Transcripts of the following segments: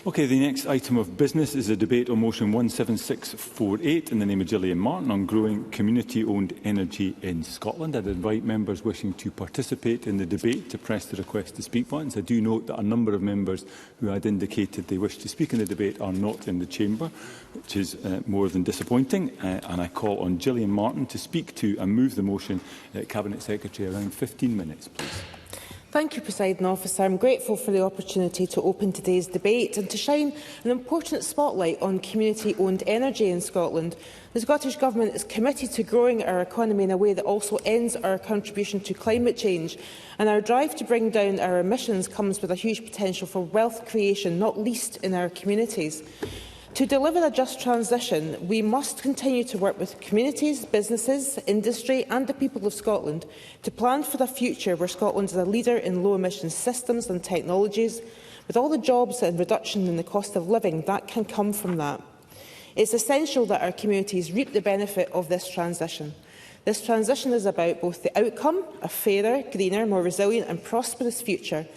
Okay, the next item of business is a debate on motion 17648 in the name of Gillian Martin on growing community-owned energy in Scotland. I'd invite members wishing to participate in the debate to press the request to speak buttons. I do note that a number of members who had indicated they wish to speak in the debate are not in the chamber, which is more than disappointing. And I call on Gillian Martin to speak to and move the motion. Cabinet Secretary, around 15 minutes, please. Thank you, Presiding Officer. I am grateful for the opportunity to open today's debate and to shine an important spotlight on community-owned energy in Scotland. The Scottish Government is committed to growing our economy in a way that also ends our contribution to climate change, and our drive to bring down our emissions comes with a huge potential for wealth creation, not least in our communities. To deliver a just transition, we must continue to work with communities, businesses, industry and the people of Scotland to plan for a future where Scotland is a leader in low-emission systems and technologies, with all the jobs and reduction in the cost of living that can come from that. It is essential that our communities reap the benefit of this transition. This transition is about both the outcome, a fairer, greener, more resilient and prosperous future,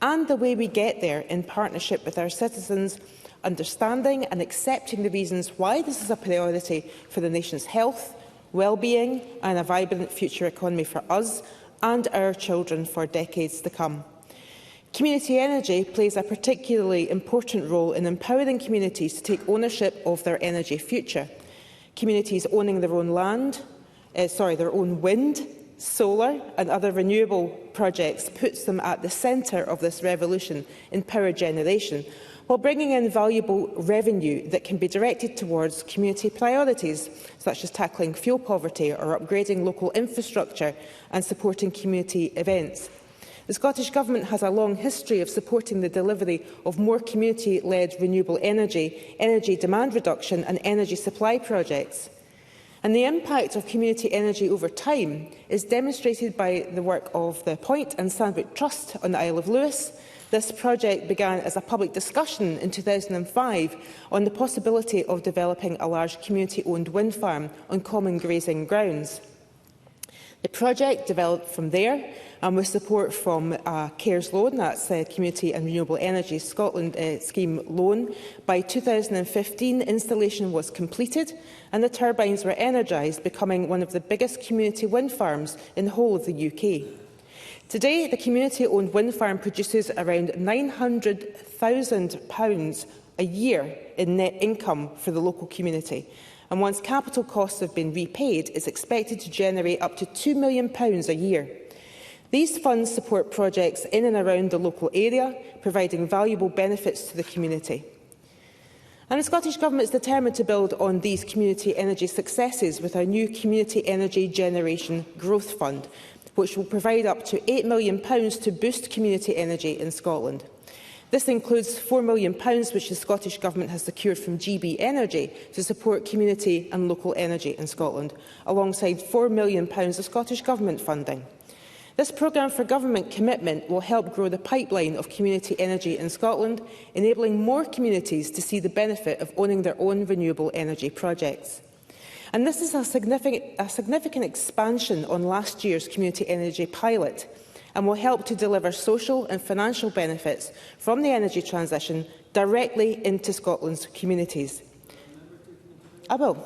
and the way we get there in partnership with our citizens, understanding and accepting the reasons why this is a priority for the nation's health, well-being and a vibrant future economy for us and our children for decades to come. Community energy plays a particularly important role in empowering communities to take ownership of their energy future. Communities owning their own their own wind, solar and other renewable projects puts them at the centre of this revolution in power generation, while bringing in valuable revenue that can be directed towards community priorities, such as tackling fuel poverty or upgrading local infrastructure and supporting community events. The Scottish Government has a long history of supporting the delivery of more community-led renewable energy, energy demand reduction and energy supply projects. And the impact of community energy over time is demonstrated by the work of the Point and Sandwich Trust on the Isle of Lewis. This project began as a public discussion in 2005 on the possibility of developing a large community-owned wind farm on common grazing grounds. The project developed from there, and with support from CARES loan, that's Community and Renewable Energy Scotland scheme loan, by 2015 installation was completed and the turbines were energised, becoming one of the biggest community wind farms in the whole of the UK. Today, the community-owned wind farm produces around £900,000 a year in net income for the local community, and once capital costs have been repaid, is expected to generate up to £2 million a year. These funds support projects in and around the local area, providing valuable benefits to the community. And the Scottish Government is determined to build on these community energy successes with our new Community Energy Generation Growth Fund, which will provide up to £8 million to boost community energy in Scotland. This includes £4 million which the Scottish Government has secured from GB Energy to support community and local energy in Scotland, alongside £4 million of Scottish Government funding. This programme for government commitment will help grow the pipeline of community energy in Scotland, enabling more communities to see the benefit of owning their own renewable energy projects. And this is a significant expansion on last year's community energy pilot and will help to deliver social and financial benefits from the energy transition directly into Scotland's communities. I will.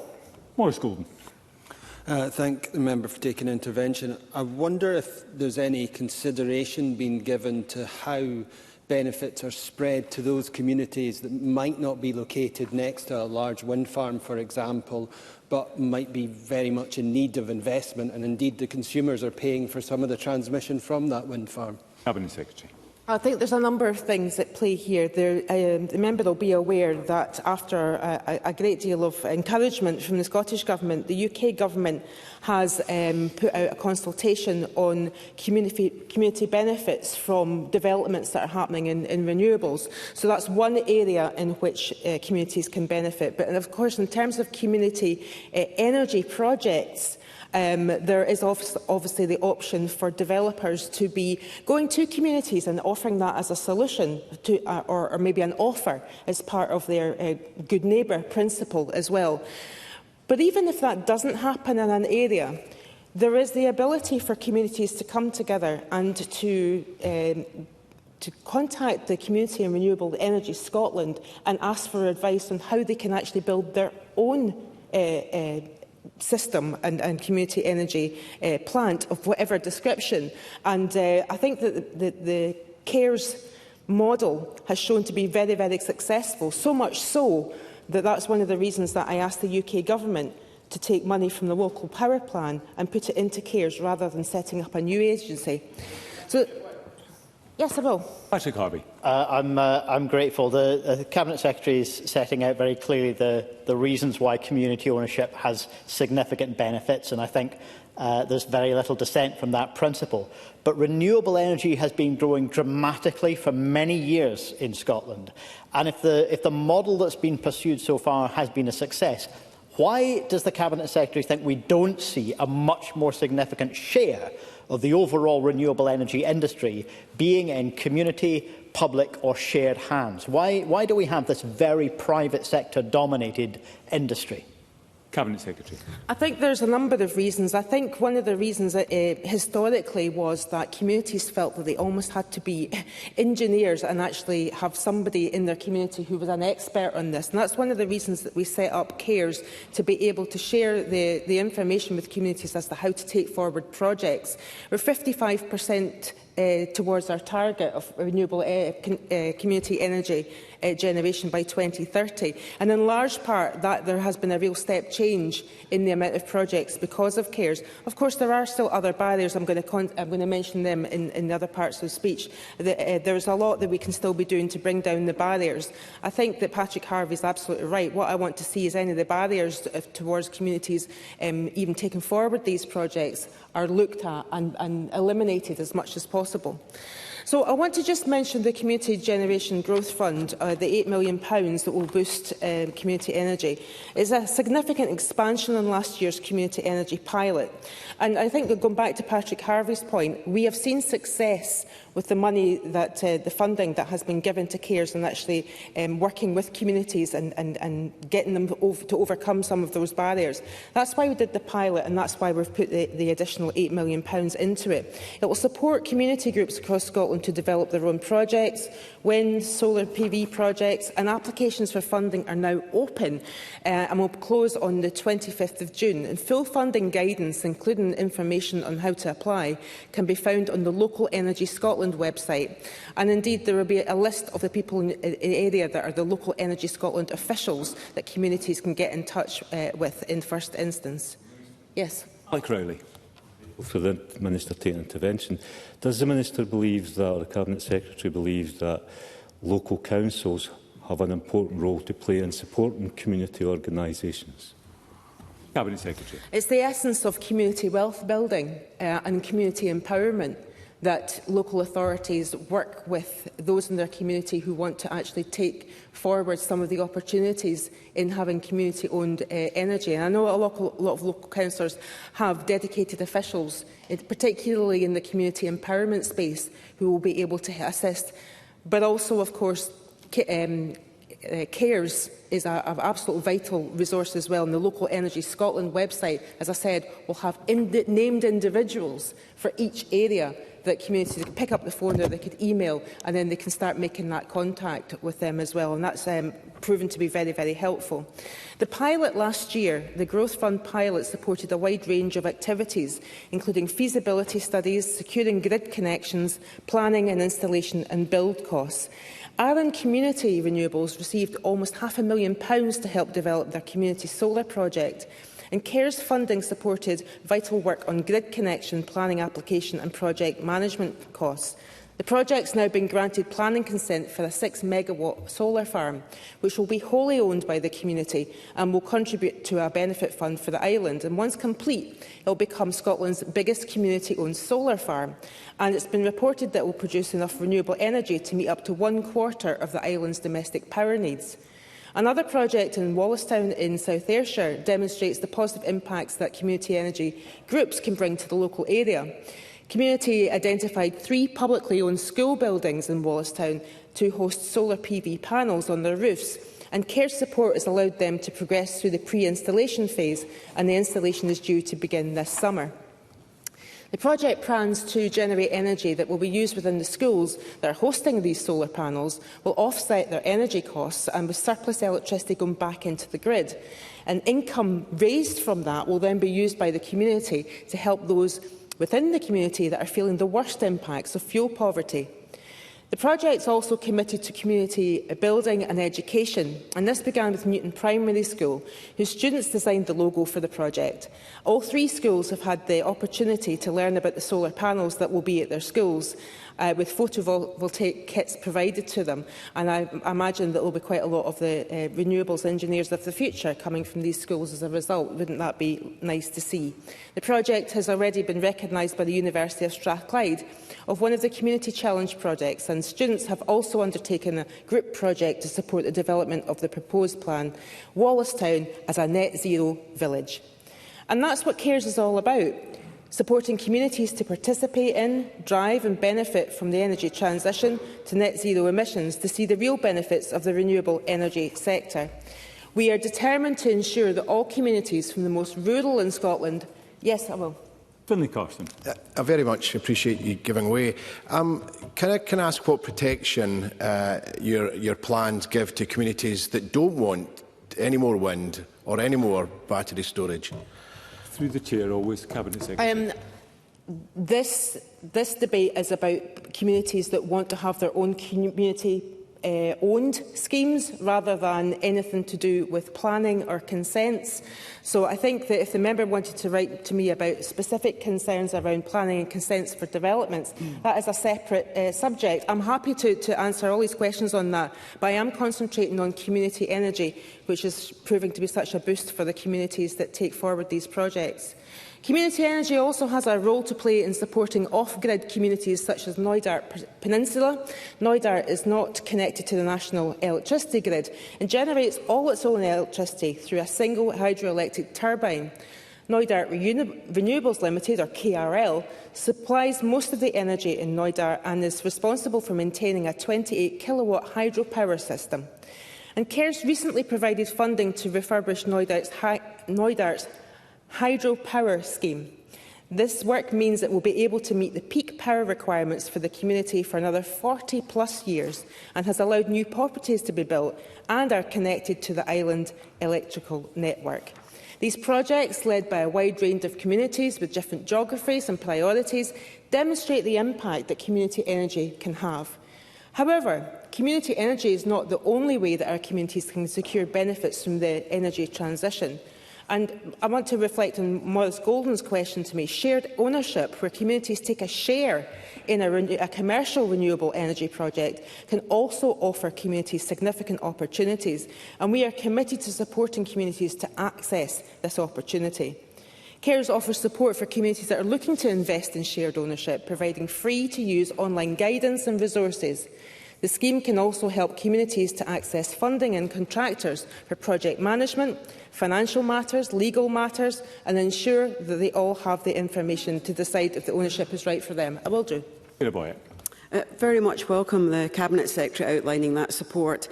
Maurice Golden. Thank the member for taking intervention. I wonder if there's any consideration being given to how benefits are spread to those communities that might not be located next to a large wind farm, for example, but might be very much in need of investment, and indeed the consumers are paying for some of the transmission from that wind farm. Cabinet Secretary. I think there's a number of things at play here. The member will be aware that after a great deal of encouragement from the Scottish Government, the UK Government has put out a consultation on community benefits from developments that are happening in renewables. So that's one area in which communities can benefit. But of course, in terms of community energy projects, there is obviously the option for developers to be going to communities and offering that as a solution to, or maybe an offer as part of their good neighbour principle as well. But even if that doesn't happen in an area, there is the ability for communities to come together and to contact the Community and Renewable Energy Scotland and ask for advice on how they can actually build their own system and community energy plant of whatever description. And I think that the CARES model has shown to be very, very successful, so much so that that's one of the reasons that I asked the UK Government to take money from the local power plan and put it into CARES rather than setting up a new agency. So, yes, I will. Patrick Harvey. I'm grateful. The Cabinet Secretary is setting out very clearly the reasons why community ownership has significant benefits, and I think there's very little dissent from that principle. But renewable energy has been growing dramatically for many years in Scotland, and if the model that's been pursued so far has been a success, why does the Cabinet Secretary think we don't see a much more significant share of the overall renewable energy industry being in community, public or shared hands? Why do we have this very private sector dominated industry? Cabinet Secretary. I think there's a number of reasons. I think one of the reasons historically was that communities felt that they almost had to be engineers and actually have somebody in their community who was an expert on this. And that's one of the reasons that we set up CARES, to be able to share the information with communities as to how to take forward projects. We're 55% towards our target of renewable community energy generation by 2030. And in large part, that there has been a real step change in the amount of projects because of CARES. Of course, there are still other barriers. I'm going to mention them in the other parts of the speech. There's a lot that we can still be doing to bring down the barriers. I think that Patrick Harvey is absolutely right. What I want to see is any of the barriers towards communities even taking forward these projects are looked at and eliminated as much as possible. So I want to just mention the Community Generation Growth Fund, the £8 million that will boost community energy. It's a significant expansion on last year's community energy pilot. And I think, going back to Patrick Harvey's point, we have seen success with the money that the funding that has been given to CARES, and actually working with communities and getting them to overcome some of those barriers. That's why we did the pilot, and that's why we've put the additional £8 million into it. It will support community groups across Scotland to develop their own projects. Wind, solar PV projects and applications for funding are now open and will close on the 25th of June. And full funding guidance, including information on how to apply, can be found on the Local Energy Scotland website. And indeed, there will be a list of the people in the area that are the Local Energy Scotland officials that communities can get in touch with in first instance. Yes. Mike Rowley. For the Minister taking intervention. Does the Minister believe that, or the Cabinet Secretary believes that, local councils have an important role to play in supporting community organisations? Cabinet Secretary. It's the essence of community wealth building and community empowerment that local authorities work with those in their community who want to actually take forward some of the opportunities in having community-owned energy. And I know a lot of local councillors have dedicated officials, particularly in the community empowerment space, who will be able to assist. But also, of course, CARES is an absolute vital resource as well. And the Local Energy Scotland website, as I said, will have named individuals for each area that communities can pick up the phone, or they could email, and then they can start making that contact with them as well. And that's proven to be very, very helpful. The pilot last year, the Growth Fund pilot, supported a wide range of activities, including feasibility studies, securing grid connections, planning and installation and build costs. Ireland Community Renewables received almost £500,000 to help develop their community solar project. And CARES funding supported vital work on grid connection, planning application and project management costs. The project has now been granted planning consent for a 6-megawatt solar farm, which will be wholly owned by the community and will contribute to a benefit fund for the island. And once complete, it will become Scotland's biggest community-owned solar farm. And it's been reported that it will produce enough renewable energy to meet up to 1/4 of the island's domestic power needs. Another project in Wallistown in South Ayrshire demonstrates the positive impacts that community energy groups can bring to the local area. Community identified 3 publicly owned school buildings in Wallistown to host solar PV panels on their roofs, and CARES support has allowed them to progress through the pre-installation phase, and the installation is due to begin this summer. The project plans to generate energy that will be used within the schools that are hosting these solar panels, will offset their energy costs, and with surplus electricity going back into the grid. And income raised from that will then be used by the community to help those within the community that are feeling the worst impacts of fuel poverty. The project is also committed to community building and education, and this began with Newton Primary School, whose students designed the logo for the project. All 3 schools have had the opportunity to learn about the solar panels that will be at their schools, with photovoltaic kits provided to them, and I imagine that there will be quite a lot of the renewables engineers of the future coming from these schools as a result. Wouldn't that be nice to see? The project has already been recognised by the University of Strathclyde of one of the Community Challenge projects, and students have also undertaken a group project to support the development of the proposed plan, Wallistown as a net zero village. And that's what CARES is all about. Supporting communities to participate in, drive and benefit from the energy transition to net zero emissions to see the real benefits of the renewable energy sector. We are determined to ensure that all communities from the most rural in Scotland— Yes, I will. Finlay Carson. I very much appreciate you giving way. Can I ask what protection your plans give to communities that don't want any more wind or any more battery storage? Through the Chair, always, Cabinet Secretary. This debate is about communities that want to have their own community owned schemes rather than anything to do with planning or consents. So I think that if the member wanted to write to me about specific concerns around planning and consents for developments, that is a separate subject. I'm happy to answer all these questions on that, but I am concentrating on community energy, which is proving to be such a boost for the communities that take forward these projects. Community energy also has a role to play in supporting off-grid communities such as Knoydart Peninsula. Knoydart is not connected to the national electricity grid and generates all its own electricity through a single hydroelectric turbine. Knoydart Renewables Limited, or KRL, supplies most of the energy in Knoydart and is responsible for maintaining a 28-kilowatt hydropower system. And CARES recently provided funding to refurbish Knoydart's hydropower scheme. This work means it will be able to meet the peak power requirements for the community for another 40+ years and has allowed new properties to be built and are connected to the island electrical network. These projects, led by a wide range of communities with different geographies and priorities, demonstrate the impact that community energy can have. However, community energy is not the only way that our communities can secure benefits from the energy transition. And I want to reflect on Maurice Golden's question to me. Shared ownership, where communities take a share in a commercial renewable energy project, can also offer communities significant opportunities, and we are committed to supporting communities to access this opportunity. CARES offers support for communities that are looking to invest in shared ownership, providing free-to-use online guidance and resources. The scheme can also help communities to access funding and contractors for project management, financial matters, legal matters, and ensure that they all have the information to decide if the ownership is right for them. I will do. Very much welcome the Cabinet Secretary outlining that support.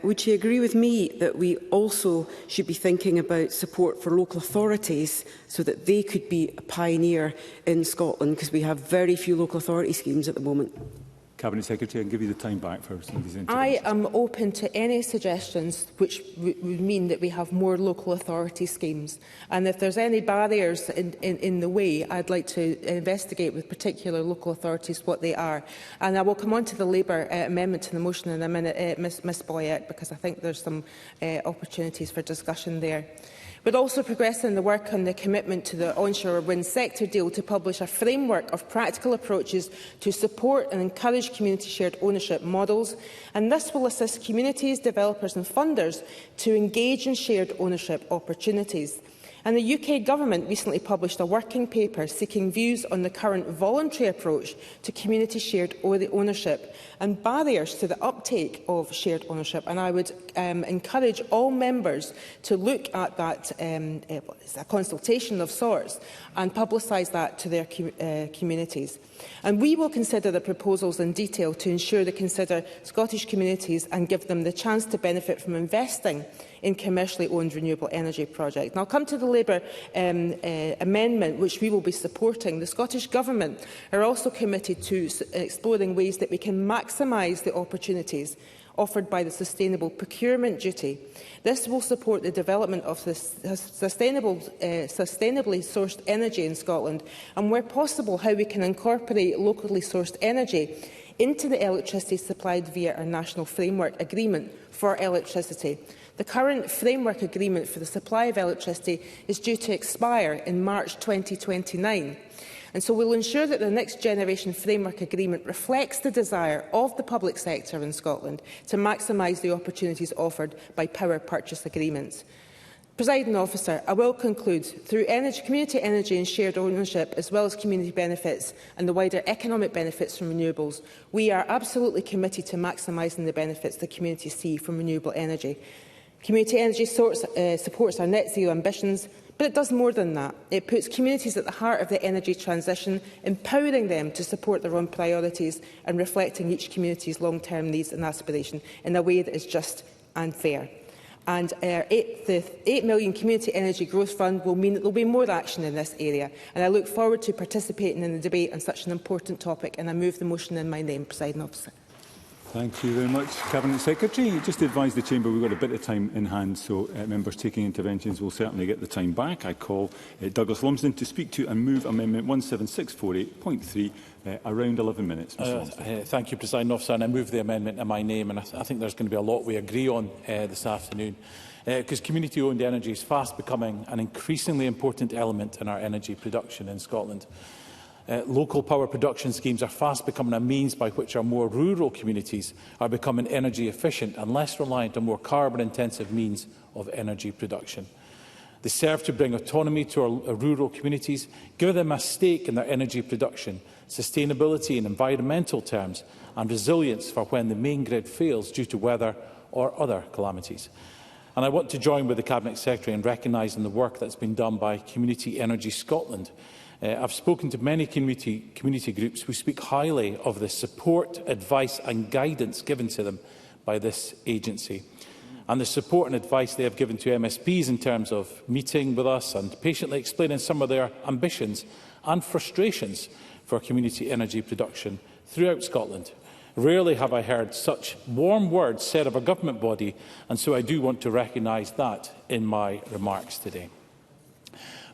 Would she agree with me that we also should be thinking about support for local authorities so that they could be a pioneer in Scotland, because we have very few local authority schemes at the moment? Cabinet Secretary, I'll give you the time back for some of these interventions. I am open to any suggestions which would mean that we have more local authority schemes. And if there's any barriers in the way, I'd like to investigate with particular local authorities what they are. And I will come on to the Labour amendment to the motion in a minute, Ms Boyack, because I think there's some opportunities for discussion there. We're also progressing the work on the commitment to the onshore wind sector deal to publish a framework of practical approaches to support and encourage community shared ownership models, and this will assist communities, developers and funders to engage in shared ownership opportunities. And the UK Government recently published a working paper seeking views on the current voluntary approach to community shared ownership and barriers to the uptake of shared ownership. And I would encourage all members to look at that, it's a consultation of sorts, and publicise that to their communities. And we will consider the proposals in detail to ensure they consider Scottish communities and give them the chance to benefit from investing in commercially owned renewable energy projects. And I'll come to the Labour amendment, which we will be supporting. The Scottish Government are also committed to exploring ways that we can maximise the opportunities offered by the sustainable procurement duty. This will support the development of sustainably sourced energy in Scotland, and where possible how we can incorporate locally sourced energy into the electricity supplied via our National Framework Agreement for electricity. The current framework agreement for the supply of electricity is due to expire in March 2029. And so we will ensure that the next generation framework agreement reflects the desire of the public sector in Scotland to maximise the opportunities offered by power purchase agreements. Presiding Officer, I will conclude. Through community energy and shared ownership, as well as community benefits and the wider economic benefits from renewables, we are absolutely committed to maximising the benefits the community see from renewable energy. Community energy supports our net zero ambitions, but it does more than that. It puts communities at the heart of the energy transition, empowering them to support their own priorities and reflecting each community's long-term needs and aspiration in a way that is just and fair. And the £8 million Community Energy Growth Fund will mean that there will be more action in this area. And I look forward to participating in the debate on such an important topic. And I move the motion in my name, Presiding Officer. Thank you very much, Cabinet Secretary. Just to advise the Chamber we've got a bit of time in hand, so members taking interventions will certainly get the time back. I call Douglas Lumsden to speak to and move Amendment 17648.3 around 11 minutes. Thank you, Presiding Officer, and I move the amendment in my name. And I think there's going to be a lot we agree on this afternoon, because community-owned energy is fast becoming an increasingly important element in our energy production in Scotland. Local power production schemes are fast becoming a means by which our more rural communities are becoming energy efficient and less reliant on more carbon-intensive means of energy production. They serve to bring autonomy to our rural communities, give them a stake in their energy production, sustainability in environmental terms, and resilience for when the main grid fails due to weather or other calamities. And I want to join with the Cabinet Secretary in recognising the work that's been done by Community Energy Scotland. I've spoken to many community groups who speak highly of the support, advice and guidance given to them by this agency, and the support and advice they have given to MSPs in terms of meeting with us and patiently explaining some of their ambitions and frustrations for community energy production throughout Scotland. Rarely have I heard such warm words said of a government body, and so I do want to recognise that in my remarks today.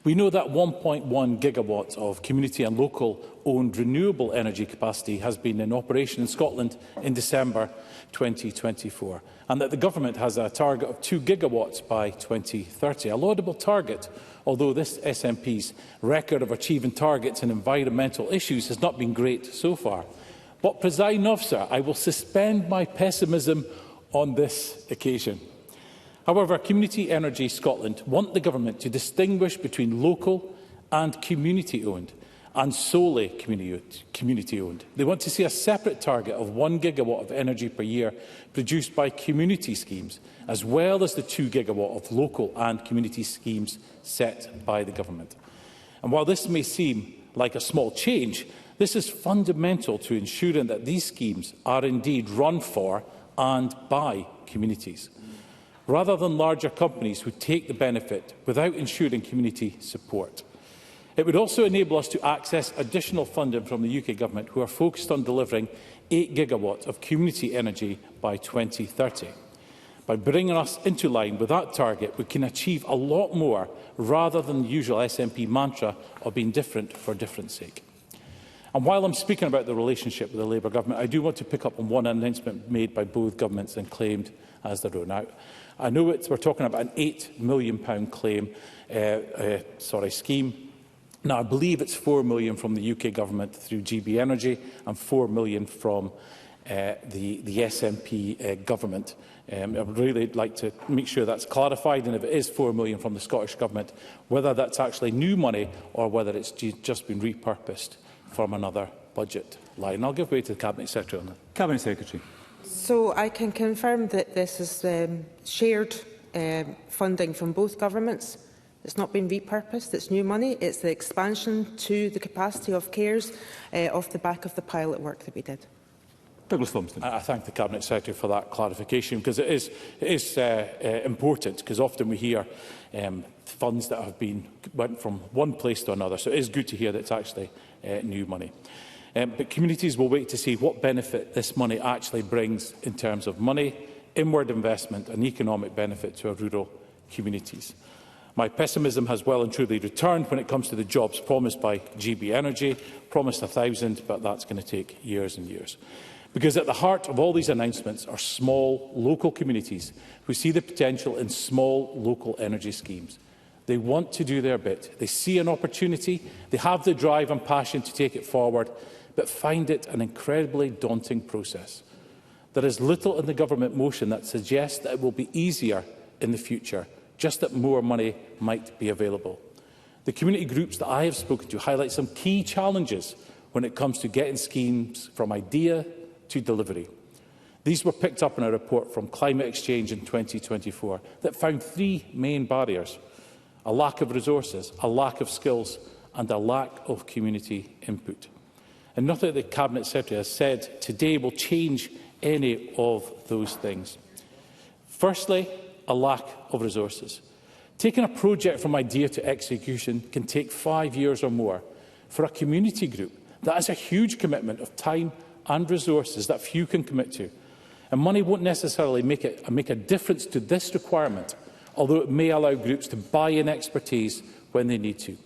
We know that 1.1 gigawatts of community and local-owned renewable energy capacity has been in operation in Scotland in December 2024, and that the Government has a target of 2 gigawatts by 2030, a laudable target, although this SNP's record of achieving targets in environmental issues has not been great so far. But, Presiding Officer, I will suspend my pessimism on this occasion. However, Community Energy Scotland want the Government to distinguish between local and community-owned, and solely community-owned. They want to see a separate target of 1 gigawatt of energy per year produced by community schemes, as well as the 2 gigawatt of local and community schemes set by the Government. And while this may seem like a small change, this is fundamental to ensuring that these schemes are indeed run for and by communities, rather than larger companies who take the benefit without ensuring community support. It would also enable us to access additional funding from the UK Government, who are focused on delivering 8 gigawatts of community energy by 2030. By bringing us into line with that target, we can achieve a lot more rather than the usual SNP mantra of being different for different sake. And while I'm speaking about the relationship with the Labour Government, I do want to pick up on one announcement made by both governments and claimed as their own. Now, I know we're talking about an £8 million scheme. Now, I believe it's £4 million from the UK Government through GB Energy and £4 million from the SNP Government. I would really like to make sure that's clarified, and if it is £4 million from the Scottish Government, whether that's actually new money or whether it's just been repurposed from another budget line. I'll give way to the Cabinet Secretary on that. Cabinet Secretary. So I can confirm that this is shared funding from both governments. It's not been repurposed, it's new money. It's the expansion to the capacity of CARES off the back of the pilot work that we did. Douglas Lumsden. I thank the Cabinet Secretary for that clarification, because it is important, because often we hear funds that have went from one place to another. So it is good to hear that it's actually new money. But communities will wait to see what benefit this money actually brings in terms of money, inward investment and economic benefit to our rural communities. My pessimism has well and truly returned when it comes to the jobs promised by GB Energy, promised 1,000, but that's going to take years and years. Because at the heart of all these announcements are small local communities who see the potential in small local energy schemes. They want to do their bit. They see an opportunity, they have the drive and passion to take it forward, but find it an incredibly daunting process. There is little in the government motion that suggests that it will be easier in the future, just that more money might be available. The community groups that I have spoken to highlight some key challenges when it comes to getting schemes from idea to delivery. These were picked up in a report from Climate Exchange in 2024 that found 3 main barriers: a lack of resources, a lack of skills and a lack of community input. And nothing that the Cabinet Secretary has said today will change any of those things. Firstly, a lack of resources. Taking a project from idea to execution can take 5 years or more. For a community group, that is a huge commitment of time and resources that few can commit to. And money won't necessarily make a difference to this requirement, although it may allow groups to buy in expertise when they need to.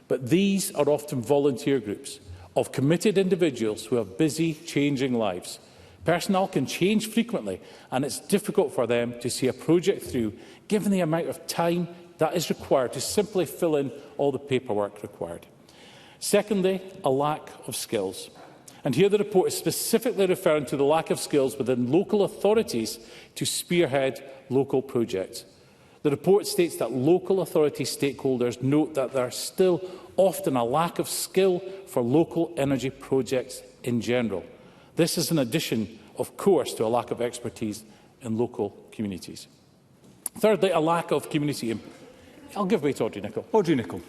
But these are often volunteer groups of committed individuals who have busy, changing lives. Personnel can change frequently, and it's difficult for them to see a project through, given the amount of time that is required to simply fill in all the paperwork required. Secondly, a lack of skills. And here the report is specifically referring to the lack of skills within local authorities to spearhead local projects. The report states that local authority stakeholders note that there is still often a lack of skill for local energy projects in general. This is in addition, of course, to a lack of expertise in local communities. Thirdly, a lack of community input. I'll give way to Audrey Nicholl. Audrey Nicholl.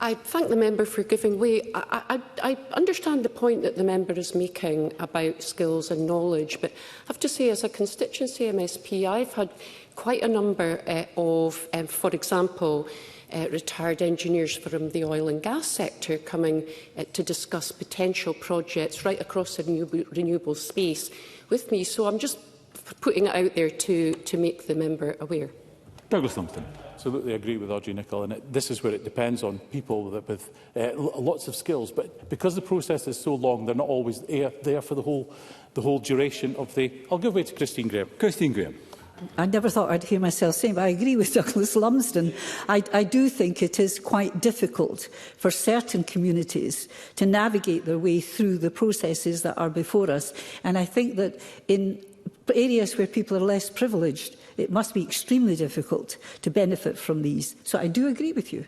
I thank the member for giving way. I understand the point that the member is making about skills and knowledge, but I have to say, as a constituency MSP, I've had quite a number of, for example, retired engineers from the oil and gas sector coming to discuss potential projects right across the renewable space with me. So I'm just putting it out there to make the member aware. Douglas Lumsden. Absolutely agree with Audrey Nicholl, and this is where it depends on people with lots of skills. But because the process is so long, they're not always there for the whole duration of the. I'll give way to Christine Graham. Christine Graham. I never thought I'd hear myself saying, but I agree with Douglas Lumsden. I do think it is quite difficult for certain communities to navigate their way through the processes that are before us. And I think that in areas where people are less privileged, it must be extremely difficult to benefit from these. So I do agree with you.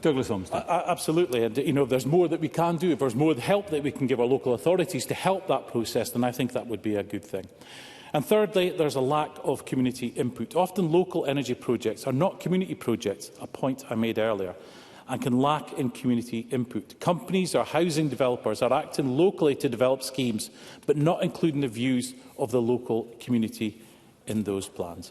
Douglas Lumsden. Absolutely. And, if there's more that we can do, if there's more help that we can give our local authorities to help that process, then I think that would be a good thing. And thirdly, there's a lack of community input. Often local energy projects are not community projects, a point I made earlier, and can lack in community input. Companies or housing developers are acting locally to develop schemes, but not including the views of the local community in those plans.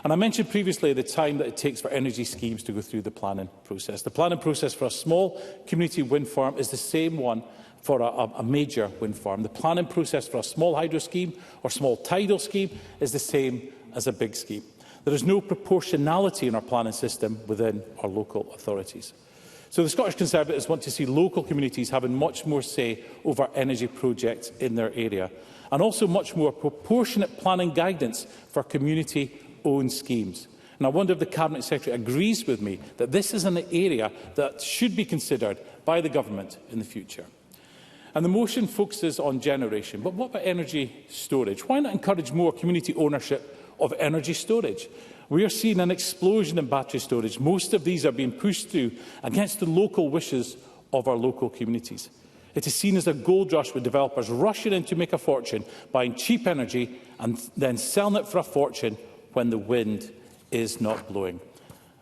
And I mentioned previously the time that it takes for energy schemes to go through the planning process. The planning process for a small community wind farm is the same one for a major wind farm. The planning process for a small hydro scheme or small tidal scheme is the same as a big scheme. There is no proportionality in our planning system within our local authorities. So the Scottish Conservatives want to see local communities having much more say over energy projects in their area, and also much more proportionate planning guidance for community-owned schemes. And I wonder if the Cabinet Secretary agrees with me that this is an area that should be considered by the Government in the future. And the motion focuses on generation. But what about energy storage? Why not encourage more community ownership of energy storage? We are seeing an explosion in battery storage. Most of these are being pushed through against the local wishes of our local communities. It is seen as a gold rush, with developers rushing in to make a fortune, buying cheap energy and then selling it for a fortune when the wind is not blowing.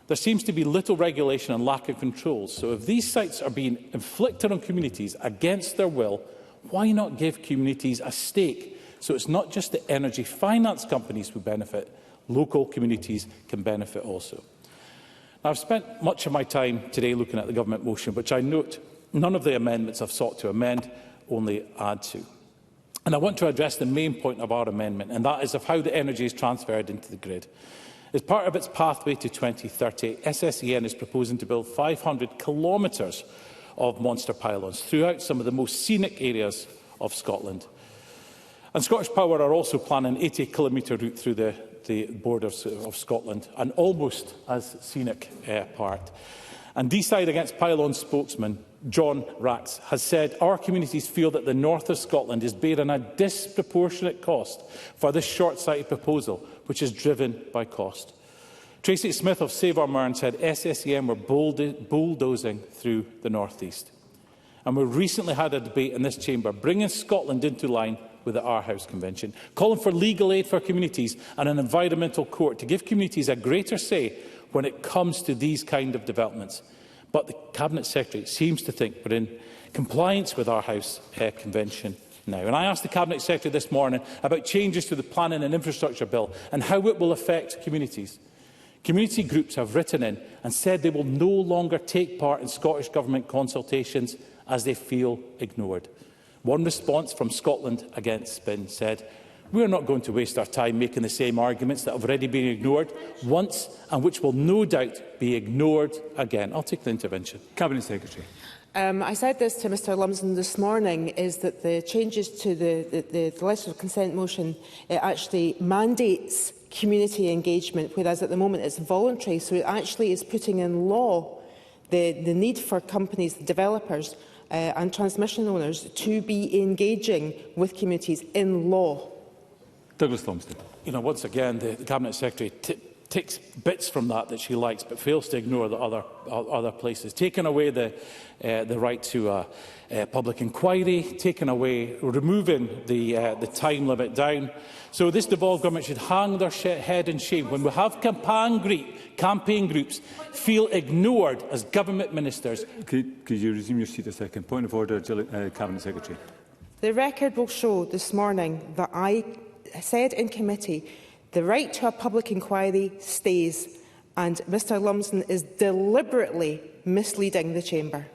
There seems to be little regulation and lack of controls. So if these sites are being inflicted on communities against their will, why not give communities a stake So it's not just the energy finance companies who benefit, local communities can benefit also. Now, I've spent much of my time today looking at the government motion, which I note none of the amendments I've sought to amend, only add to. And I want to address the main point of our amendment, and that is of how the energy is transferred into the grid. As part of its pathway to 2030, SSEN is proposing to build 500 kilometres of monster pylons throughout some of the most scenic areas of Scotland. And Scottish Power are also planning an 80-kilometre route through the border of Scotland, an almost as scenic part. And Decide Against Pylons spokesman John Rax has said our communities feel that the north of Scotland is bearing a disproportionate cost for this short-sighted proposal, which is driven by cost. Tracy Smith of Save Our Mearn said SSEN were bulldozing through the North East. And we recently had a debate in this chamber bringing Scotland into line with the Aarhus Convention, calling for legal aid for communities and an environmental court to give communities a greater say when it comes to these kind of developments. But the Cabinet Secretary seems to think we're in compliance with our House Convention now. And I asked the Cabinet Secretary this morning about changes to the Planning and Infrastructure Bill and how it will affect communities. Community groups have written in and said they will no longer take part in Scottish Government consultations as they feel ignored. One response from Scotland Against Spin said, "We are not going to waste our time making the same arguments that have already been ignored once and which will no doubt be ignored again." I'll take the intervention. Cabinet Secretary. I said this to Mr Lumsden this morning, is that the changes to the legislative consent motion actually mandates community engagement, whereas at the moment it's voluntary. So it actually is putting in law the need for companies, developers and transmission owners to be engaging with communities in law. Douglas Lumsden. Once again, the Cabinet Secretary takes bits from that she likes, but fails to ignore the other places. Taking away the right to public inquiry, removing the time limit down. So this devolved government should hang their head in shame when we have campaign groups feel ignored as government ministers. Could you resume your seat a second? Point of order, Cabinet Secretary. The record will show this morning that I said in committee the right to a public inquiry stays, and Mr Lumsden is deliberately misleading the chamber.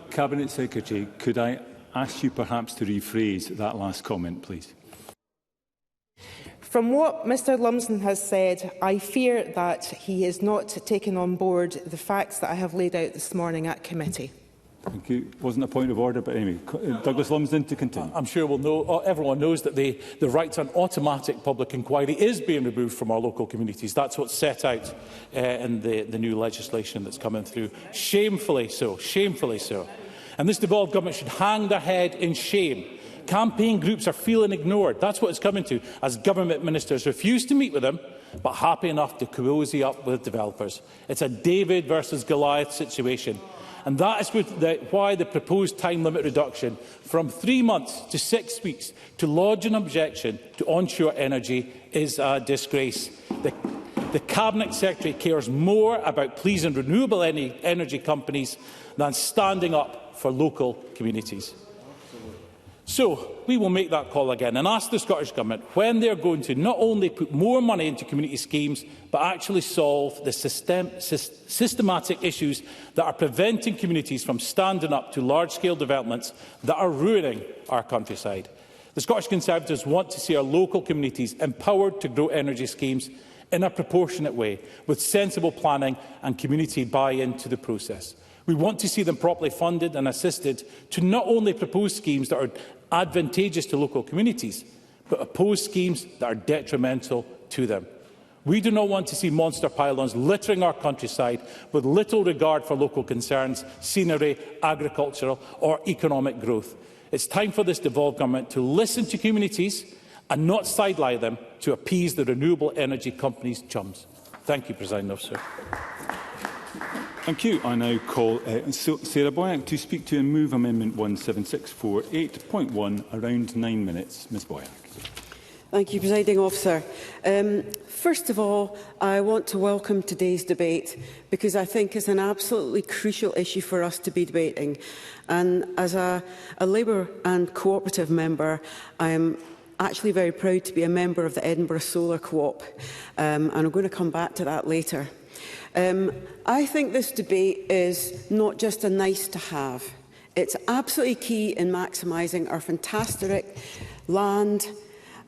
Cabinet Secretary, could I ask you perhaps to rephrase that last comment, please? From what Mr Lumsden has said, I fear that he has not taken on board the facts that I have laid out this morning at committee. Thank you. Wasn't a point of order, but anyway, Douglas Lumsden to continue. I'm sure everyone knows that the right to an automatic public inquiry is being removed from our local communities. That's what's set out in the new legislation that's coming through. Shamefully so, shamefully so. And this devolved government should hang their head in shame. Campaign groups are feeling ignored. That's what it's coming to, as government ministers refuse to meet with them, but happy enough to cozy up with developers. It's a David versus Goliath situation. And that is why the proposed time limit reduction from 3 months to 6 weeks to lodge an objection to onshore energy is a disgrace. The Cabinet Secretary cares more about pleasing renewable energy companies than standing up for local communities. So we will make that call again and ask the Scottish Government when they are going to not only put more money into community schemes, but actually solve the systematic issues that are preventing communities from standing up to large-scale developments that are ruining our countryside. The Scottish Conservatives want to see our local communities empowered to grow energy schemes in a proportionate way, with sensible planning and community buy-in to the process. We want to see them properly funded and assisted to not only propose schemes that are advantageous to local communities, but oppose schemes that are detrimental to them. We do not want to see monster pylons littering our countryside with little regard for local concerns, scenery, agricultural or economic growth. It's time for this devolved government to listen to communities and not sideline them to appease the renewable energy companies' chums. Thank you, Presiding Officer. Thank you. I now call Sarah Boyack to speak to and move Amendment 17648.1. Around 9 minutes. Ms Boyack. Thank you, Presiding Officer. First of all, I want to welcome today's debate because I think it's an absolutely crucial issue for us to be debating. And as a Labour and Cooperative member, I am actually very proud to be a member of the Edinburgh Solar Co-op, and I'm going to come back to that later. I think this debate is not just a nice to have. It's absolutely key in maximising our fantastic land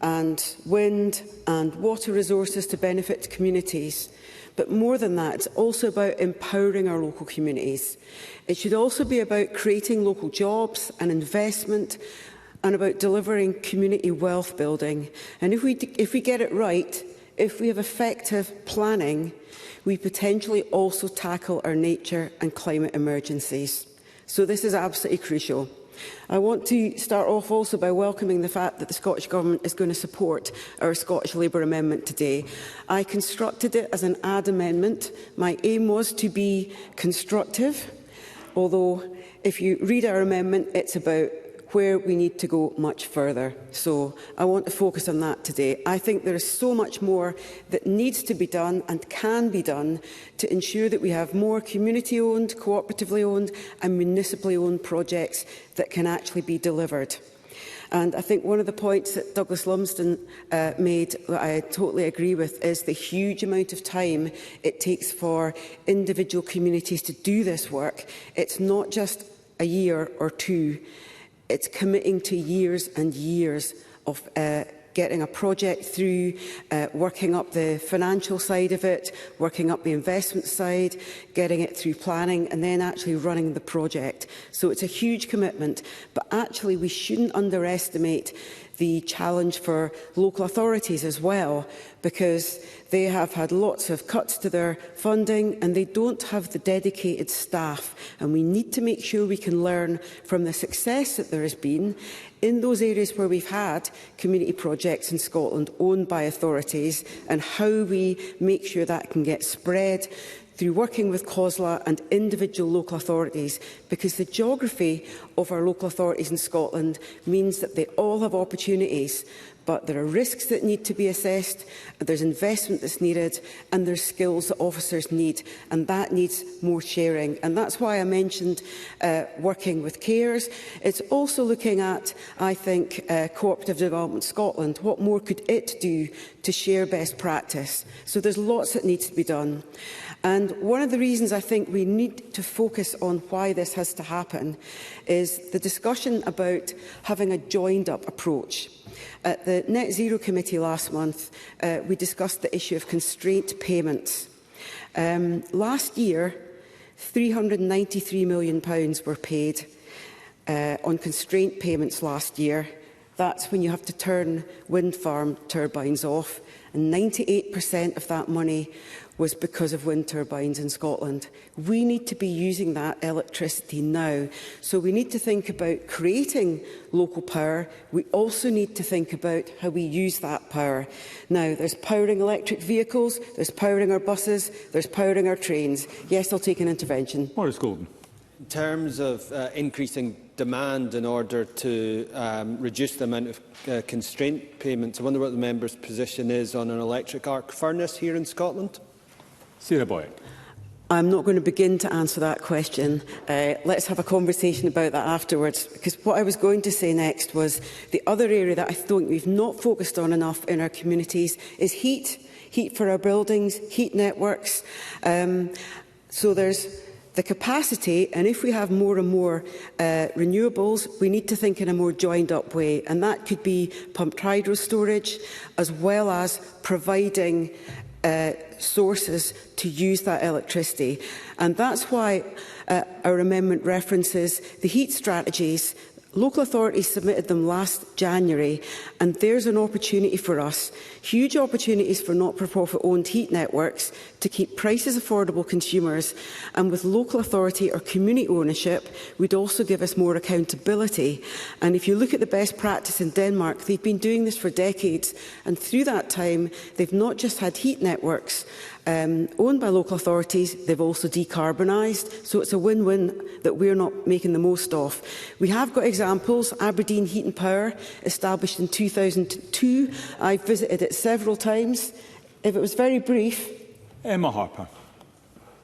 and wind and water resources to benefit communities. But more than that, it's also about empowering our local communities. It should also be about creating local jobs and investment, and about delivering community wealth building. And if we get it right, if we have effective planning, we potentially also tackle our nature and climate emergencies. So this is absolutely crucial. I want to start off also by welcoming the fact that the Scottish Government is going to support our Scottish Labour amendment today. I constructed it as an add amendment. My aim was to be constructive, although if you read our amendment, it's about where we need to go much further. So I want to focus on that today. I think there is so much more that needs to be done and can be done to ensure that we have more community-owned, cooperatively owned and municipally owned projects that can actually be delivered. And I think one of the points that Douglas Lumsden made, that I totally agree with, is the huge amount of time it takes for individual communities to do this work. It's not just a year or two. It's committing to years and years of getting a project through, working up the financial side of it, working up the investment side, getting it through planning, and then actually running the project. So it's a huge commitment, but actually we shouldn't underestimate the challenge for local authorities as well, because they have had lots of cuts to their funding and they don't have the dedicated staff. And we need to make sure we can learn from the success that there has been in those areas where we've had community projects in Scotland owned by authorities, and how we make sure that can get spread through working with COSLA and individual local authorities, because the geography of our local authorities in Scotland means that they all have opportunities, but there are risks that need to be assessed, there's investment that's needed, and there's skills that officers need, and that needs more sharing. And that's why I mentioned working with CARES. It's also looking at, I think, Cooperative Development Scotland. What more could it do to share best practice? So there's lots that needs to be done. And one of the reasons I think we need to focus on why this has to happen is the discussion about having a joined-up approach. At the Net Zero Committee last month, we discussed the issue of constraint payments. Last year, £393 million were paid on constraint payments last year. That's when you have to turn wind farm turbines off, and 98% of that money was because of wind turbines in Scotland. We need to be using that electricity now. So we need to think about creating local power. We also need to think about how we use that power. Now, there's powering electric vehicles, there's powering our buses, there's powering our trains. Yes, I'll take an intervention. Maurice Golden. In terms of increasing demand in order to reduce the amount of constraint payments, I wonder what the member's position is on an electric arc furnace here in Scotland. Sarah Boyd. I'm not going to begin to answer that question. Let's have a conversation about that afterwards, because what I was going to say next was the other area that I think we've not focused on enough in our communities is heat. Heat for our buildings, heat networks. So there's the capacity, and if we have more and more renewables, we need to think in a more joined-up way, and that could be pumped hydro storage, as well as providing sources to use that electricity. And that's why our amendment references the heat strategies. Local authorities submitted them last January, and there's an opportunity for us, huge opportunities for not-for-profit owned heat networks to keep prices affordable for consumers, and with local authority or community ownership would also give us more accountability. And if you look at the best practice in Denmark, they've been doing this for decades, and through that time they've not just had heat networks owned by local authorities, they've also decarbonised. So it's a win-win that we're not making the most of. We have got examples. Aberdeen Heat and Power, established in 2002. I've visited it several times. If it was very brief. Emma Harper.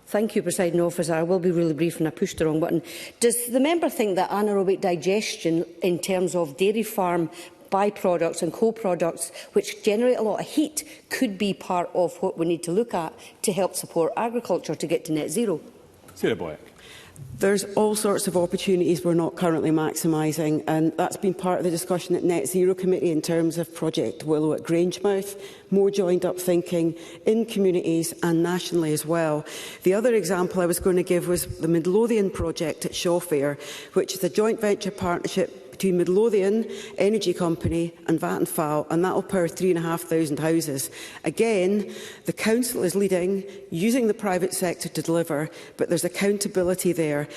Thank you, Presiding Officer. I will be really brief, and I pushed the wrong button. Does the member think that anaerobic digestion in terms of dairy farm byproducts and co-products which generate a lot of heat could be part of what we need to look at to help support agriculture to get to net zero. Sarah Boyack. There's all sorts of opportunities we're not currently maximising, and that's been part of the discussion at Net Zero Committee in terms of Project Willow at Grangemouth, more joined-up thinking in communities and nationally as well. The other example I was going to give was the Midlothian project at Shawfair, which is a joint venture partnership between Midlothian Energy Company and Vattenfall, and that will power 3,500 houses. Again, the council is leading, using the private sector to deliver, but there's accountability there.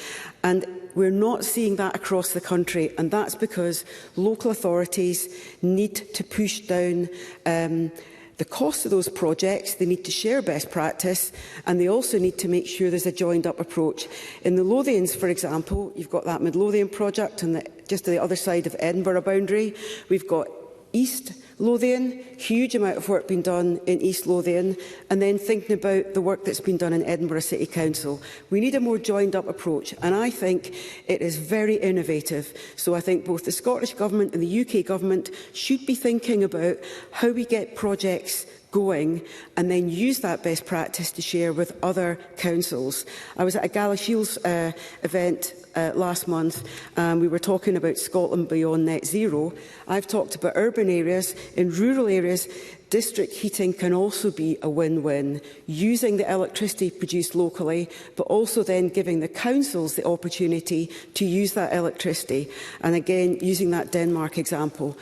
And we're not seeing that across the country, and that's because local authorities need to push down the cost of those projects. They need to share best practice, and they also need to make sure there's a joined-up approach. In the Lothians, for example, you've got that Midlothian project, and just to the other side of Edinburgh boundary, we've got East Lothian, huge amount of work being done in East Lothian, and then thinking about the work that's been done in Edinburgh City Council. We need a more joined-up approach, and I think it is very innovative. So I think both the Scottish Government and the UK Government should be thinking about how we get projects going and then use that best practice to share with other councils. I was at a Gala Shields event last month, and we were talking about Scotland beyond net zero. I've talked about urban areas. In rural areas, district heating can also be a win-win, using the electricity produced locally, but also then giving the councils the opportunity to use that electricity. And again, using that Denmark example.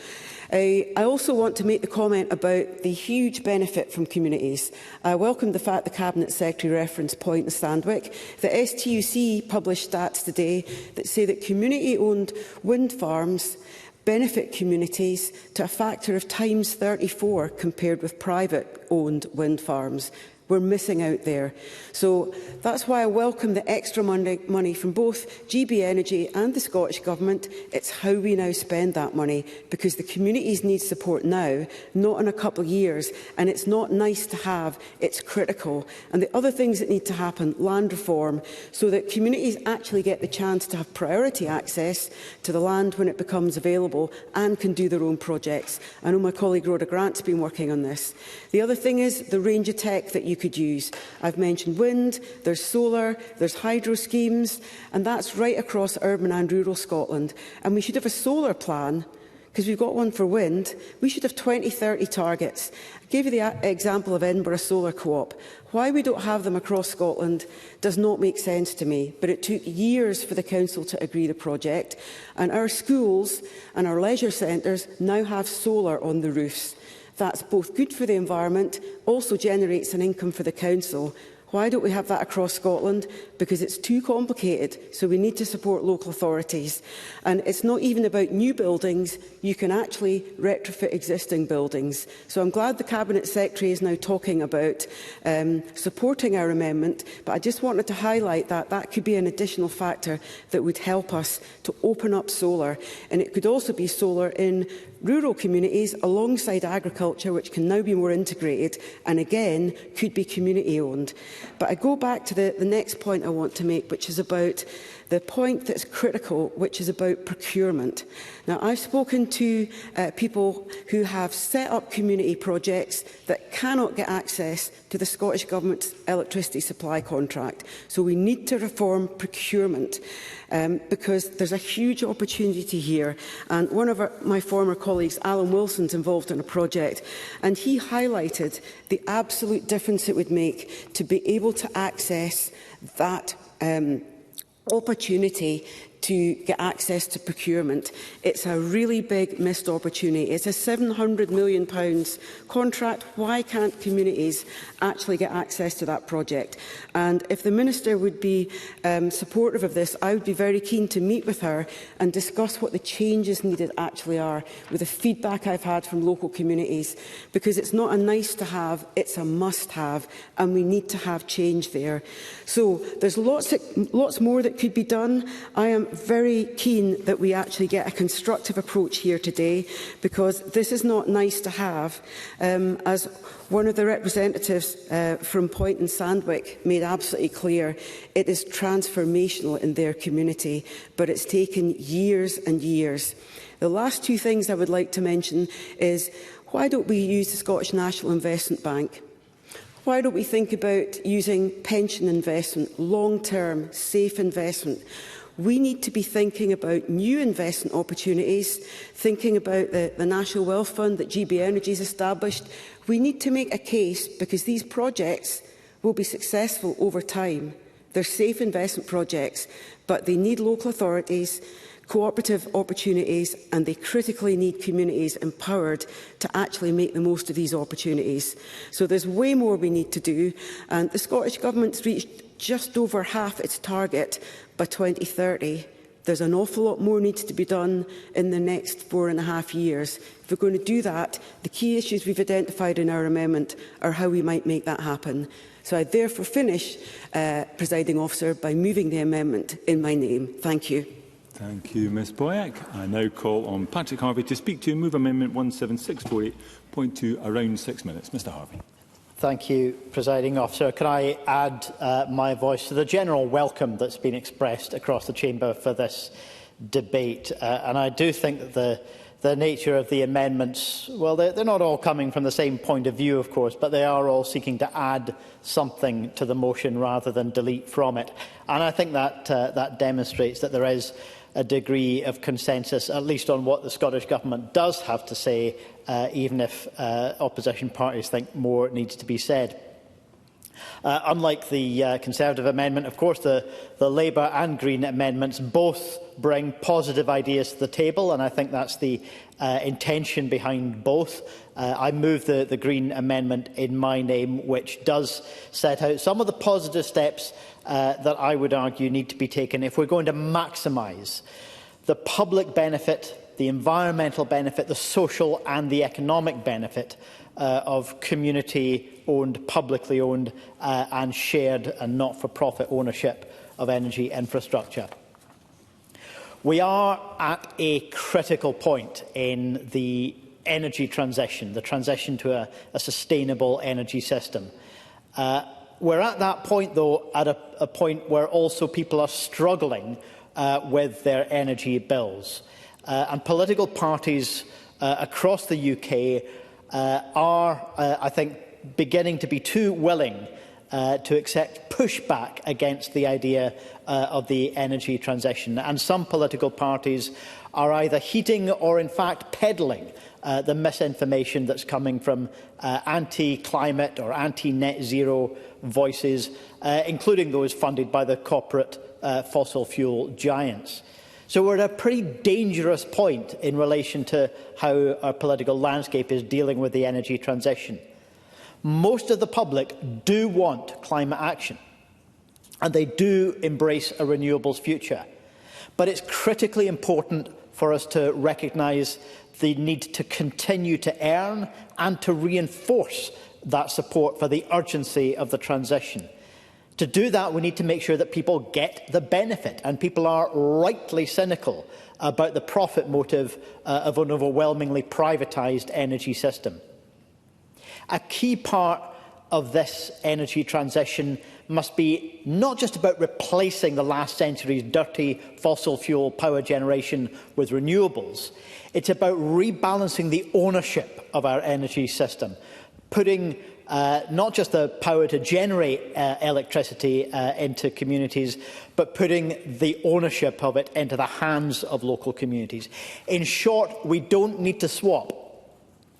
I also want to make the comment about the huge benefit from communities. I welcome the fact the Cabinet Secretary referenced Point and Sandwick. The STUC published stats today that say that community-owned wind farms benefit communities to a factor of times 34 compared with private-owned wind farms. We're missing out there. So that's why I welcome the extra money from both GB Energy and the Scottish Government. It's how we now spend that money, because the communities need support now, not in a couple of years. And it's not nice to have, it's critical. And the other things that need to happen, land reform, so that communities actually get the chance to have priority access to the land when it becomes available and can do their own projects. I know my colleague Rhoda Grant's been working on this. The other thing is the range of tech that you could use. I've mentioned wind, there's solar, there's hydro schemes, and that's right across urban and rural Scotland. And we should have a solar plan, because we've got one for wind. We should have 2030 targets. I gave you the example of Edinburgh Solar Co-op. Why we don't have them across Scotland does not make sense to me, but it took years for the council to agree the project, and our schools and our leisure centres now have solar on the roofs. That's both good for the environment, also generates an income for the council. Why don't we have that across Scotland? Because it's too complicated, so we need to support local authorities. And it's not even about new buildings, you can actually retrofit existing buildings. So I'm glad the Cabinet Secretary is now talking about supporting our amendment, but I just wanted to highlight that that could be an additional factor that would help us to open up solar. And it could also be solar in rural communities alongside agriculture, which can now be more integrated and again could be community owned. But I go back to the next point I want to make, which is about the point that's critical, which is about procurement. Now, I've spoken to people who have set up community projects that cannot get access to the Scottish Government's electricity supply contract. So we need to reform procurement because there's a huge opportunity here. And one of my former colleagues, Alan Wilson's involved in a project, and he highlighted the absolute difference it would make to be able to access that opportunity to get access to procurement. It's a really big missed opportunity. It's a £700 million contract. Why can't communities actually get access to that project? And if the Minister would be supportive of this, I would be very keen to meet with her and discuss what the changes needed actually are, with the feedback I've had from local communities, because it's not a nice to have, it's a must have, and we need to have change there. So there's lots more that could be done. I am very keen that we actually get a constructive approach here today, because this is not nice to have. As one of the representatives from Point and Sandwich made absolutely clear, it is transformational in their community, but it's taken years and years. The last two things I would like to mention is, why don't we use the Scottish National Investment Bank? Why don't we think about using pension investment, long-term, safe investment? We need to be thinking about new investment opportunities, thinking about the National Wealth Fund that GB Energy has established. We need to make a case, because these projects will be successful over time. They're safe investment projects, but they need local authorities, cooperative opportunities, and they critically need communities empowered to actually make the most of these opportunities. So there's way more we need to do, and the Scottish Government's reached just over half its target by 2030. There's an awful lot more needs to be done in the next 4.5 years. If we're going to do that, the key issues we've identified in our amendment are how we might make that happen. So I therefore finish, Presiding Officer, by moving the amendment in my name. Thank you. Thank you, Ms Boyack. I now call on Patrick Harvey to speak to move Amendment 17648.2, around 6 minutes. Mr Harvey. Thank you, Presiding Officer. Can I add my voice to the general welcome that's been expressed across the Chamber for this debate? And I do think that the nature of the amendments, well, they're not all coming from the same point of view, of course, but they are all seeking to add something to the motion rather than delete from it. And I think that that demonstrates that there is a degree of consensus, at least on what the Scottish Government does have to say, even if opposition parties think more needs to be said. Unlike the Conservative amendment, of course, the Labour and Green amendments both bring positive ideas to the table, and I think that's the intention behind both. I move the Green amendment in my name, which does set out some of the positive steps that I would argue need to be taken if we're going to maximise the public benefit, the environmental benefit, the social and the economic benefit of community-owned, publicly owned and shared and not-for-profit ownership of energy infrastructure. We are at a critical point in the energy transition, the transition to a sustainable energy system. We're at that point, though, at a point where also people are struggling with their energy bills. And political parties across the UK are, I think, beginning to be too willing to accept pushback against the idea of the energy transition. And some political parties are either heeding or, in fact, peddling the misinformation that's coming from anti-climate or anti-net zero voices, including those funded by the corporate fossil fuel giants. So we're at a pretty dangerous point in relation to how our political landscape is dealing with the energy transition. Most of the public do want climate action, and they do embrace a renewables future. But it's critically important for us to recognise the need to continue to earn and to reinforce that support for the urgency of the transition. To do that, we need to make sure that people get the benefit, and people are rightly cynical about the profit motive of an overwhelmingly privatised energy system. A key part of this energy transition must be not just about replacing the last century's dirty fossil fuel power generation with renewables. It's about rebalancing the ownership of our energy system, putting not just the power to generate electricity into communities, but putting the ownership of it into the hands of local communities. In short, we don't need to swap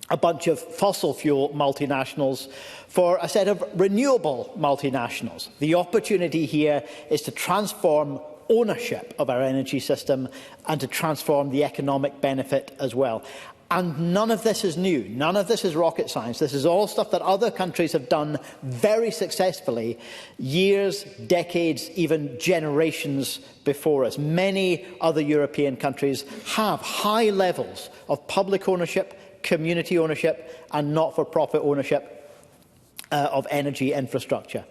a bunch of fossil fuel multinationals for a set of renewable multinationals. The opportunity here is to transform ownership of our energy system and to transform the economic benefit as well. And none of this is new. None of this is rocket science. This is all stuff that other countries have done very successfully years, decades, even generations before us. Many other European countries have high levels of public ownership, community ownership and not-for-profit ownership of energy infrastructure.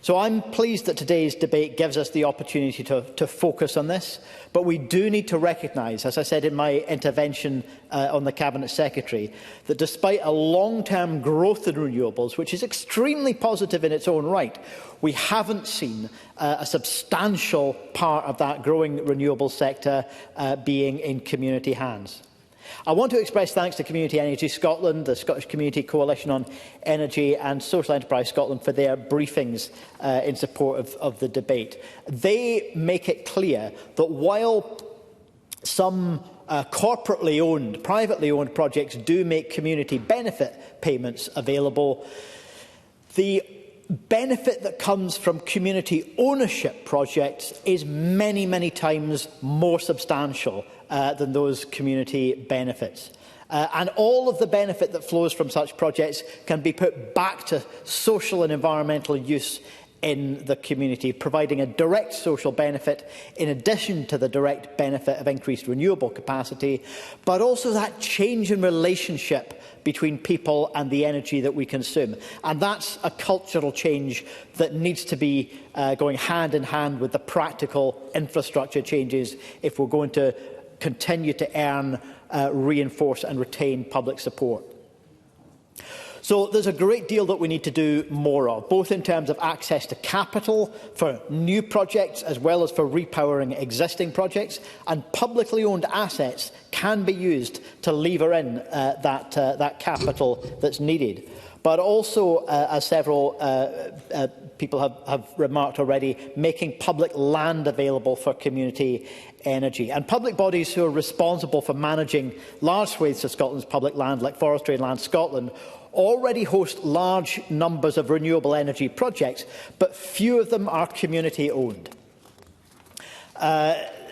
So I'm pleased that today's debate gives us the opportunity to focus on this, but we do need to recognise, as I said in my intervention on the Cabinet Secretary, that despite a long-term growth in renewables, which is extremely positive in its own right, we haven't seen a substantial part of that growing renewable sector being in community hands. I want to express thanks to Community Energy Scotland, the Scottish Community Coalition on Energy and Social Enterprise Scotland for their briefings in support of the debate. They make it clear that while some corporately owned, privately owned projects do make community benefit payments available, the benefit that comes from community ownership projects is many, many times more substantial than those community benefits. And all of the benefit that flows from such projects can be put back to social and environmental use in the community, providing a direct social benefit in addition to the direct benefit of increased renewable capacity, but also that change in relationship between people and the energy that we consume. And that's a cultural change that needs to be going hand in hand with the practical infrastructure changes if we're going to continue to earn, reinforce and retain public support. So there's a great deal that we need to do more of, both in terms of access to capital for new projects as well as for repowering existing projects, and publicly owned assets can be used to lever in that capital that's needed. But also, as several people have remarked already, making public land available for community energy. And public bodies who are responsible for managing large swathes of Scotland's public land, like Forestry and Land Scotland, already host large numbers of renewable energy projects, but few of them are community-owned.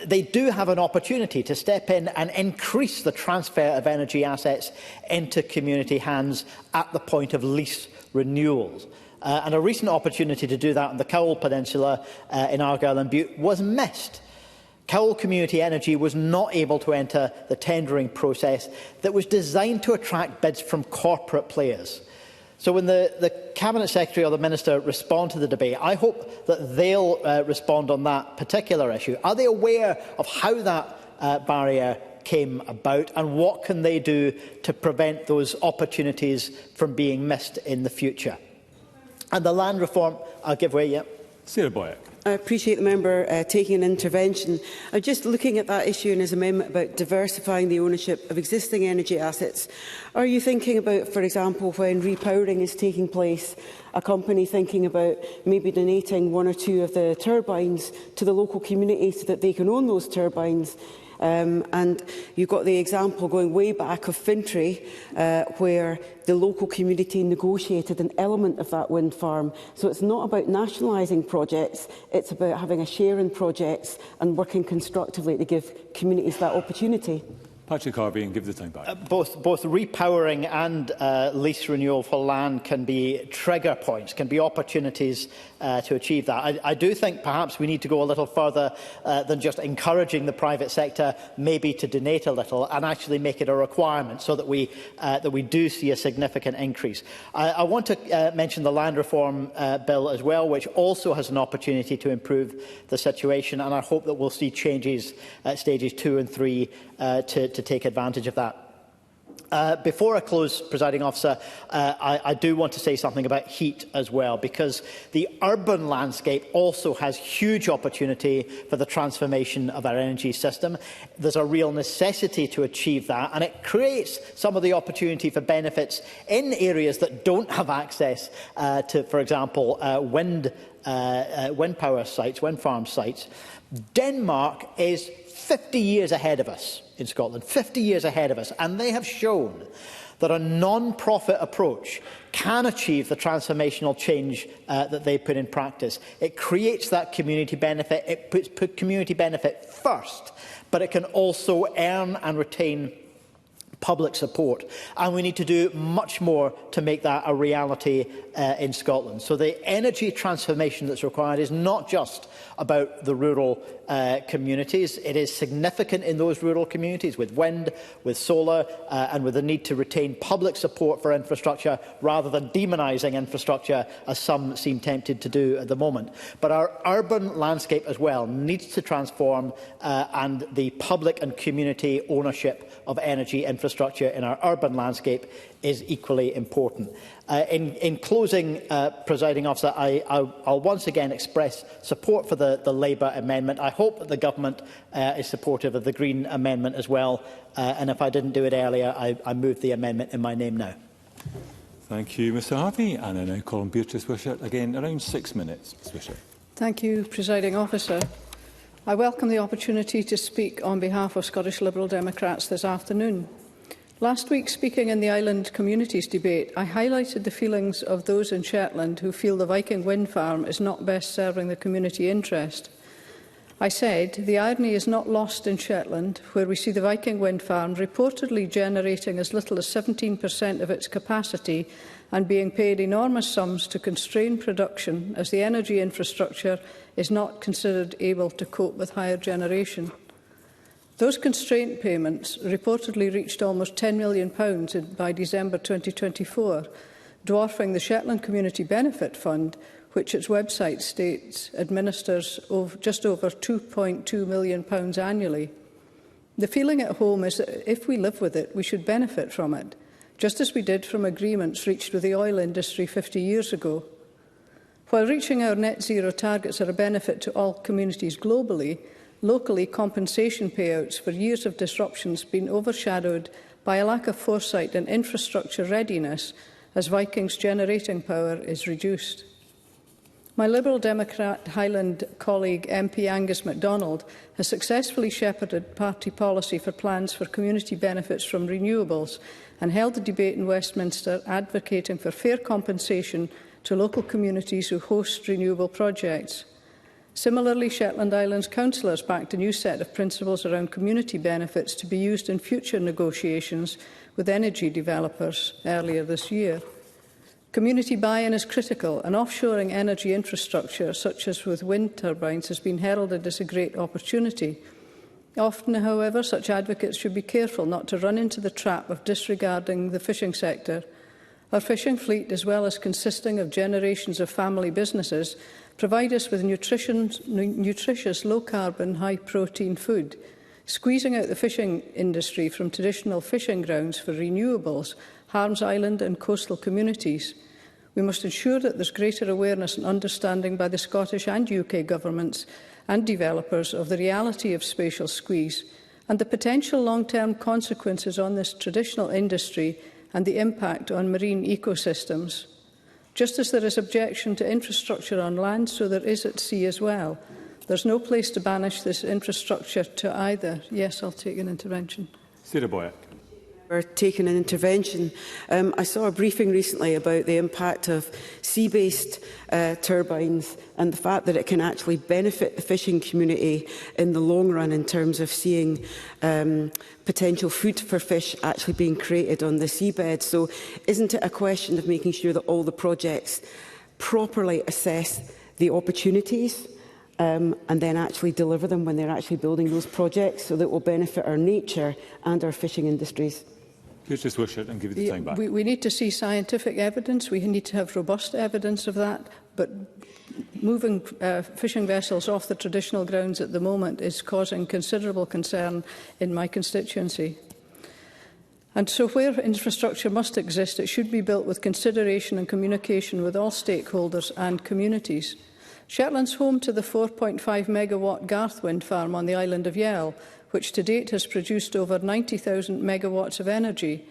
They do have an opportunity to step in and increase the transfer of energy assets into community hands at the point of lease renewals. And a recent opportunity to do that on the Cowal Peninsula in Argyll and Bute was missed. Cowal Community Energy was not able to enter the tendering process that was designed to attract bids from corporate players. So when the Cabinet Secretary or the Minister respond to the debate, I hope that they'll respond on that particular issue. Are they aware of how that barrier came about, and what can they do to prevent those opportunities from being missed in the future? And the land reform, I'll give way, yeah. Sarah Boyack. I appreciate the member taking an intervention. I'm just looking at that issue in his amendment about diversifying the ownership of existing energy assets. Are you thinking about, for example, when repowering is taking place, a company thinking about maybe donating one or two of the turbines to the local community so that they can own those turbines? And you've got the example going way back of Fintry, where the local community negotiated an element of that wind farm. So it's not about nationalising projects, it's about having a share in projects and working constructively to give communities that opportunity. Patrick Harvey, and give the time back. Both repowering and lease renewal for land can be trigger points, can be opportunities to achieve that. I do think perhaps we need to go a little further than just encouraging the private sector maybe to donate a little, and actually make it a requirement so that we do see a significant increase. I want to mention the land reform bill as well, which also has an opportunity to improve the situation, and I hope that we'll see changes at stages 2 and 3 to take advantage of that. Before I close, Presiding Officer, I do want to say something about heat as well, because the urban landscape also has huge opportunity for the transformation of our energy system. There's a real necessity to achieve that, and it creates some of the opportunity for benefits in areas that don't have access to, for example, wind power sites, wind farm sites. Denmark is 50 years ahead of us in Scotland, 50 years ahead of us, and they have shown that a non-profit approach can achieve the transformational change that they put in practice. It creates that community benefit, it puts community benefit first, but it can also earn and retain public support, and we need to do much more to make that a reality in Scotland. So the energy transformation that's required is not just about the rural communities. It is significant in those rural communities with wind, with solar, and with the need to retain public support for infrastructure rather than demonising infrastructure, as some seem tempted to do at the moment. But our urban landscape as well needs to transform, and the public and community ownership of energy infrastructure in our urban landscape is equally important. In closing, Presiding Officer, I'll once again express support for the Labour amendment. I hope that the Government is supportive of the Green amendment as well. And if I didn't do it earlier, I move the amendment in my name now. Thank you, Mr Harvey. And I now call on Beatrice Wishart. Again, around 6 minutes. Ms Wishart. Thank you, Presiding Officer. I welcome the opportunity to speak on behalf of Scottish Liberal Democrats this afternoon. Last week, speaking in the Island Communities debate, I highlighted the feelings of those in Shetland who feel the Viking wind farm is not best serving the community interest. I said, the irony is not lost in Shetland, where we see the Viking wind farm reportedly generating as little as 17% of its capacity and being paid enormous sums to constrain production as the energy infrastructure is not considered able to cope with higher generation. Those constraint payments reportedly reached almost £10 million by December 2024, dwarfing the Shetland Community Benefit Fund, which its website states administers just over £2.2 million annually. The feeling at home is that if we live with it, we should benefit from it, just as we did from agreements reached with the oil industry 50 years ago. While reaching our net zero targets are a benefit to all communities globally, locally compensation payouts for years of disruptions have been overshadowed by a lack of foresight and infrastructure readiness as Viking's generating power is reduced. My Liberal Democrat Highland colleague MP Angus MacDonald has successfully shepherded party policy for plans for community benefits from renewables and held a debate in Westminster advocating for fair compensation to local communities who host renewable projects. Similarly, Shetland Islands councillors backed a new set of principles around community benefits to be used in future negotiations with energy developers earlier this year. Community buy-in is critical, and offshoring energy infrastructure, such as with wind turbines, has been heralded as a great opportunity. Often, however, such advocates should be careful not to run into the trap of disregarding the fishing sector. Our fishing fleet, as well as consisting of generations of family businesses, provide us with nutritious, low-carbon, high-protein food. Squeezing out the fishing industry from traditional fishing grounds for renewables harms island and coastal communities. We must ensure that there is greater awareness and understanding by the Scottish and UK governments and developers of the reality of spatial squeeze and the potential long-term consequences on this traditional industry and the impact on marine ecosystems. Just as there is objection to infrastructure on land, so there is at sea as well. There's no place to banish this infrastructure to either. Yes, I'll take an intervention. Sarah Boyack. For taking an intervention. I saw a briefing recently about the impact of sea-based turbines and the fact that it can actually benefit the fishing community in the long run in terms of seeing potential food for fish actually being created on the seabed. So isn't it a question of making sure that all the projects properly assess the opportunities and then actually deliver them when they're actually building those projects so that it will benefit our nature and our fishing industries? Just wish it and give you the time back. We need to see scientific evidence. We need to have robust evidence of that. But moving fishing vessels off the traditional grounds at the moment is causing considerable concern in my constituency. And so where infrastructure must exist, it should be built with consideration and communication with all stakeholders and communities. Shetland's home to the 4.5 megawatt Garth wind farm on the island of Yell, which to date has produced over 90,000 megawatts of energy.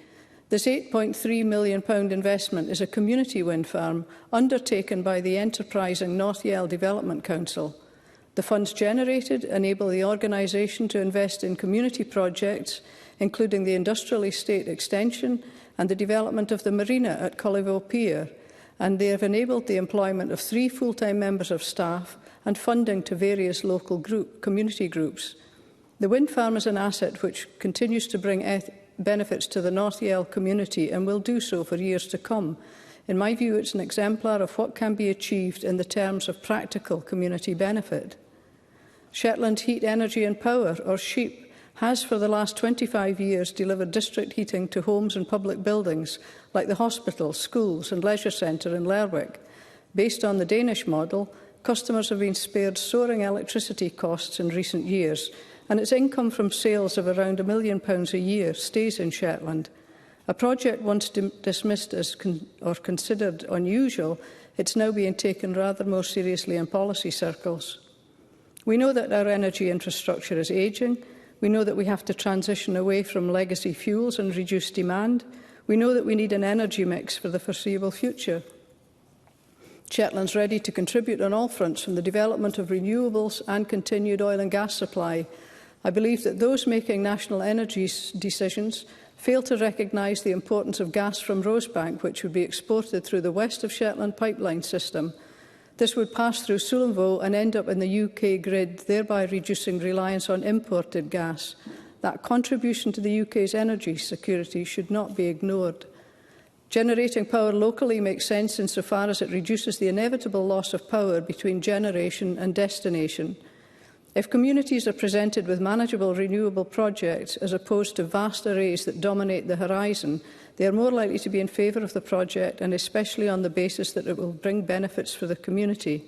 This £8.3 million investment is a community wind farm undertaken by the enterprising North Yell Development Council. The funds generated enable the organisation to invest in community projects, including the industrial estate extension and the development of the marina at Cullivo Pier, and they have enabled the employment of 3 full-time members of staff and funding to various local community groups. The wind farm is an asset which continues to bring benefits to the North Yell community and will do so for years to come. In my view, it's an exemplar of what can be achieved in the terms of practical community benefit. Shetland Heat, Energy and Power, or SHEEP, has for the last 25 years delivered district heating to homes and public buildings like the hospital, schools and leisure centre in Lerwick. Based on the Danish model, customers have been spared soaring electricity costs in recent years, and its income from sales of around £1 million a year stays in Shetland. A project once dismissed as considered unusual, it's now being taken rather more seriously in policy circles. We know that our energy infrastructure is ageing. We know that we have to transition away from legacy fuels and reduce demand. We know that we need an energy mix for the foreseeable future. Shetland's ready to contribute on all fronts, from the development of renewables and continued oil and gas supply. I believe that those making national energy decisions fail to recognise the importance of gas from Rosebank, which would be exported through the West of Shetland pipeline system. This would pass through Sullomvo and end up in the UK grid, thereby reducing reliance on imported gas. That contribution to the UK's energy security should not be ignored. Generating power locally makes sense insofar as it reduces the inevitable loss of power between generation and destination. If communities are presented with manageable renewable projects as opposed to vast arrays that dominate the horizon, they are more likely to be in favour of the project, and especially on the basis that it will bring benefits for the community.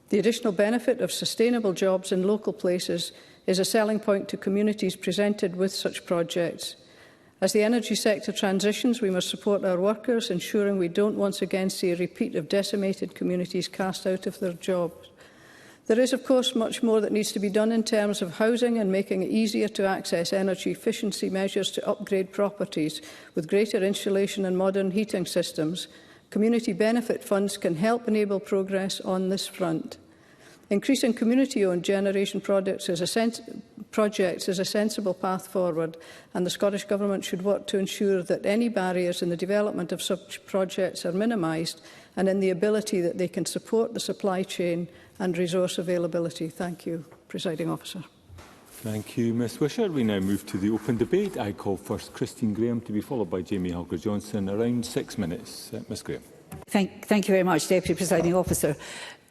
The additional benefit of sustainable jobs in local places is a selling point to communities presented with such projects. As the energy sector transitions, we must support our workers, ensuring we don't once again see a repeat of decimated communities cast out of their jobs. There is, of course, much more that needs to be done in terms of housing and making it easier to access energy efficiency measures to upgrade properties with greater insulation and modern heating systems. Community benefit funds can help enable progress on this front. Increasing community-owned generation projects is a sensible path forward, and the Scottish Government should work to ensure that any barriers in the development of such projects are minimised, and in the ability that they can support the supply chain and resource availability. Thank you, Presiding Officer. Thank you, Ms Wisher. We now move to the open debate. I call first Christine Graham, to be followed by Jamie Halker-Johnson. Around 6 minutes. Ms Graham. Thank you very much, Deputy Presiding Officer.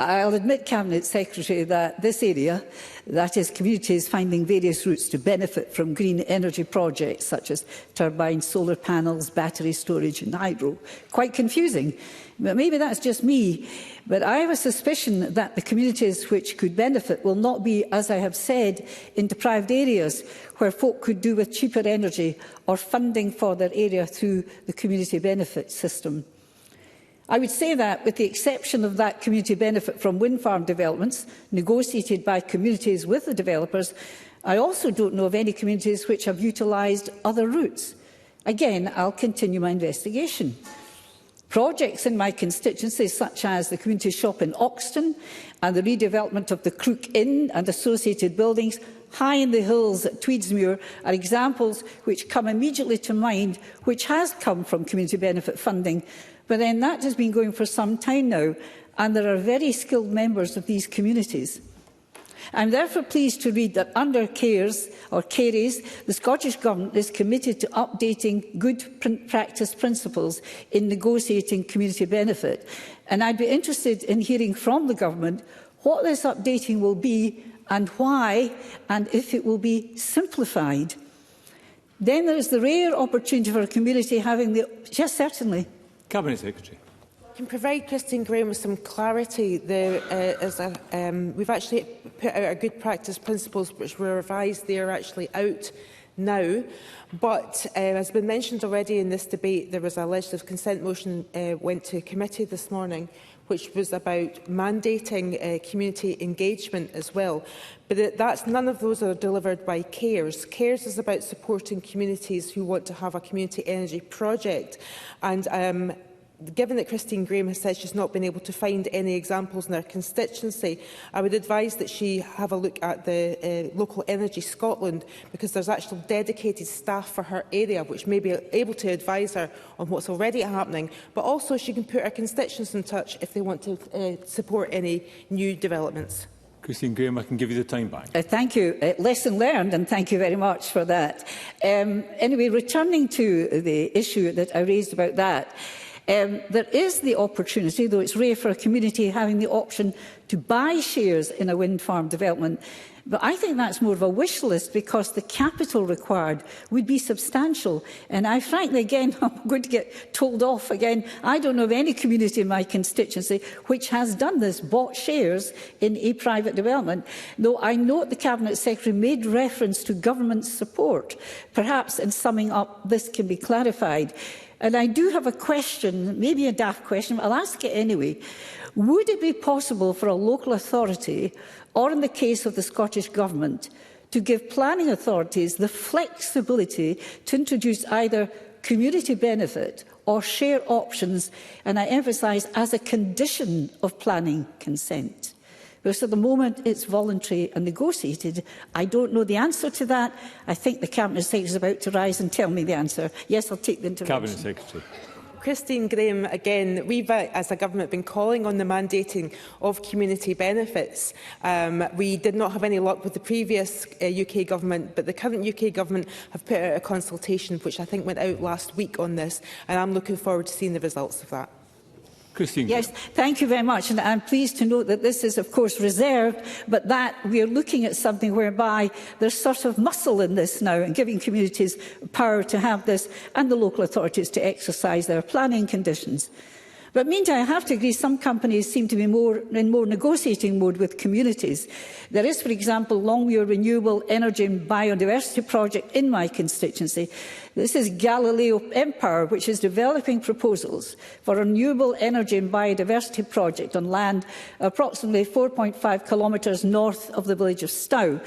I'll admit, Cabinet Secretary, that this area, that is communities finding various routes to benefit from green energy projects such as turbines, solar panels, battery storage and hydro, quite confusing. But maybe that's just me. But I have a suspicion that the communities which could benefit will not be, as I have said, in deprived areas where folk could do with cheaper energy or funding for their area through the community benefit system. I would say that, with the exception of that community benefit from wind farm developments negotiated by communities with the developers, I also don't know of any communities which have utilised other routes. Again, I'll continue my investigation. Projects in my constituency, such as the community shop in Oxton and the redevelopment of the Crook Inn and associated buildings high in the hills at Tweedsmuir, are examples which come immediately to mind, which has come from community benefit funding. But then that has been going for some time now, and there are very skilled members of these communities. I am therefore pleased to read that under CARES, the Scottish Government is committed to updating good practice principles in negotiating community benefit. And I'd be interested in hearing from the Government what this updating will be and why, and if it will be simplified. Then there is the rare opportunity for a community having the... Yes, certainly. Cabinet Secretary. I can provide Christine Graham with some clarity. We've actually put out our good practice principles, which were revised. They are actually out now. But as has been mentioned already in this debate, there was a legislative consent motion went to committee this morning, which was about mandating community engagement as well. But none of those are delivered by CARES. CARES is about supporting communities who want to have a community energy project. And given that Christine Graham has said she's not been able to find any examples in her constituency, I would advise that she have a look at the Local Energy Scotland, because there's actual dedicated staff for her area which may be able to advise her on what's already happening, but also she can put her constituents in touch if they want to support any new developments. Christine Graham, I can give you the time back. Thank you. Lesson learned, and thank you very much for that. Anyway, returning to the issue that I raised about that, there is the opportunity, though it's rare for a community having the option to buy shares in a wind farm development. But I think that's more of a wish list because the capital required would be substantial. And I frankly, again, I'm going to get told off again. I don't know of any community in my constituency which has done this, bought shares in a private development. Though I note the Cabinet Secretary made reference to government support. Perhaps in summing up, this can be clarified. And I do have a question, maybe a daft question, but I'll ask it anyway. Would it be possible for a local authority, or in the case of the Scottish Government, to give planning authorities the flexibility to introduce either community benefit or share options, and I emphasise as a condition of planning consent? Because at the moment it's voluntary and negotiated. I don't know the answer to that. I think the Cabinet Secretary is about to rise and tell me the answer. Yes, I'll take the intervention. Cabinet Secretary. Christine Graham, again, we've, as a government, been calling on the mandating of community benefits. We did not have any luck with the previous UK government, but the current UK government have put out a consultation, which I think went out last week on this, and I'm looking forward to seeing the results of that. Christine. Yes, thank you very much. And I'm pleased to note that this is, of course, reserved, but that we are looking at something whereby there's sort of muscle in this now and giving communities power to have this and the local authorities to exercise their planning conditions. But meantime, I have to agree some companies seem to be in more negotiating mode with communities. There is, for example, Longmuir Renewable Energy and Biodiversity Project in my constituency. This is Galileo Empower, which is developing proposals for a renewable energy and biodiversity project on land approximately 4.5 kilometres north of the village of Stow.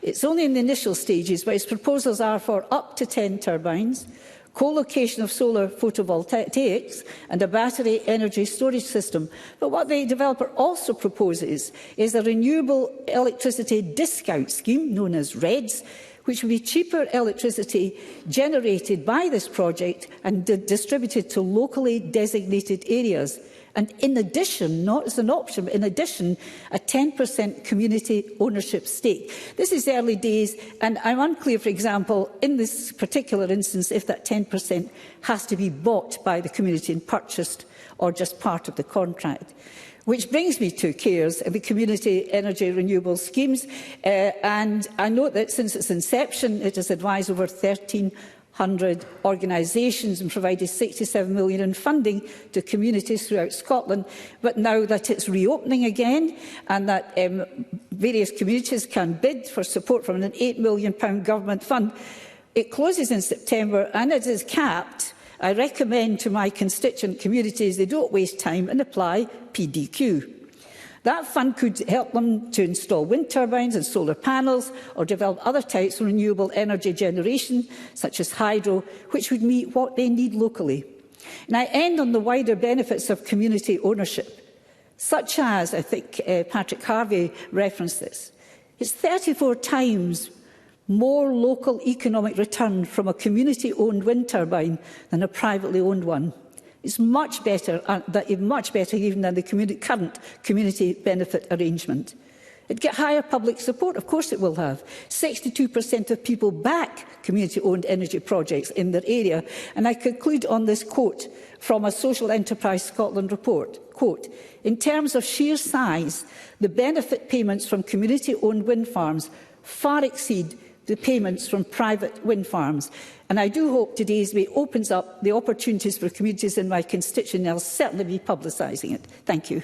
It's only in the initial stages, but its proposals are for up to 10 turbines, co-location of solar photovoltaics and a battery energy storage system. But what the developer also proposes is a renewable electricity discount scheme, known as REDS, which would be cheaper electricity generated by this project and distributed to locally designated areas. And in addition, not as an option, but in addition, a 10% community ownership stake. This is early days, and I'm unclear, for example, in this particular instance, if that 10% has to be bought by the community and purchased or just part of the contract. Which brings me to CARES, the Community Energy Renewable Schemes. And I note that since its inception, it has advised over 1,300 organisations and provided £67 million in funding to communities throughout Scotland. But now that it's reopening again and that various communities can bid for support from an £8 million government fund, it closes in September and it is capped. I recommend to my constituent communities they don't waste time and apply PDQ. That fund could help them to install wind turbines and solar panels or develop other types of renewable energy generation, such as hydro, which would meet what they need locally. And I end on the wider benefits of community ownership, such as, I think Patrick Harvey referenced this. It's 34 times more local economic return from a community-owned wind turbine than a privately owned one. It's much better even than the current community benefit arrangement. It'd get higher public support, of course it will have. 62% of people back community-owned energy projects in their area. And I conclude on this quote from a Social Enterprise Scotland report. Quote, "In terms of sheer size, the benefit payments from community-owned wind farms far exceed the payments from private wind farms." And I do hope today's debate opens up the opportunities for communities in my constituency, and I'll certainly be publicising it. Thank you.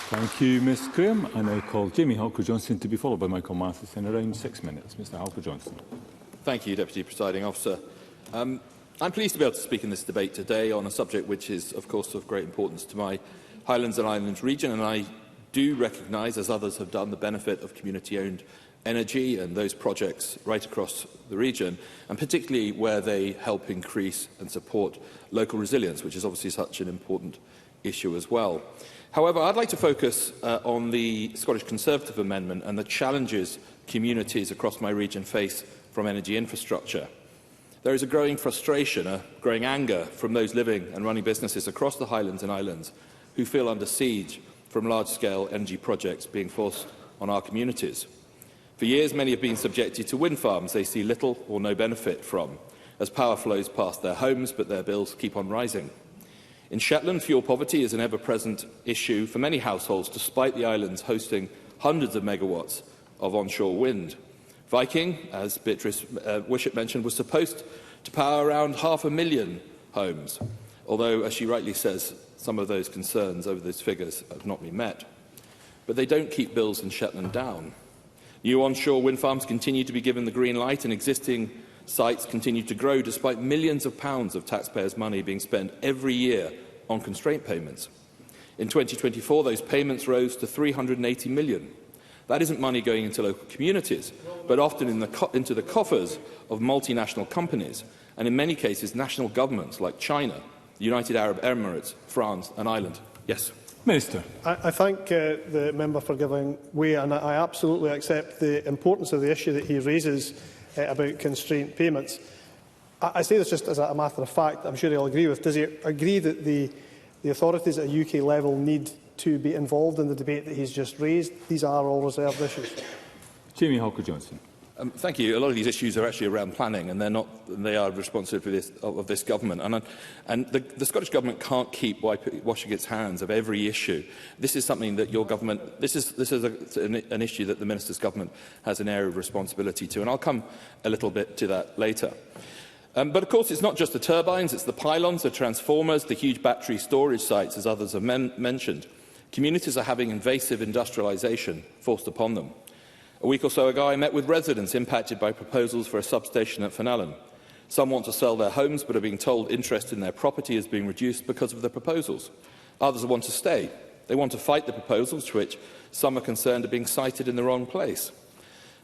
Thank you, Ms Graham. I now call Jamie Halker-Johnson to be followed by Michael Mathis in around 6 minutes. Mr Halker-Johnson. Thank you, Deputy Presiding Officer. I'm pleased to be able to speak in this debate today on a subject which is, of course, of great importance to my Highlands and Islands region, and I do recognise, as others have done, the benefit of community-owned energy and those projects right across the region, and particularly where they help increase and support local resilience, which is obviously such an important issue as well. However, I'd like to focus on the Scottish Conservative amendment and the challenges communities across my region face from energy infrastructure. There is a growing frustration, a growing anger from those living and running businesses across the Highlands and Islands who feel under siege from large-scale energy projects being forced on our communities. For years, many have been subjected to wind farms they see little or no benefit from, as power flows past their homes, but their bills keep on rising. In Shetland, fuel poverty is an ever-present issue for many households, despite the islands hosting hundreds of megawatts of onshore wind. Viking, as Beatrice Wishart mentioned, was supposed to power around 500,000 homes, although, as she rightly says, some of those concerns over those figures have not been met. But they don't keep bills in Shetland down. New onshore wind farms continue to be given the green light, and existing sites continue to grow despite millions of pounds of taxpayers' money being spent every year on constraint payments. In 2024, those payments rose to £380 million. That isn't money going into local communities, but often into the coffers of multinational companies, and in many cases national governments like China, the United Arab Emirates, France and Ireland. Yes. Minister. I thank the member for giving way, and I absolutely accept the importance of the issue that he raises about constraint payments. I say this just as a matter of fact. I'm sure he'll agree with. Does he agree that the authorities at a UK level need to be involved in the debate that he's just raised? These are all reserved issues. Jamie Halker-Johnson. Thank you. A lot of these issues are actually around planning, and they are responsibility of this government. And the Scottish Government can't keep washing its hands of every issue. This is something that your government, this is an issue that the Minister's government has an area of responsibility to, and I'll come a little bit to that later. But of course, it's not just the turbines, it's the pylons, the transformers, the huge battery storage sites, as others have mentioned. Communities are having invasive industrialisation forced upon them. A week or so ago, I met with residents impacted by proposals for a substation at Fenallen. Some want to sell their homes, but are being told interest in their property is being reduced because of the proposals. Others want to stay. They want to fight the proposals, to which some are concerned are being cited in the wrong place.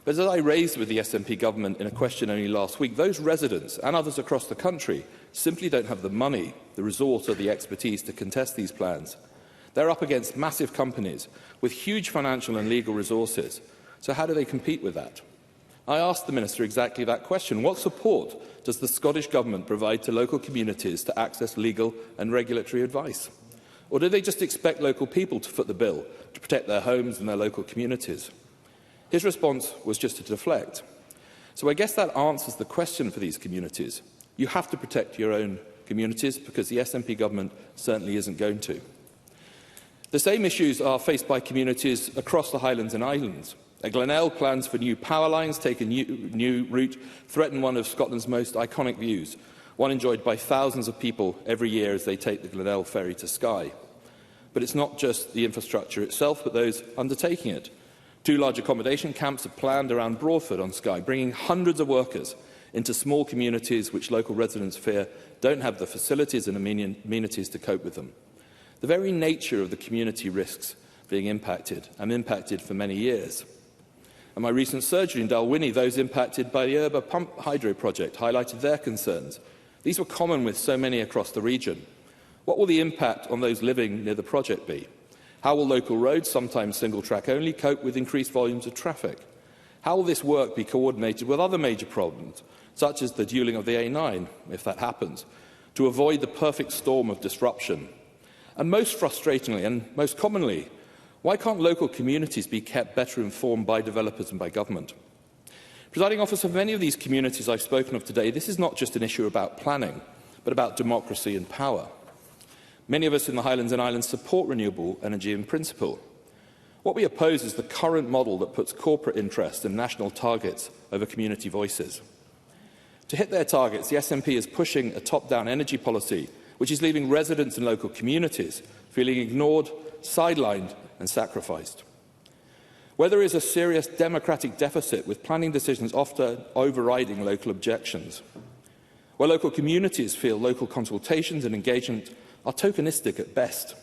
But as I raised with the SNP government in a question only last week, those residents and others across the country simply don't have the money, the resource or the expertise to contest these plans. They're up against massive companies with huge financial and legal resources. So how do they compete with that? I asked the Minister exactly that question. What support does the Scottish Government provide to local communities to access legal and regulatory advice? Or do they just expect local people to foot the bill to protect their homes and their local communities? His response was just to deflect. So I guess that answers the question for these communities. You have to protect your own communities, because the SNP government certainly isn't going to. The same issues are faced by communities across the Highlands and Islands. At Glenelg, plans for new power lines take a new route, threaten one of Scotland's most iconic views, one enjoyed by thousands of people every year as they take the Glenelg ferry to Skye. But it's not just the infrastructure itself, but those undertaking it. 2 large accommodation camps are planned around Broadford on Skye, bringing hundreds of workers into small communities which local residents fear don't have the facilities and amenities to cope with them. The very nature of the community risks being impacted, and impacted for many years. At my recent surgery in Dalwhinnie, those impacted by the Erba Pump Hydro project highlighted their concerns. These were common with so many across the region. What will the impact on those living near the project be? How will local roads, sometimes single-track only, cope with increased volumes of traffic? How will this work be coordinated with other major problems, such as the dualling of the A9, if that happens, to avoid the perfect storm of disruption? And most frustratingly, and most commonly, why can't local communities be kept better informed by developers and by government? Presiding Officer, for many of these communities I've spoken of today, this is not just an issue about planning, but about democracy and power. Many of us in the Highlands and Islands support renewable energy in principle. What we oppose is the current model that puts corporate interest and national targets over community voices. To hit their targets, the SNP is pushing a top-down energy policy which is leaving residents and local communities feeling ignored, sidelined and sacrificed. Where there is a serious democratic deficit, with planning decisions often overriding local objections. Where local communities feel local consultations and engagement are tokenistic at best.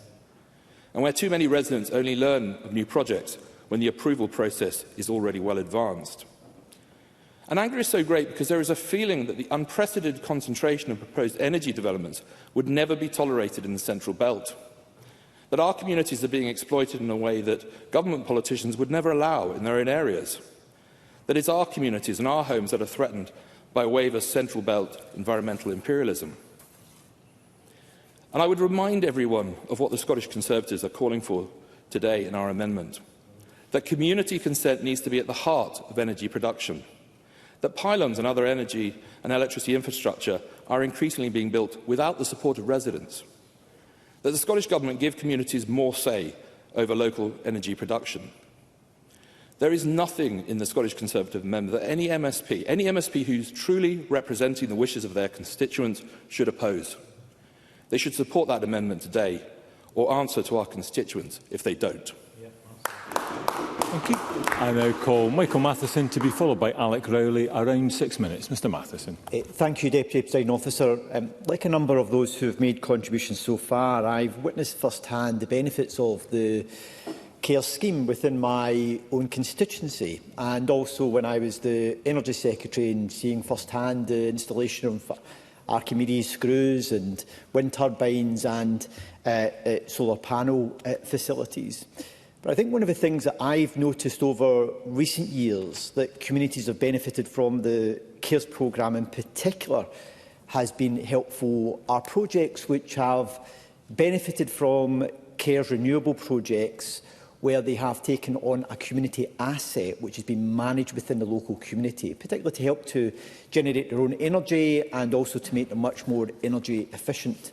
And where too many residents only learn of new projects when the approval process is already well advanced. And anger is so great because there is a feeling that the unprecedented concentration of proposed energy developments would never be tolerated in the Central Belt. That our communities are being exploited in a way that government politicians would never allow in their own areas. That it's our communities and our homes that are threatened by a wave of Central Belt environmental imperialism. And I would remind everyone of what the Scottish Conservatives are calling for today in our amendment. That community consent needs to be at the heart of energy production. That pylons and other energy and electricity infrastructure are increasingly being built without the support of residents. That the Scottish Government give communities more say over local energy production. There is nothing in the Scottish Conservative amendment that any MSP who's truly representing the wishes of their constituents should oppose. They should support that amendment today or answer to our constituents if they don't. Thank you. I now call Michael Matheson to be followed by Alec Rowley. Around 6 minutes. Mr Matheson. Thank you, Deputy Presiding Officer. Like a number of those who have made contributions so far, I've witnessed first-hand the benefits of the CARE scheme within my own constituency, and also when I was the Energy Secretary and seeing first-hand the installation of Archimedes screws and wind turbines and solar panel facilities. But I think one of the things that I've noticed over recent years that communities have benefited from the CARES programme in particular has been helpful are projects which have benefited from CARES renewable projects where they have taken on a community asset which has been managed within the local community, particularly to help to generate their own energy and also to make them much more energy efficient.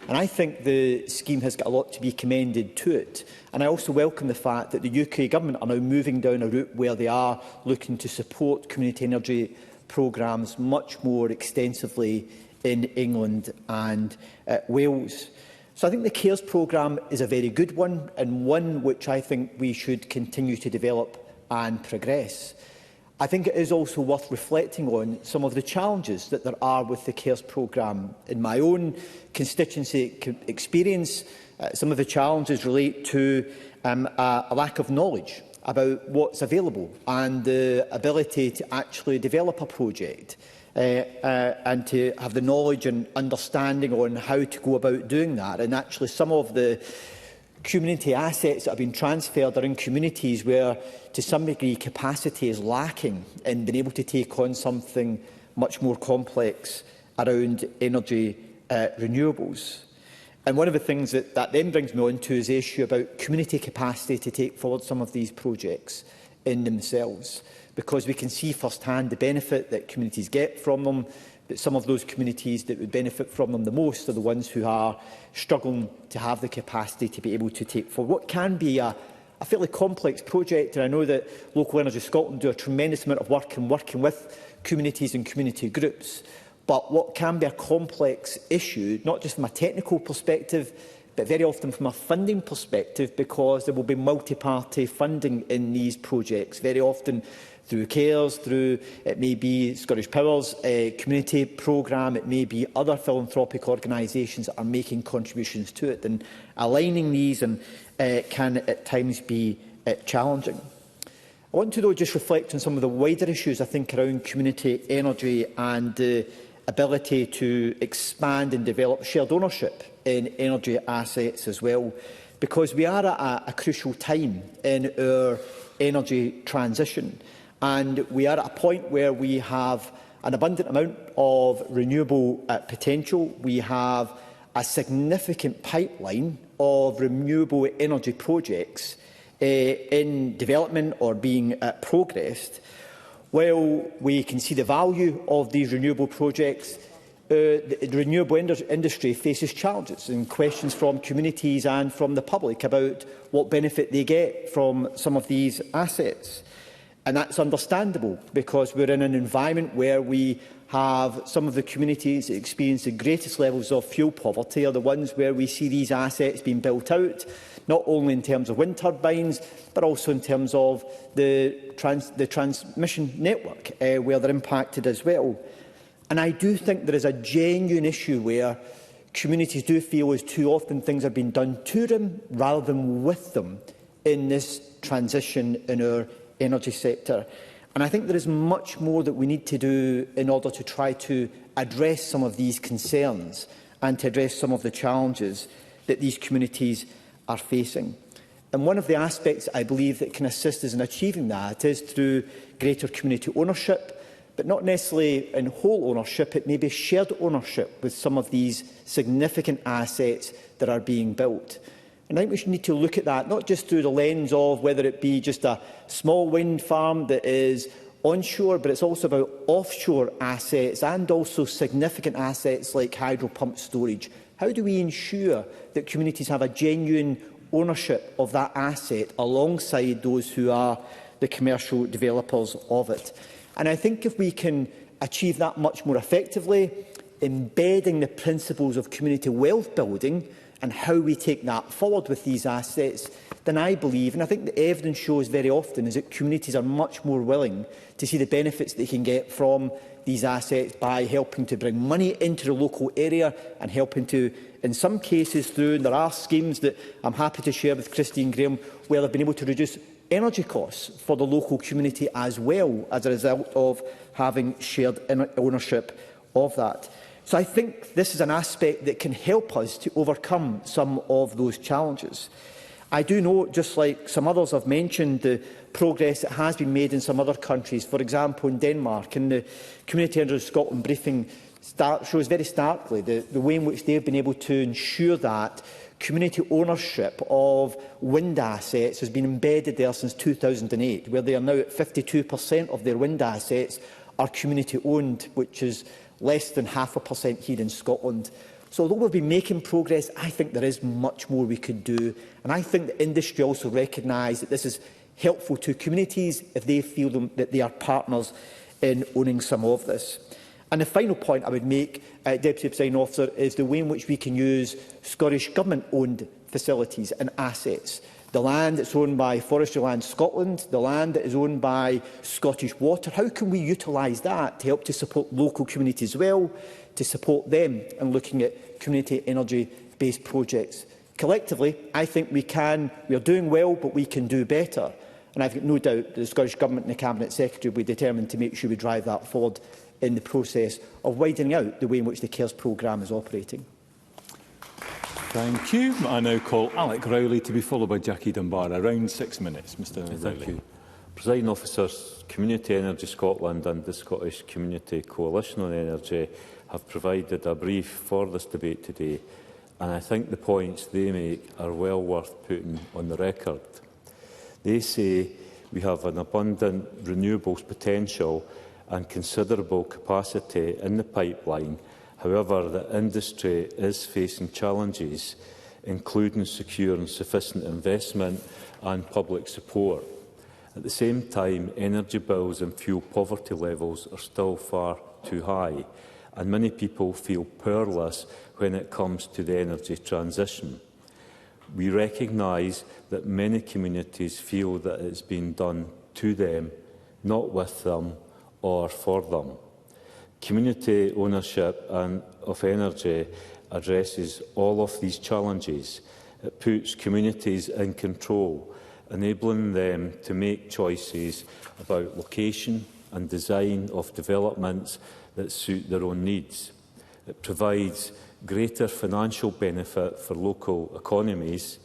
And I think the scheme has got a lot to be commended to it. And I also welcome the fact that the UK Government are now moving down a route where they are looking to support community energy programmes much more extensively in England and Wales. So I think the CARES programme is a very good one, and one which I think we should continue to develop and progress. I think it is also worth reflecting on some of the challenges that there are with the CARES programme. In my own constituency experience, some of the challenges relate to a lack of knowledge about what's available and the ability to actually develop a project and to have the knowledge and understanding on how to go about doing that. And actually some of the community assets that have been transferred are in communities where, to some degree, capacity is lacking in being able to take on something much more complex around energy renewables. And one of the things that then brings me on to is the issue about community capacity to take forward some of these projects in themselves, because we can see first-hand the benefit that communities get from them, but some of those communities that would benefit from them the most are the ones who are struggling to have the capacity to be able to take forward what can be a fairly complex project. And I know that Local Energy Scotland do a tremendous amount of work in working with communities and community groups. But what can be a complex issue, not just from a technical perspective, but very often from a funding perspective, because there will be multi-party funding in these projects, very often through CARES, through it may be Scottish Power's community programme, it may be other philanthropic organisations that are making contributions to it, and aligning these can at times be challenging. I want to though just reflect on some of the wider issues I think around community energy and the ability to expand and develop shared ownership in energy assets as well, because we are at a crucial time in our energy transition. And we are at a point where we have an abundant amount of renewable potential. We have a significant pipeline of renewable energy projects in development or being progressed. While we can see the value of these renewable projects, the renewable industry faces challenges and questions from communities and from the public about what benefit they get from some of these assets. And that's understandable, because we're in an environment where we have some of the communities that experience the greatest levels of fuel poverty are the ones where we see these assets being built out, not only in terms of wind turbines, but also in terms of the transmission network, where they're impacted as well. And I do think there is a genuine issue where communities do feel as too often things are being done to them rather than with them in this transition in our energy sector. And I think there is much more that we need to do in order to try to address some of these concerns and to address some of the challenges that these communities are facing. And one of the aspects I believe that can assist us in achieving that is through greater community ownership, but not necessarily in whole ownership. It may be shared ownership with some of these significant assets that are being built. And I think we should need to look at that, not just through the lens of whether it be just a small wind farm that is onshore, but it's also about offshore assets and also significant assets like hydro pump storage. How do we ensure that communities have a genuine ownership of that asset alongside those who are the commercial developers of it? And I think if we can achieve that much more effectively, embedding the principles of community wealth building and how we take that forward with these assets, then I believe, and I think the evidence shows very often, is that communities are much more willing to see the benefits they can get from these assets by helping to bring money into the local area and helping to, in some cases through, and there are schemes that I'm happy to share with Christine Graham, where they've been able to reduce energy costs for the local community as well as a result of having shared ownership of that. So I think this is an aspect that can help us to overcome some of those challenges. I do know, just like some others have mentioned, the progress that has been made in some other countries. For example, in Denmark, and the Community Energy Scotland briefing shows very starkly the way in which they've been able to ensure that community ownership of wind assets has been embedded there since 2008, where they are now at 52% of their wind assets are community owned, which is less than 0.5% here in Scotland. So although we've been making progress, I think there is much more we could do. And I think the industry also recognise that this is helpful to communities if they feel that they are partners in owning some of this. And the final point I would make, Deputy Presiding Officer, is the way in which we can use Scottish Government-owned facilities and assets. The land that's owned by Forestry Land Scotland, the land that is owned by Scottish Water, how can we utilise that to help to support local communities as well, to support them in looking at community energy-based projects? Collectively, I think we are doing well, but we can do better. And I've got no doubt that the Scottish Government and the Cabinet Secretary will be determined to make sure we drive that forward in the process of widening out the way in which the CARES programme is operating. Thank you. I now call Alec Rowley to be followed by Jackie Dunbar. Around 6 minutes, Mr Rowley. Thank you. Presiding Officers, Community Energy Scotland and the Scottish Community Coalition on Energy have provided a brief for this debate today, and I think the points they make are well worth putting on the record. They say we have an abundant renewables potential and considerable capacity in the pipeline. However, the industry is facing challenges, including securing sufficient investment and public support. At the same time, energy bills and fuel poverty levels are still far too high, and many people feel powerless when it comes to the energy transition. We recognise that many communities feel that it is being done to them, not with them or for them. Community ownership of energy addresses all of these challenges. It puts communities in control, enabling them to make choices about location and design of developments that suit their own needs. It provides greater financial benefit for local economies.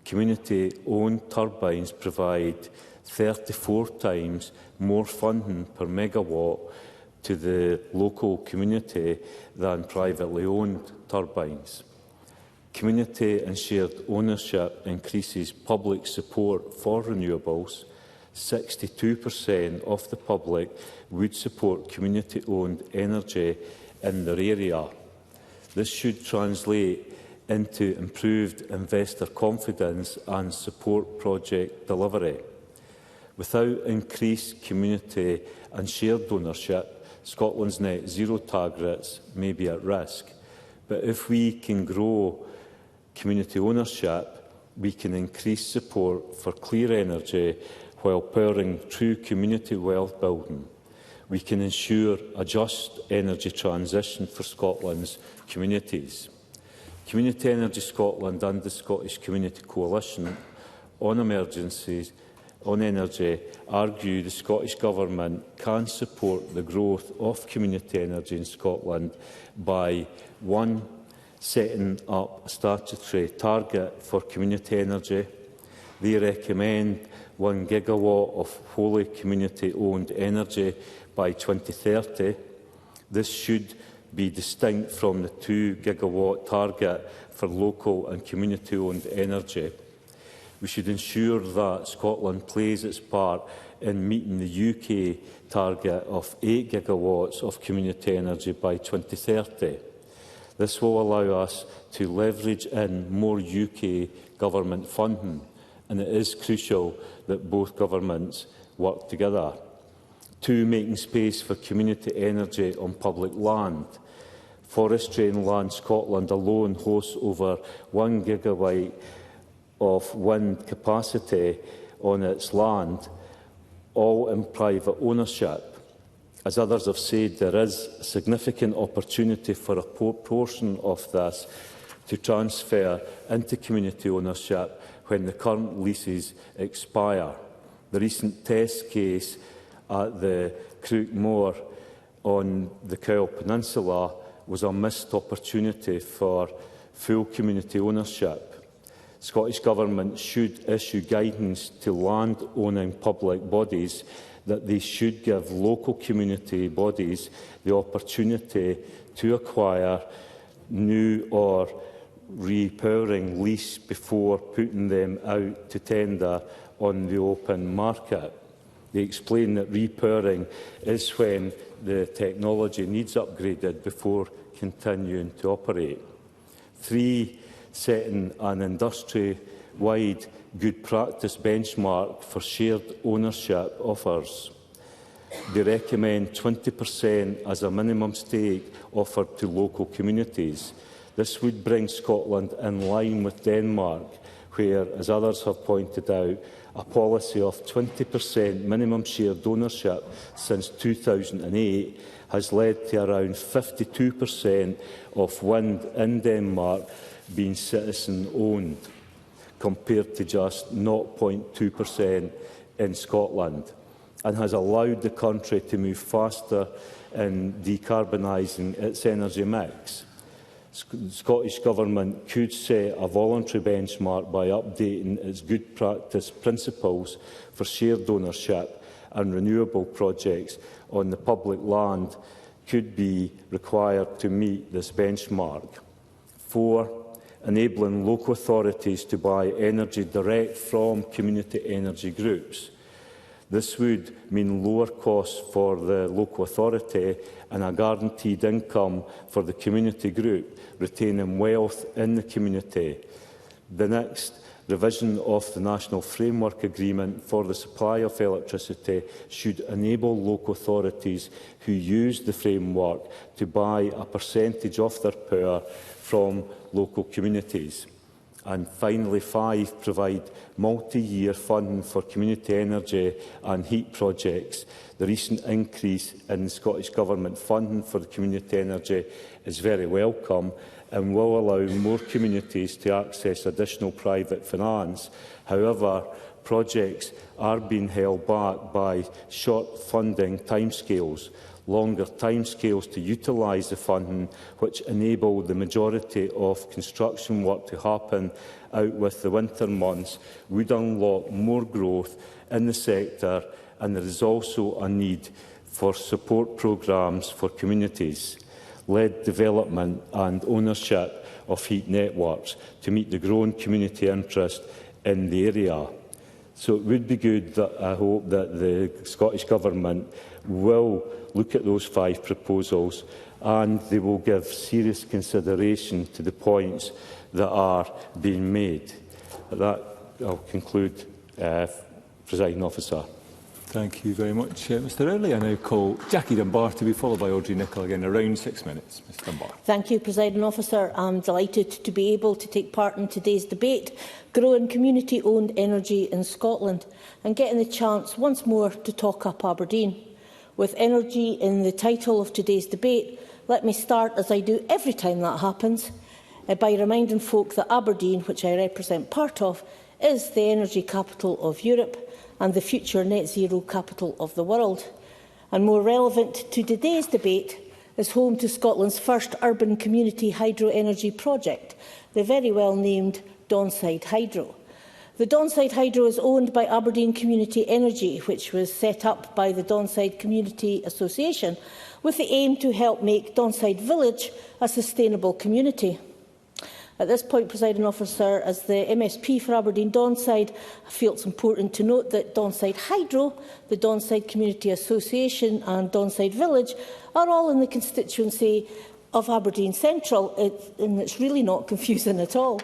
Community-owned turbines provide 34 times more funding per megawatt to the local community than privately owned turbines. Community and shared ownership increases public support for renewables. 62% of the public would support community-owned energy in their area. This should translate into improved investor confidence and support project delivery. Without increased community and shared ownership, Scotland's net zero targets may be at risk. But if we can grow community ownership, we can increase support for clear energy while powering true community wealth building. We can ensure a just energy transition for Scotland's communities. Community Energy Scotland and the Scottish Community Coalition on Emergencies on Energy argue the Scottish Government can support the growth of community energy in Scotland by 1. Setting up a statutory target for community energy. They recommend 1 gigawatt of wholly community-owned energy by 2030. This should be distinct from the 2 gigawatt target for local and community-owned energy. We should ensure that Scotland plays its part in meeting the UK target of 8 gigawatts of community energy by 2030. This will allow us to leverage in more UK government funding, and it is crucial that both governments work together. 2, making space for community energy on public land. Forestry and Land Scotland alone hosts over 1 gigawatt of wind capacity on its land, all in private ownership. As others have said, there is significant opportunity for a portion of this to transfer into community ownership when the current leases expire. The recent test case at the Crookmore on the Cowal Peninsula was a missed opportunity for full community ownership. Scottish Government should issue guidance to land-owning public bodies that they should give local community bodies the opportunity to acquire new or repowering lease before putting them out to tender on the open market. They explain that repowering is when the technology needs upgraded before continuing to operate. 3, setting an industry-wide good practice benchmark for shared ownership offers. They recommend 20% as a minimum stake offered to local communities. This would bring Scotland in line with Denmark, where, as others have pointed out, a policy of 20% minimum shared ownership since 2008 has led to around 52% of wind in Denmark being citizen-owned, compared to just 0.2% in Scotland, and has allowed the country to move faster in decarbonising its energy mix. The Scottish Government could set a voluntary benchmark by updating its good practice principles for shared ownership, and renewable projects on the public land could be required to meet this benchmark. 4, enabling local authorities to buy energy direct from community energy groups. This would mean lower costs for the local authority and a guaranteed income for the community group, retaining wealth in the community. The next revision of the National Framework Agreement for the supply of electricity should enable local authorities who use the framework to buy a percentage of their power from local communities. And finally, 5, provide multi-year funding for community energy and heat projects. The recent increase in the Scottish Government funding for the community energy is very welcome and will allow more communities to access additional private finance. However, projects are being held back by short funding timescales. Longer timescales to utilise the funding, which enable the majority of construction work to happen out with the winter months, would unlock more growth in the sector, and there is also a need for support programmes for communities-led development and ownership of heat networks to meet the growing community interest in the area. So it would be good, that I hope, that the Scottish Government will look at those 5 proposals and they will give serious consideration to the points that are being made. That I'll conclude, Presiding Officer. Thank you very much, Mr Rowley. I now call Jackie Dunbar to be followed by Audrey Nicholl again, around 6 minutes. Mr Dunbar. Thank you, Presiding Officer. I'm delighted to be able to take part in today's debate, growing community-owned energy in Scotland, and getting the chance once more to talk up Aberdeen. With energy in the title of today's debate, let me start, as I do every time that happens, by reminding folk that Aberdeen, which I represent part of, is the energy capital of Europe and the future net zero capital of the world. And more relevant to today's debate, is home to Scotland's first urban community hydro energy project, the very well named Donside Hydro. The Donside Hydro is owned by Aberdeen Community Energy, which was set up by the Donside Community Association with the aim to help make Donside Village a sustainable community. At this point, Presiding Officer, as the MSP for Aberdeen Donside, I feel it's important to note that Donside Hydro, the Donside Community Association and Donside Village are all in the constituency of Aberdeen Central, and it's really not confusing at all.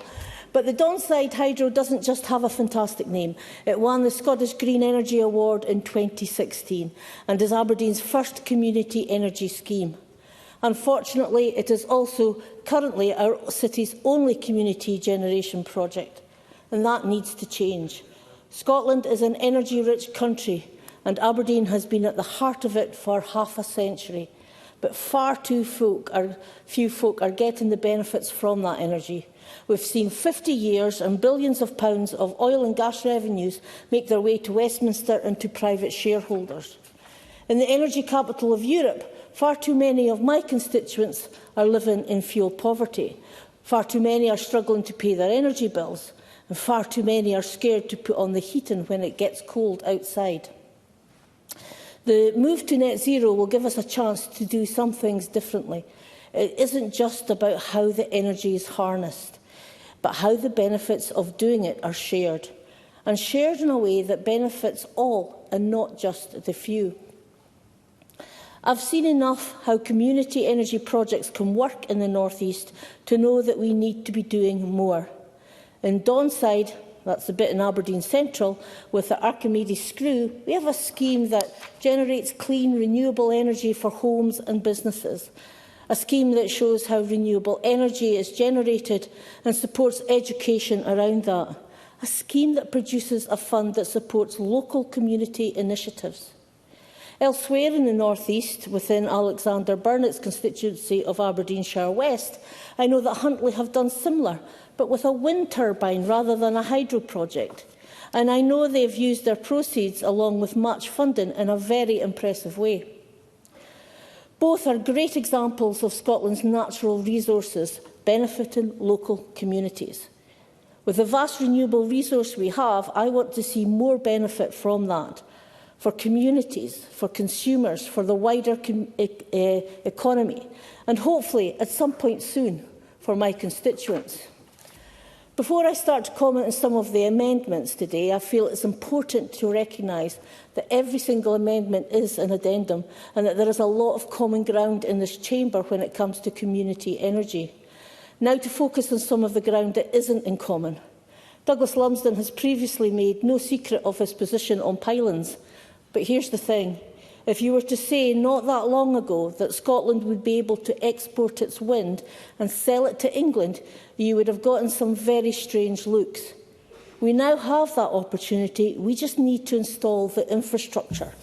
But the Donside Hydro doesn't just have a fantastic name. It won the Scottish Green Energy Award in 2016 and is Aberdeen's first community energy scheme. Unfortunately, it is also currently our city's only community generation project, and that needs to change. Scotland is an energy-rich country, and Aberdeen has been at the heart of it for half a century. But far too few folk are getting the benefits from that energy. We've seen 50 years and billions of pounds of oil and gas revenues make their way to Westminster and to private shareholders. In the energy capital of Europe, far too many of my constituents are living in fuel poverty. Far too many are struggling to pay their energy bills, and far too many are scared to put on the heating when it gets cold outside. The move to net zero will give us a chance to do some things differently. It isn't just about how the energy is harnessed, but how the benefits of doing it are shared, and shared in a way that benefits all and not just the few. I've seen enough how community energy projects can work in the North East to know that we need to be doing more. In Donside, that's the bit in Aberdeen Central, with the Archimedes screw, we have a scheme that generates clean, renewable energy for homes and businesses. A scheme that shows how renewable energy is generated and supports education around that. A scheme that produces a fund that supports local community initiatives. Elsewhere in the North East, within Alexander Burnett's constituency of Aberdeenshire West, I know that Huntly have done similar, but with a wind turbine rather than a hydro project. And I know they've used their proceeds along with match funding in a very impressive way. Both are great examples of Scotland's natural resources benefiting local communities. With the vast renewable resource we have, I want to see more benefit from that, for communities, for consumers, for the wider economy, and hopefully, at some point soon, for my constituents. Before I start to comment on some of the amendments today, I feel it's important to recognise that every single amendment is an addendum and that there is a lot of common ground in this chamber when it comes to community energy. Now to focus on some of the ground that isn't in common. Douglas Lumsden has previously made no secret of his position on pylons. But here's the thing. If you were to say not that long ago that Scotland would be able to export its wind and sell it to England, you would have gotten some very strange looks. We now have that opportunity. We just need to install the infrastructure.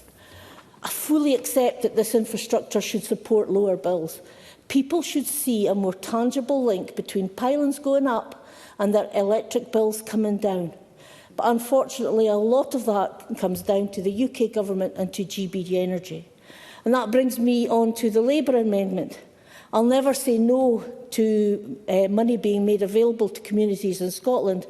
I fully accept that this infrastructure should support lower bills. People should see a more tangible link between pylons going up and their electric bills coming down. But unfortunately, a lot of that comes down to the UK Government and to GB Energy. And that brings me on to the Labour amendment. I'll never say no to money being made available to communities in Scotland,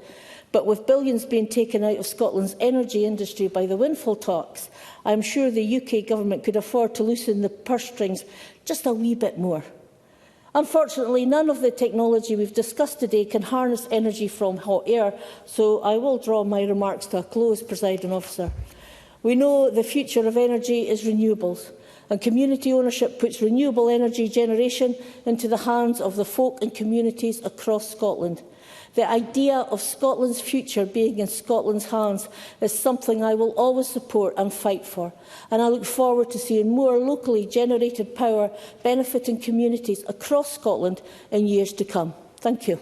but with billions being taken out of Scotland's energy industry by the windfall tax, I'm sure the UK Government could afford to loosen the purse strings just a wee bit more. Unfortunately, none of the technology we've discussed today can harness energy from hot air, so I will draw my remarks to a close, Presiding Officer. We know the future of energy is renewables, and community ownership puts renewable energy generation into the hands of the folk and communities across Scotland. The idea of Scotland's future being in Scotland's hands is something I will always support and fight for, and I look forward to seeing more locally generated power benefiting communities across Scotland in years to come. Thank you.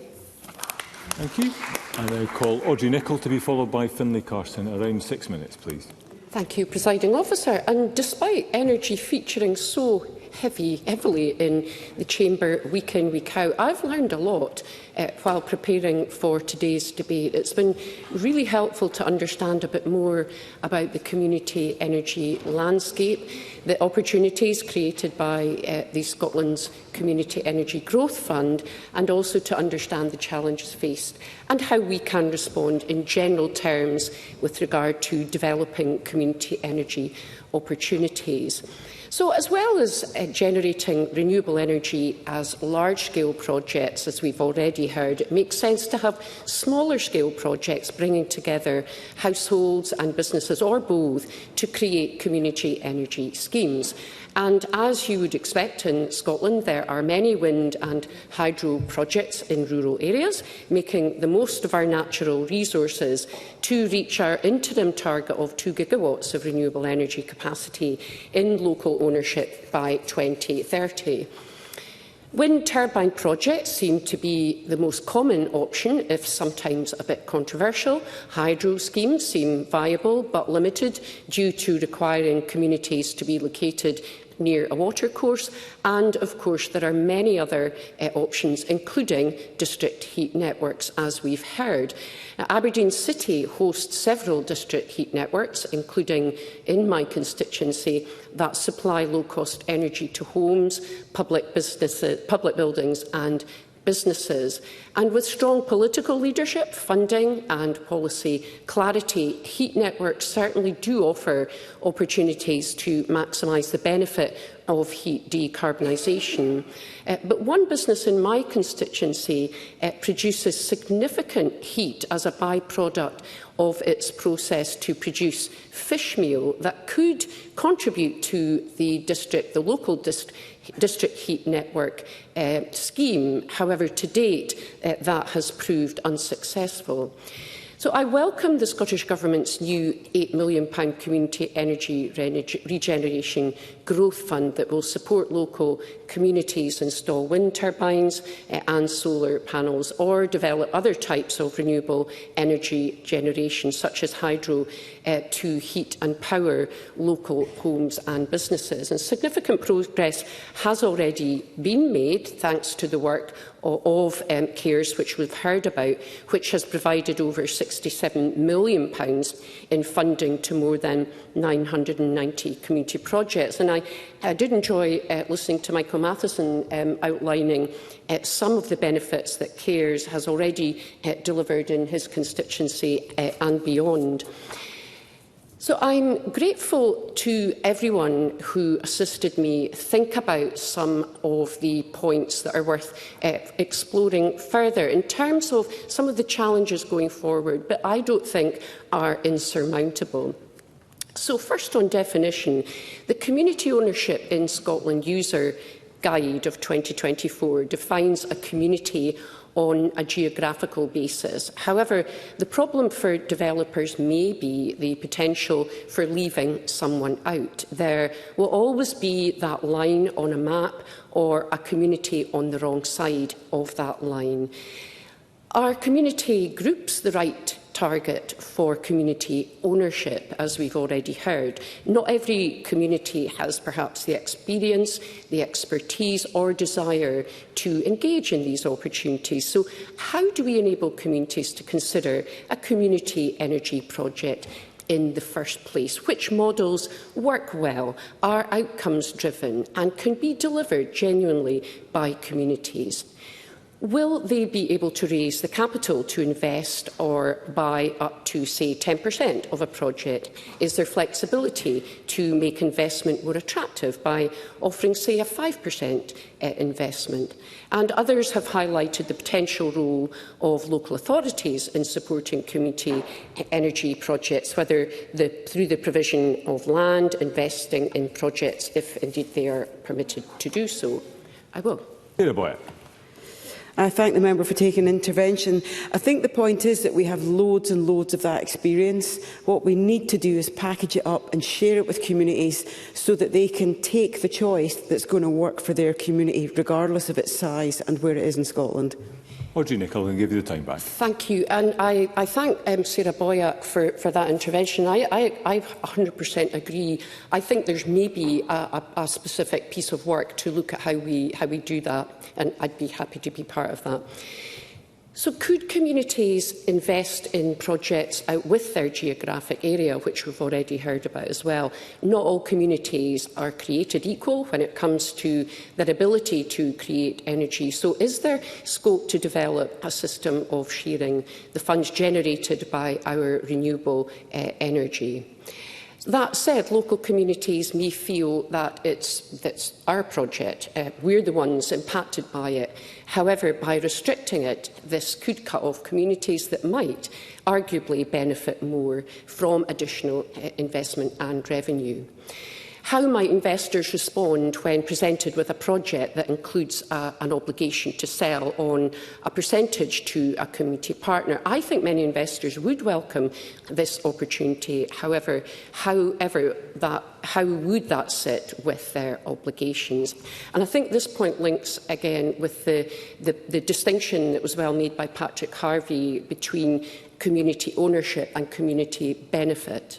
Thank you. I now call Audrey Nicholl to be followed by Finlay Carson. Around 6 minutes, please. Thank you, Presiding Officer. And despite energy featuring so heavily in the chamber week in, week out. I've learned a lot while preparing for today's debate. It's been really helpful to understand a bit more about the community energy landscape, the opportunities created by the Scotland's Community Energy Growth Fund, and also to understand the challenges faced and how we can respond in general terms with regard to developing community energy opportunities. So, as well as generating renewable energy as large-scale projects, as we've already heard, it makes sense to have smaller-scale projects bringing together households and businesses, or both, to create community energy schemes. And as you would expect in Scotland, there are many wind and hydro projects in rural areas, making the most of our natural resources to reach our interim target of 2 gigawatts of renewable energy capacity in local ownership by 2030. Wind turbine projects seem to be the most common option, if sometimes a bit controversial. Hydro schemes seem viable but limited due to requiring communities to be located near a watercourse, and of course there are many other options, including district heat networks, as we've heard. Now, Aberdeen City hosts several district heat networks, including in my constituency, that supply low-cost energy to homes, public buildings and businesses. And with strong political leadership, funding and policy clarity, heat networks certainly do offer opportunities to maximise the benefit of heat decarbonisation. But one business in my constituency produces significant heat as a byproduct of its process to produce fish meal that could contribute to the local district heat network scheme. However, to date, that has proved unsuccessful. So I welcome the Scottish Government's new £8 million Community Energy Regeneration Growth Fund that will support local communities install wind turbines and solar panels, or develop other types of renewable energy generation, such as hydro, to heat and power local homes and businesses. And significant progress has already been made thanks to the work of CARES, which we've heard about, which has provided over £67 million in funding to more than 990 community projects. And I did enjoy listening to Michael Matheson outlining some of the benefits that CARES has already delivered in his constituency and beyond. So I'm grateful to everyone who assisted me think about some of the points that are worth exploring further in terms of some of the challenges going forward, but I don't think are insurmountable. So first, on definition, the Community Ownership in Scotland User Guide of 2024 defines a community on a geographical basis. However, the problem for developers may be the potential for leaving someone out. There will always be that line on a map or a community on the wrong side of that line. Are community groups the right target for community ownership, as we've already heard? Not every community has perhaps the experience, the expertise or desire to engage in these opportunities. So how do we enable communities to consider a community energy project in the first place? Which models work well, are outcomes driven and can be delivered genuinely by communities? Will they be able to raise the capital to invest or buy up to, say, 10% of a project? Is there flexibility to make investment more attractive by offering, say, a 5% investment? And others have highlighted the potential role of local authorities in supporting community energy projects, whether through the provision of land, investing in projects, if indeed they are permitted to do so. I will. I thank the member for taking intervention. I think the point is that we have loads and loads of that experience. What we need to do is package it up and share it with communities so that they can take the choice that's going to work for their community, regardless of its size and where it is in Scotland. Audrey Nicholl, and give you the time back. Thank you. And I thank Sarah Boyack for that intervention. I 100% agree. I think there's maybe a specific piece of work to look at how we do that, and I'd be happy to be part of that. So could communities invest in projects out with their geographic area, which we've already heard about as well? Not all communities are created equal when it comes to their ability to create energy. So is there scope to develop a system of sharing the funds generated by our renewable energy? That said, local communities may feel that that's our project. We're the ones impacted by it. However, by restricting it, this could cut off communities that might arguably benefit more from additional investment and revenue. How might investors respond when presented with a project that includes an obligation to sell on a percentage to a community partner? I think many investors would welcome this opportunity. However, how would that sit with their obligations? And I think this point links again with the distinction that was well made by Patrick Harvey between community ownership and community benefit.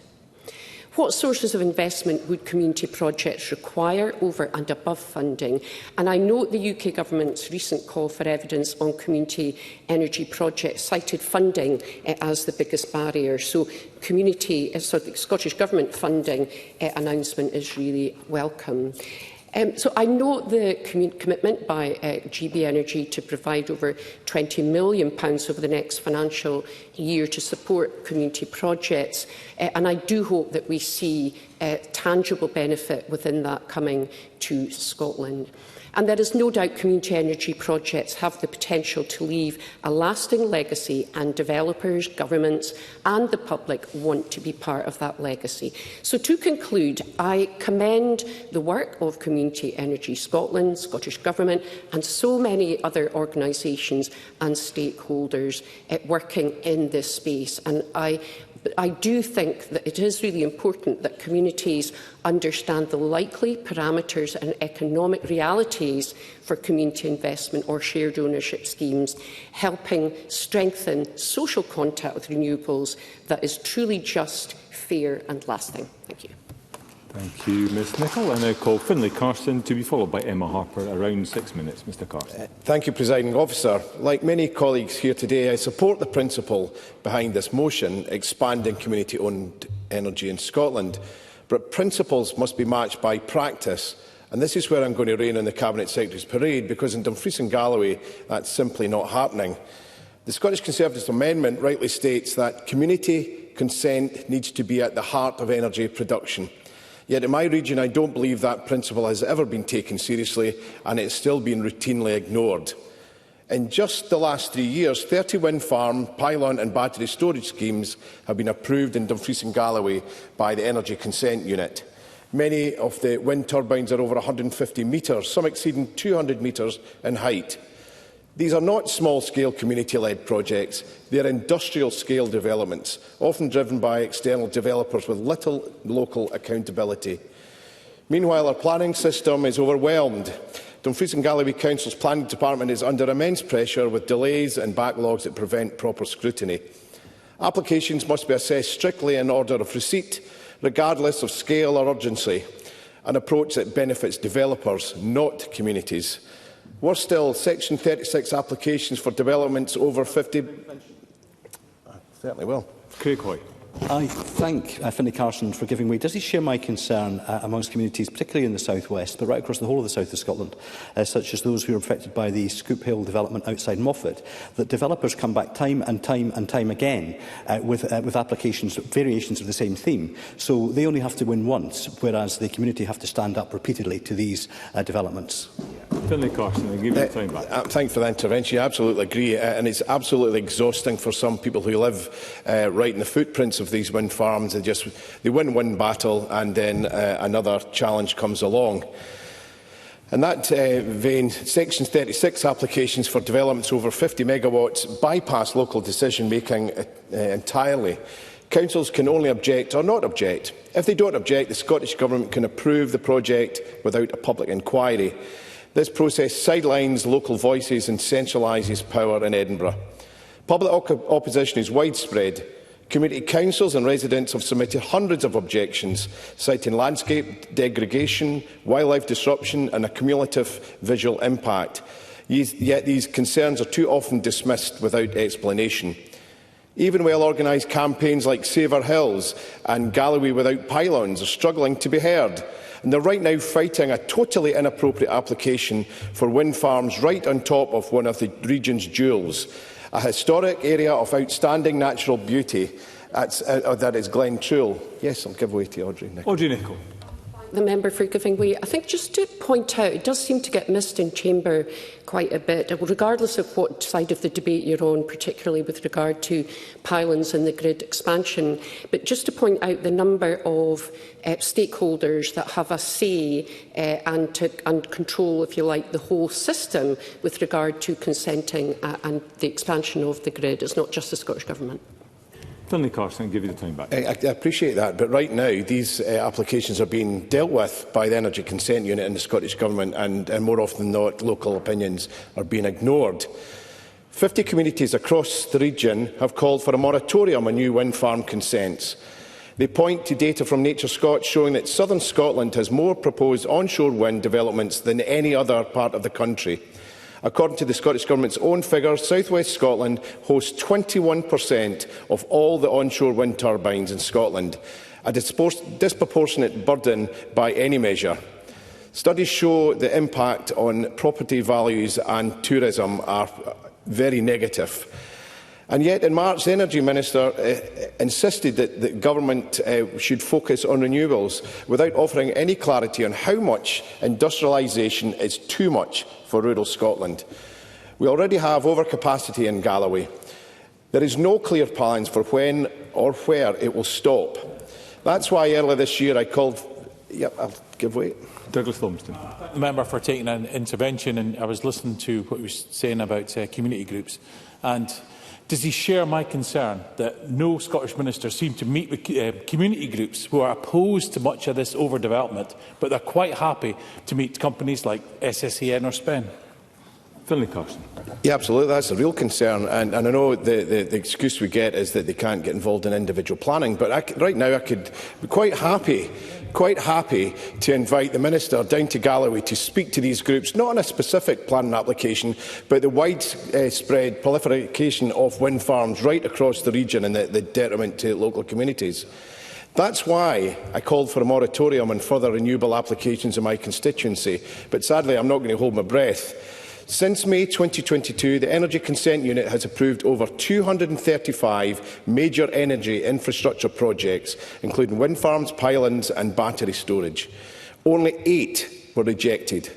What sources of investment would community projects require over and above funding? And I note the UK Government's recent call for evidence on community energy projects cited funding as the biggest barrier. So the Scottish Government funding announcement is really welcome. So I note the commitment by GB Energy to provide over £20 million over the next financial year to support community projects, and I do hope that we see tangible benefit within that coming to Scotland. And there is no doubt community energy projects have the potential to leave a lasting legacy, and developers, governments and the public want to be part of that legacy. So to conclude, I commend the work of Community Energy Scotland, Scottish Government and so many other organisations and stakeholders working in this space. And I do think that it is really important that communities understand the likely parameters and economic realities for community investment or shared ownership schemes, helping strengthen social contact with renewables that is truly just, fair and lasting. Thank you. Thank you, Ms Nicholl. I now call Finlay Carson to be followed by Emma Harper. Around 6 minutes. Mr Carson. Thank you, Presiding Officer. Like many colleagues here today, I support the principle behind this motion, expanding community-owned energy in Scotland. But principles must be matched by practice. And this is where I'm going to rain on the Cabinet Secretary's parade, because in Dumfries and Galloway, that's simply not happening. The Scottish Conservatives amendment rightly states that community consent needs to be at the heart of energy production. Yet in my region, I don't believe that principle has ever been taken seriously, and it's still being routinely ignored. In just the last 3 years, 30 wind farm, pylon and battery storage schemes have been approved in Dumfries and Galloway by the Energy Consent Unit. Many of the wind turbines are over 150 metres, some exceeding 200 metres in height. These are not small-scale community-led projects. They are industrial-scale developments, often driven by external developers with little local accountability. Meanwhile, our planning system is overwhelmed. Dumfries and Galloway Council's planning department is under immense pressure, with delays and backlogs that prevent proper scrutiny. Applications must be assessed strictly in order of receipt, regardless of scale or urgency, an approach that benefits developers, not communities. Worse still, Section 36 applications for developments over 50... Certainly will. Craig Hoy. I thank Finlay Carson for giving way. Does he share my concern amongst communities, particularly in the South West, but right across the whole of the south of Scotland, such as those who are affected by the Scoop Hill development outside Moffat, that developers come back time and time again with applications, variations of the same theme. So they only have to win once, whereas the community have to stand up repeatedly to these developments. Finlay Carson, I'll give you time back. Thank you for that intervention. I absolutely agree. And it's absolutely exhausting for some people who live right in the footprints of these wind farms. They win one battle and then another challenge comes along. In that vein, Section 36 applications for developments over 50 megawatts bypass local decision-making entirely. Councils can only object or not object. If they don't object, the Scottish Government can approve the project without a public inquiry. This process sidelines local voices and centralises power in Edinburgh. Public opposition is widespread. Community councils and residents have submitted hundreds of objections, citing landscape degradation, wildlife disruption and a cumulative visual impact. Yet these concerns are too often dismissed without explanation. Even well-organised campaigns like Save Our Hills and Galloway Without Pylons are struggling to be heard. And they're right now fighting a totally inappropriate application for wind farms right on top of one of the region's jewels, a historic area of outstanding natural beauty that is Glentrool. Yes, I'll give way to Audrey Nicholl. Audrey Nicholl. The member for giving way. I think just to point out, it does seem to get missed in chamber quite a bit, regardless of what side of the debate you're on, particularly with regard to pylons and the grid expansion. But just to point out the number of stakeholders that have a say and control, if you like, the whole system with regard to consenting and the expansion of the grid. It's not just the Scottish Government. Finlay Carson, I'll give you the time back. I appreciate that, but right now these applications are being dealt with by the Energy Consent Unit in the Scottish Government, and more often than not, local opinions are being ignored. 50 communities across the region have called for a moratorium on new wind farm consents. They point to data from Nature Scott showing that southern Scotland has more proposed onshore wind developments than any other part of the country. According to the Scottish Government's own figures, South West Scotland hosts 21% of all the onshore wind turbines in Scotland, a disproportionate burden by any measure. Studies show the impact on property values and tourism are very negative. And yet, in March, the Energy Minister insisted that the Government should focus on renewables without offering any clarity on how much industrialisation is too much for rural Scotland. We already have overcapacity in Galloway. There is no clear plans for when or where it will stop. That's why earlier this year I called... Yep, I'll give way. Douglas Lumsden. The member for taking an intervention, and I was listening to what he was saying about community groups. And does he share my concern that no Scottish minister seemed to meet with community groups who are opposed to much of this overdevelopment, but they're quite happy to meet companies like SSEN or SPEN? Finlay Carson. Yeah, absolutely. That's a real concern. And I know the excuse we get is that they can't get involved in individual planning. But right now I could be quite happy to invite the Minister down to Galloway to speak to these groups, not on a specific planning application, but the widespread proliferation of wind farms right across the region and the detriment to local communities. That's why I called for a moratorium on further renewable applications in my constituency. But sadly, I'm not going to hold my breath. Since May 2022, the Energy Consent Unit has approved over 235 major energy infrastructure projects, including wind farms, pylons and battery storage. Only 8 were rejected.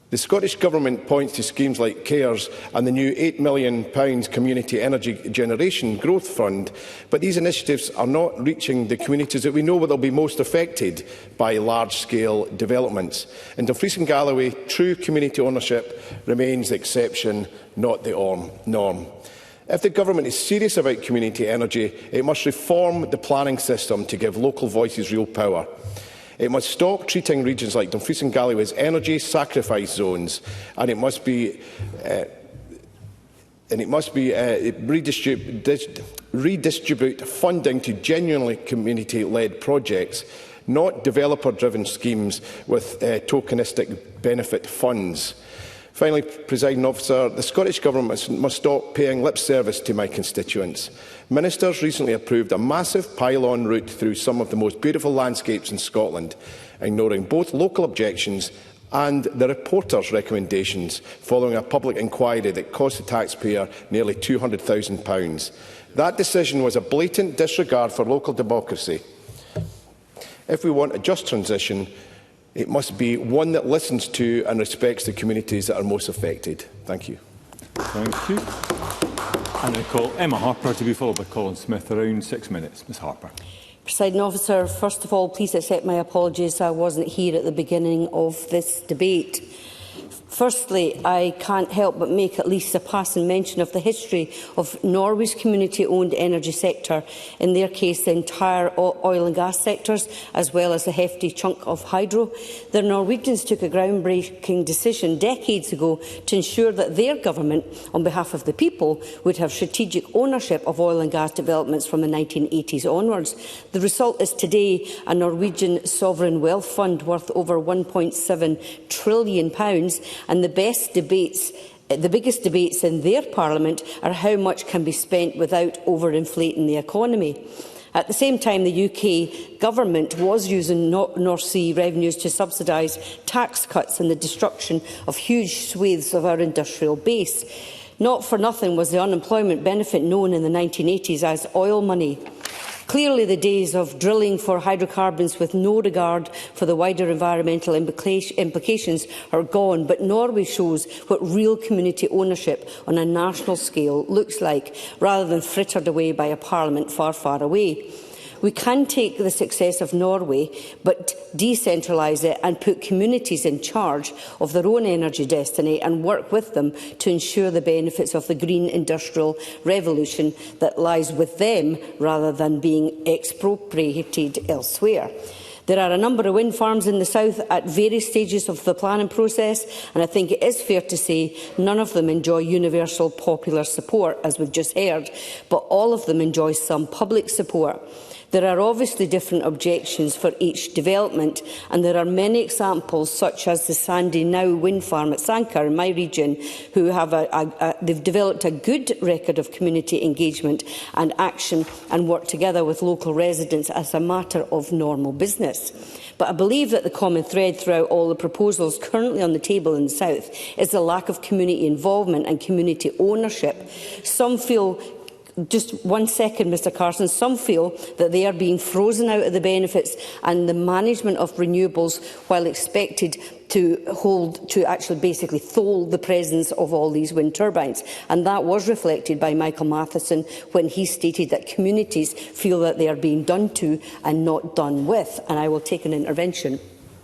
The Scottish Government points to schemes like CARES and the new £8 million Community Energy Generation Growth Fund, but these initiatives are not reaching the communities that we know will be most affected by large-scale developments. In Dumfries and Galloway, true community ownership remains the exception, not the norm. If the Government is serious about community energy, it must reform the planning system to give local voices real power. It must stop treating regions like Dumfries and Galloway as energy sacrifice zones, and it must redistribute funding to genuinely community-led projects, not developer-driven schemes with tokenistic benefit funds. Finally, Presiding Officer, the Scottish Government must stop paying lip service to my constituents. Ministers recently approved a massive pylon route through some of the most beautiful landscapes in Scotland, ignoring both local objections and the reporter's recommendations following a public inquiry that cost the taxpayer nearly £200,000. That decision was a blatant disregard for local democracy. If we want a just transition, it must be one that listens to and respects the communities that are most affected. Thank you. Thank you. And I call Emma Harper to be followed by Colin Smith. Around 6 minutes. Ms Harper. Presiding Officer, first of all, please accept my apologies. I wasn't here at the beginning of this debate. Firstly, I can't help but make at least a passing mention of the history of Norway's community-owned energy sector, in their case the entire oil and gas sectors, as well as a hefty chunk of hydro. The Norwegians took a groundbreaking decision decades ago to ensure that their government, on behalf of the people, would have strategic ownership of oil and gas developments from the 1980s onwards. The result is today a Norwegian sovereign wealth fund worth over £1.7 trillion, and the biggest debates in their parliament are how much can be spent without overinflating the economy. At the same time, the UK government was using North Sea revenues to subsidise tax cuts and the destruction of huge swathes of our industrial base. Not for nothing was the unemployment benefit known in the 1980s as oil money. Clearly, the days of drilling for hydrocarbons with no regard for the wider environmental implications are gone, but Norway shows what real community ownership on a national scale looks like, rather than frittered away by a parliament far, far away. We can take the success of Norway, but decentralise it and put communities in charge of their own energy destiny and work with them to ensure the benefits of the green industrial revolution that lies with them, rather than being expropriated elsewhere. There are a number of wind farms in the south at various stages of the planning process, and I think it is fair to say none of them enjoy universal popular support, as we've just heard, but all of them enjoy some public support. There are obviously different objections for each development, and there are many examples, such as the Sandy Now wind farm at Sankar in my region, who have they've developed a good record of community engagement and action and work together with local residents as a matter of normal business. But I believe that the common thread throughout all the proposals currently on the table in the south is the lack of community involvement and community ownership. Some feel just one second, Mr Carson. Some feel that they are being frozen out of the benefits and the management of renewables, while expected to actually basically thole the presence of all these wind turbines. And that was reflected by Michael Matheson when he stated that communities feel that they are being done to and not done with. And I will take an intervention.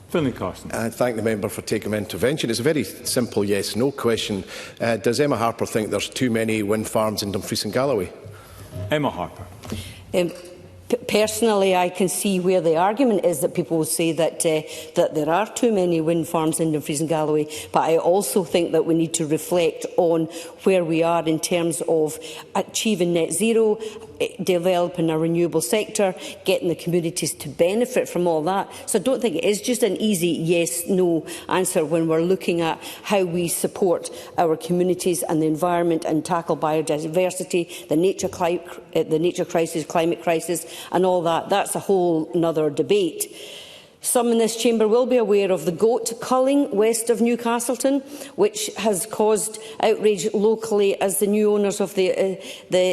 Finlay Carson. I thank the member for taking my intervention. It's a very simple yes-no question. Does Emma Harper think there's too many wind farms in Dumfries and Galloway? Emma Harper. Personally, I can see where the argument is that people will say that there are too many wind farms in Dumfries and Galloway, but I also think that we need to reflect on where we are in terms of achieving net zero, developing a renewable sector, getting the communities to benefit from all that. So I don't think it is just an easy yes-no answer when we're looking at how we support our communities and the environment and tackle biodiversity, the nature crisis, climate crisis and all that. That's a whole other debate. Some in this chamber will be aware of the goat culling west of Newcastleton, which has caused outrage locally as the new owners of the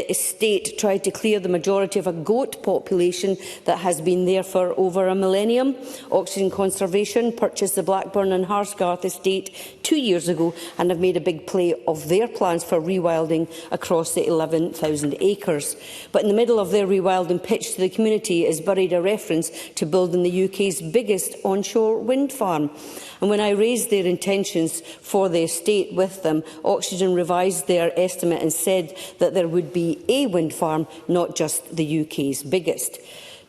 estate tried to clear the majority of a goat population that has been there for over a millennium. Oxygen Conservation purchased the Blackburn and Harsgarth estate 2 years ago and have made a big play of their plans for rewilding across the 11,000 acres. But in the middle of their rewilding pitch to the community is buried a reference to building the UK's biggest onshore wind farm. And when I raised their intentions for the estate with them, Oxygen revised their estimate and said that there would be a wind farm, not just the UK's biggest.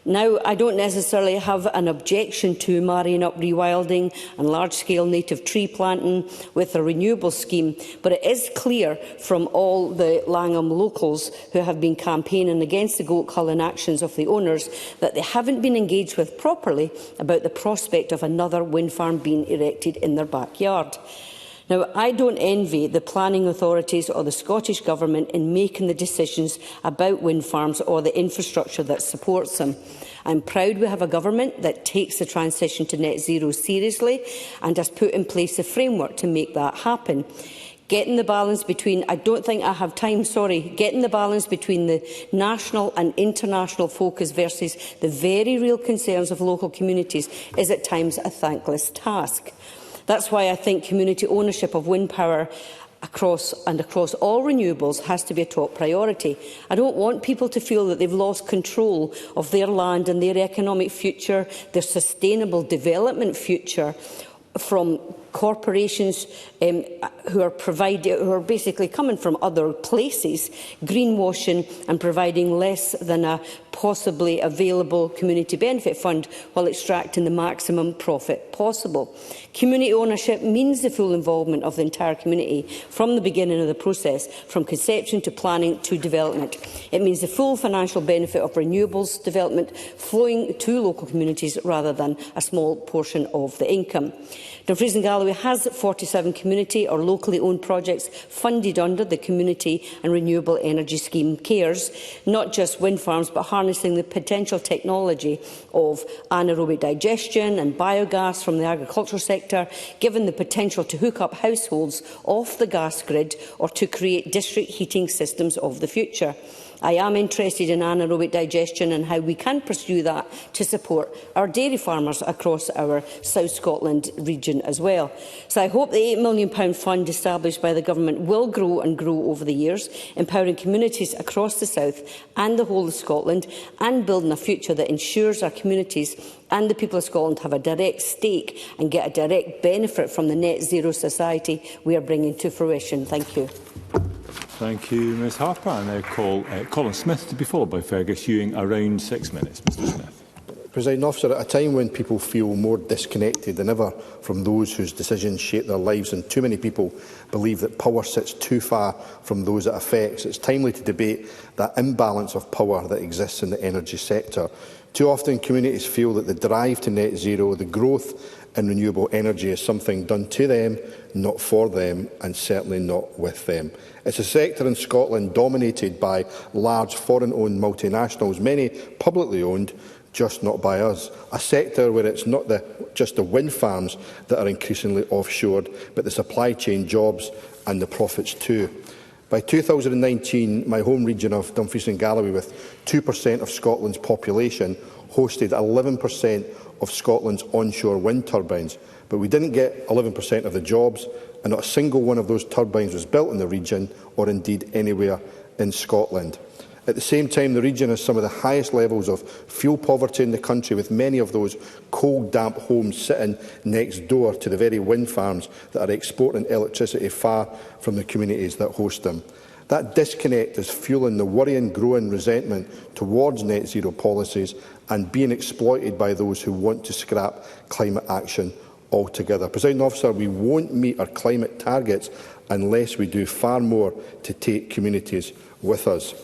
Now, I don't necessarily have an objection to marrying up rewilding and large-scale native tree planting with a renewable scheme, but it is clear from all the Langham locals who have been campaigning against the goat culling actions of the owners that they haven't been engaged with properly about the prospect of another wind farm being erected in their backyard. Now, I don't envy the planning authorities or the Scottish Government in making the decisions about wind farms or the infrastructure that supports them. I'm proud we have a government that takes the transition to net zero seriously and has put in place a framework to make that happen. Getting the balance between, getting the balance between the national and international focus versus the very real concerns of local communities is at times a thankless task. That's why I think community ownership of wind power across all renewables has to be a top priority. I don't want people to feel that they've lost control of their land and their economic future, their sustainable development future, from corporations who are basically coming from other places, greenwashing and providing less than a possibly available community benefit fund while extracting the maximum profit possible. Community ownership means the full involvement of the entire community from the beginning of the process, from conception to planning to development. It means the full financial benefit of renewables development flowing to local communities rather than a small portion of the income. Dumfries and Galloway has 47 community or locally owned projects funded under the Community and Renewable Energy Scheme CARES, not just wind farms but harnessing the potential technology of anaerobic digestion and biogas from the agricultural sector, given the potential to hook up households off the gas grid or to create district heating systems of the future. I am interested in anaerobic digestion and how we can pursue that to support our dairy farmers across our South Scotland region as well. So I hope the £8 million fund established by the Government will grow and grow over the years, empowering communities across the South and the whole of Scotland and building a future that ensures our communities and the people of Scotland have a direct stake and get a direct benefit from the net zero society we are bringing to fruition. Thank you. Thank you, Ms Harper. I now call Colin Smith to be followed by Fergus Ewing. Around 6 minutes. Mr Smith. Presiding Officer, at a time when people feel more disconnected than ever from those whose decisions shape their lives and too many people believe that power sits too far from those it affects, it's timely to debate that imbalance of power that exists in the energy sector. Too often communities feel that the drive to net zero, the growth in renewable energy is something done to them, not for them, and certainly not with them. It's a sector in Scotland dominated by large foreign-owned multinationals, many publicly owned, just not by us. A sector where it's not just the wind farms that are increasingly offshored, but the supply chain jobs and the profits too. By 2019, my home region of Dumfries and Galloway, with 2% of Scotland's population, hosted 11% of Scotland's onshore wind turbines. But we didn't get 11% of the jobs, and not a single one of those turbines was built in the region or indeed anywhere in Scotland. At the same time, the region has some of the highest levels of fuel poverty in the country, with many of those cold, damp homes sitting next door to the very wind farms that are exporting electricity far from the communities that host them. That disconnect is fuelling the worrying growing resentment towards net zero policies and being exploited by those who want to scrap climate action altogether. Presiding Officer, we won't meet our climate targets unless we do far more to take communities with us.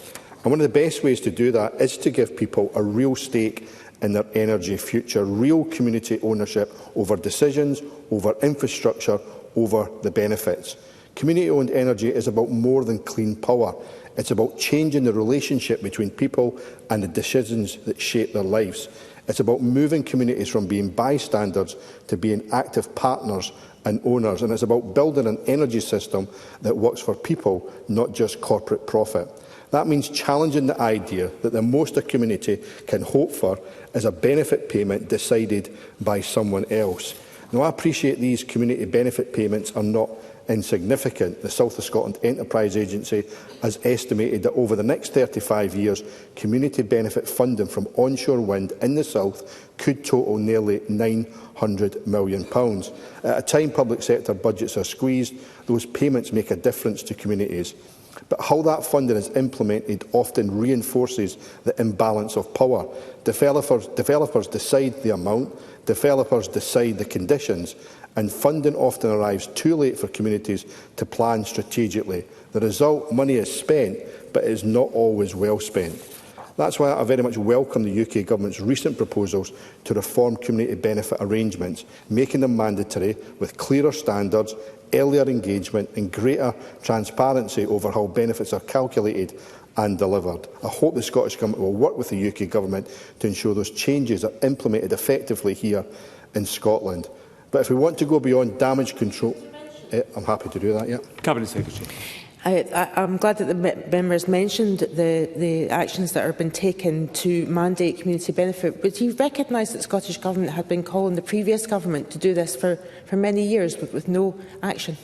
And one of the best ways to do that is to give people a real stake in their energy future, real community ownership over decisions, over infrastructure, over the benefits. Community-owned energy is about more than clean power. It's about changing the relationship between people and the decisions that shape their lives. It's about moving communities from being bystanders to being active partners and owners. And it's about building an energy system that works for people, not just corporate profit. That means challenging the idea that the most a community can hope for is a benefit payment decided by someone else. Now, I appreciate these community benefit payments are not insignificant. The South of Scotland Enterprise Agency has estimated that over the next 35 years, community benefit funding from onshore wind in the South could total nearly £900 million. At a time public sector budgets are squeezed, those payments make a difference to communities. But how that funding is implemented often reinforces the imbalance of power. Developers decide the amount, developers decide the conditions, and funding often arrives too late for communities to plan strategically. The result, money is spent, but it is not always well spent. That's why I very much welcome the UK Government's recent proposals to reform community benefit arrangements, making them mandatory with clearer standards, earlier engagement and greater transparency over how benefits are calculated and delivered. I hope the Scottish Government will work with the UK Government to ensure those changes are implemented effectively here in Scotland. But if we want to go beyond damage control, I'm happy to do that, yeah. Cabinet Secretary. I'm glad that the member has mentioned the actions that have been taken to mandate community benefit, but you recognise that the Scottish Government had been calling the previous government to do this for many years with no action.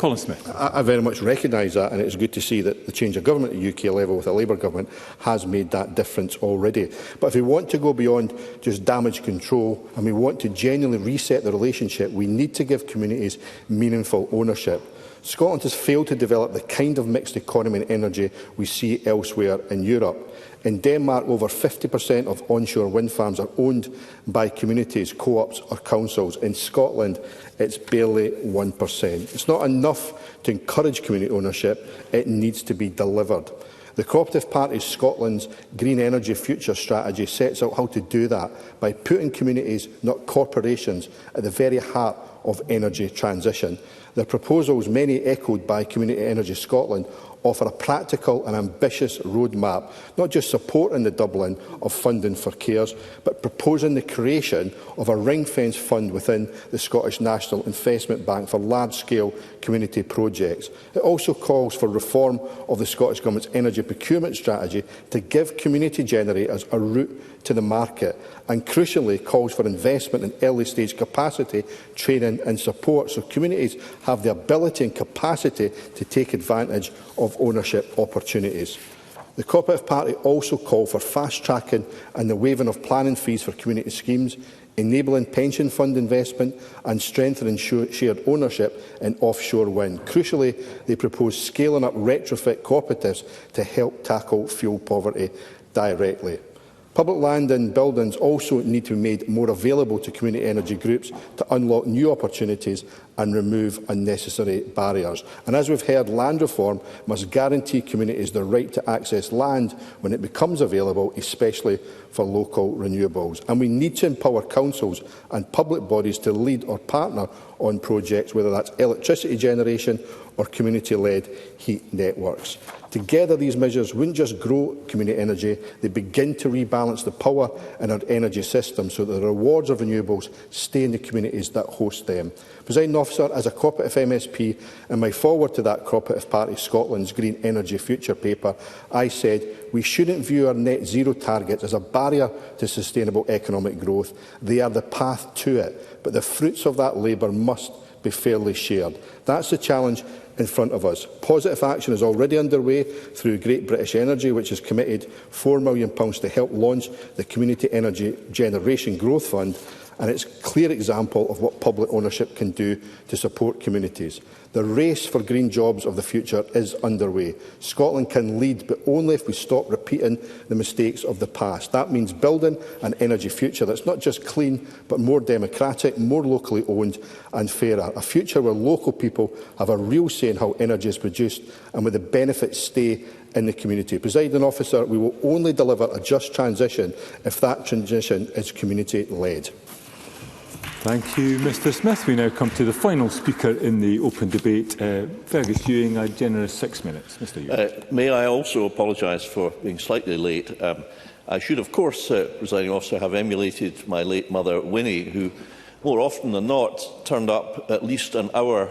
Colin Smith. I very much recognise that, and it's good to see that the change of government at UK level with a Labour government has made that difference already. But if we want to go beyond just damage control and we want to genuinely reset the relationship, we need to give communities meaningful ownership. Scotland has failed to develop the kind of mixed economy and energy we see elsewhere in Europe. In Denmark, over 50% of onshore wind farms are owned by communities, co-ops or councils. In Scotland, it's barely 1%. It's not enough to encourage community ownership, it needs to be delivered. The Cooperative Party Scotland's Green Energy Future strategy sets out how to do that by putting communities, not corporations, at the very heart of energy transition. The proposals, many echoed by Community Energy Scotland, offer a practical and ambitious roadmap, not just supporting the doubling of funding for CARES, but proposing the creation of a ring-fence fund within the Scottish National Investment Bank for large-scale community projects. It also calls for reform of the Scottish Government's energy procurement strategy to give community generators a route to the market, and crucially calls for investment in early-stage capacity, training and support so communities have the ability and capacity to take advantage of ownership opportunities. The Cooperative Party also called for fast-tracking and the waiving of planning fees for community schemes, enabling pension fund investment and strengthening shared ownership in offshore wind. Crucially, they propose scaling up retrofit cooperatives to help tackle fuel poverty directly. Public land and buildings also need to be made more available to community energy groups to unlock new opportunities and remove unnecessary barriers. And as we've heard, land reform must guarantee communities the right to access land when it becomes available, especially for local renewables. And we need to empower councils and public bodies to lead or partner on projects, whether that's electricity generation or community-led heat networks. Together, these measures wouldn't just grow community energy, they begin to rebalance the power in our energy system so that the rewards of renewables stay in the communities that host them. Presiding Officer, as a Cooperative MSP, in my forward to that Cooperative Party Scotland's Green Energy Future paper, I said we shouldn't view our net zero targets as a barrier to sustainable economic growth. They are the path to it, but the fruits of that labour must be fairly shared. That's the challenge in front of us. Positive action is already underway through Great British Energy, which has committed £4 million to help launch the Community Energy Generation Growth Fund, and it's a clear example of what public ownership can do to support communities. The race for green jobs of the future is underway. Scotland can lead, but only if we stop repeating the mistakes of the past. That means building an energy future that's not just clean, but more democratic, more locally owned and fairer. A future where local people have a real say in how energy is produced and where the benefits stay in the community. Presiding Officer, we will only deliver a just transition if that transition is community-led. Thank you, Mr Smith. We now come to the final speaker in the open debate, Fergus Ewing, a generous 6 minutes. Mr Ewing. May I also apologise for being slightly late. I should, of course, Presiding Officer, have emulated my late mother, Winnie, who more often than not turned up at least an hour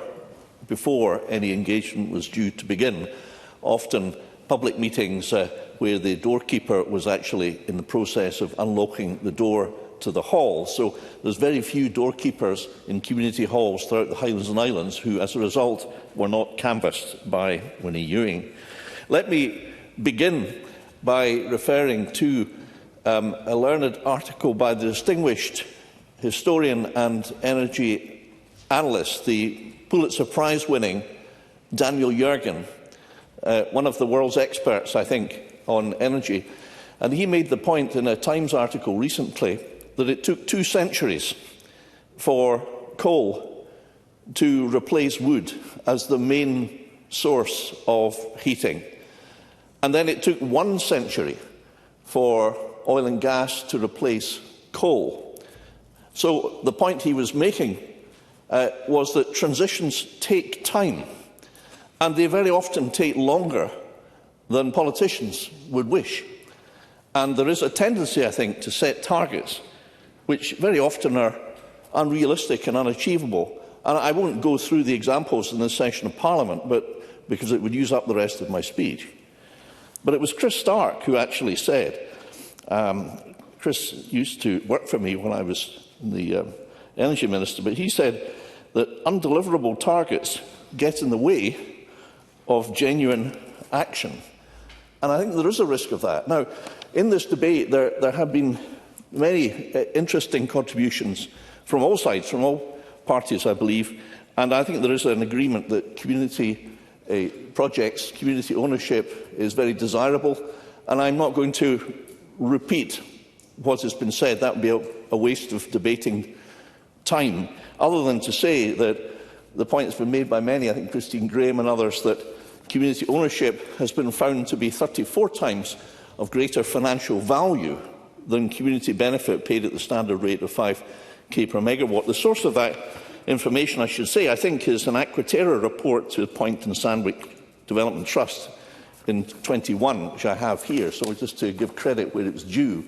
before any engagement was due to begin, often public meetings where the doorkeeper was actually in the process of unlocking the door to the hall. So there's very few doorkeepers in community halls throughout the Highlands and Islands who, as a result, were not canvassed by Winnie Ewing. Let me begin by referring to a learned article by the distinguished historian and energy analyst, the Pulitzer Prize-winning Daniel Yergin, one of the world's experts, I think, on energy. And he made the point in a Times article recently that it took 2 centuries for coal to replace wood as the main source of heating. And then it took 1 century for oil and gas to replace coal. So the point he was making was that transitions take time, and they very often take longer than politicians would wish. And there is a tendency, I think, to set targets which very often are unrealistic and unachievable. And I won't go through the examples in this session of Parliament, because it would use up the rest of my speech. But it was Chris Stark who actually said, Chris used to work for me when I was the Energy Minister, but he said that undeliverable targets get in the way of genuine action. And I think there is a risk of that. Now, in this debate, there have been many interesting contributions from all sides, from all parties, I believe, and I think there is an agreement that community projects, community ownership is very desirable, and I'm not going to repeat what has been said. That would be a waste of debating time, other than to say that the point that's been made by many, I think Christine Graham and others, that community ownership has been found to be 34 times of greater financial value than community benefit paid at the standard rate of 5k per megawatt. The source of that information, I should say, I think is an Aquaterra report to Point and Sandwich Development Trust in 21, which I have here, so just to give credit where it's due.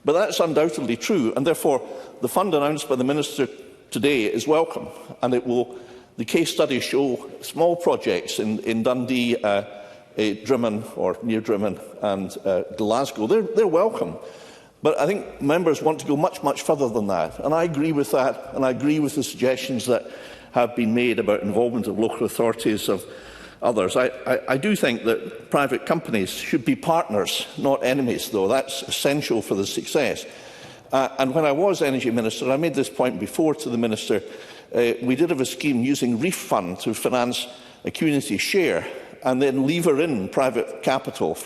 But that's undoubtedly true, and therefore the fund announced by the Minister today is welcome, and it will, the case studies show small projects in Dundee, Drimmen, or near Drimmen, and Glasgow. They're welcome. But I think members want to go much, much further than that. And I agree with that, and I agree with the suggestions that have been made about involvement of local authorities, of others. I do think that private companies should be partners, not enemies, though. That's essential for the success. And when I was Energy Minister, I made this point before to the Minister, we did have a scheme using Reef Fund to finance a community share and then lever in private capital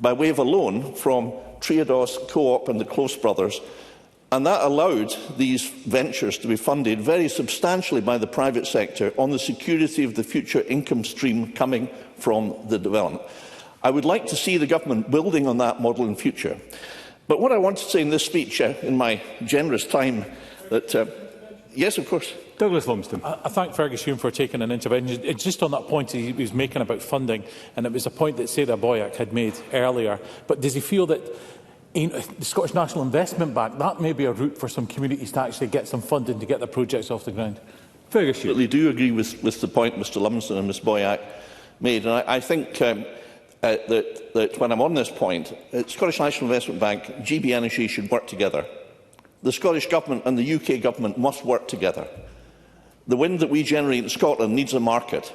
by way of a loan from Triodos, Co-op and the Close Brothers, and that allowed these ventures to be funded very substantially by the private sector on the security of the future income stream coming from the development. I would like to see the government building on that model in future. But what I want to say in this speech, in my generous time, that yes, of course. Douglas Lumsden. I thank Fergus Hume for taking an intervention. It's just on that point he was making about funding, and it was a point that Sarah Boyack had made earlier. But does he feel that the Scottish National Investment Bank, that may be a route for some communities to actually get some funding to get their projects off the ground? Fergus Hume. I do agree with the point Mr Lumsden and Ms Boyack made, and I think that when I'm on this point, Scottish National Investment Bank, GB Energy should work together. The Scottish Government and the UK Government must work together. The wind that we generate in Scotland needs a market.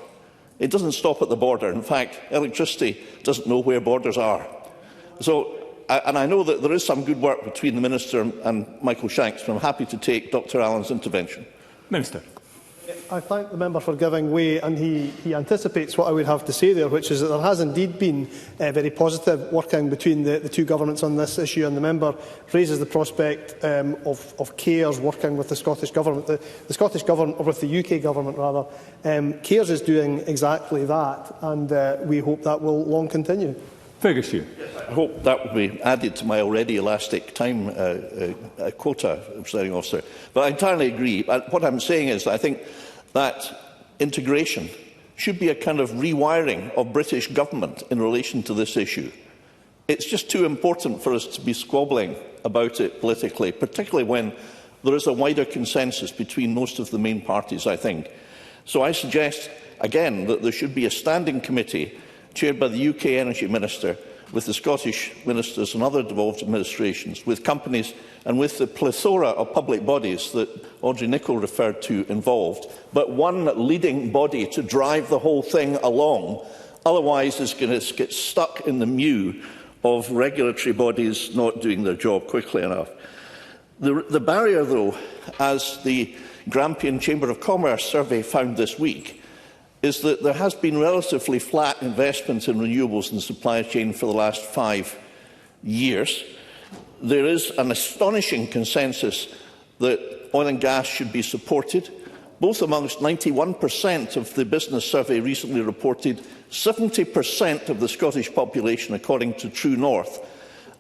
It doesn't stop at the border. In fact, electricity doesn't know where borders are. So, and I know that there is some good work between the Minister and Michael Shanks, but I'm happy to take Dr Allen's intervention. Minister. I thank the member for giving way, and he anticipates what I would have to say there, which is that there has indeed been very positive working between the two governments on this issue, and the member raises the prospect of CARES working with the Scottish Government. The Scottish Government, or with the UK Government rather, CARES is doing exactly that, and we hope that will long continue. Fergus Hume. I hope that will be added to my already elastic time quota, Presiding Officer. But I entirely agree. What I'm saying is that I think that integration should be a kind of rewiring of British government in relation to this issue. It's just too important for us to be squabbling about it politically, particularly when there is a wider consensus between most of the main parties, I think. So I suggest, again, that there should be a standing committee chaired by the UK Energy Minister, with the Scottish Ministers and other devolved administrations, with companies and with the plethora of public bodies that Audrey Nicholl referred to involved, but one leading body to drive the whole thing along. Otherwise, it's going to get stuck in the mew of regulatory bodies not doing their job quickly enough. The barrier, though, as the Grampian Chamber of Commerce survey found this week, is that there has been relatively flat investment in renewables in the supply chain for the last 5 years. There is an astonishing consensus that oil and gas should be supported. Both amongst 91% of the business survey recently reported, 70% of the Scottish population, according to True North.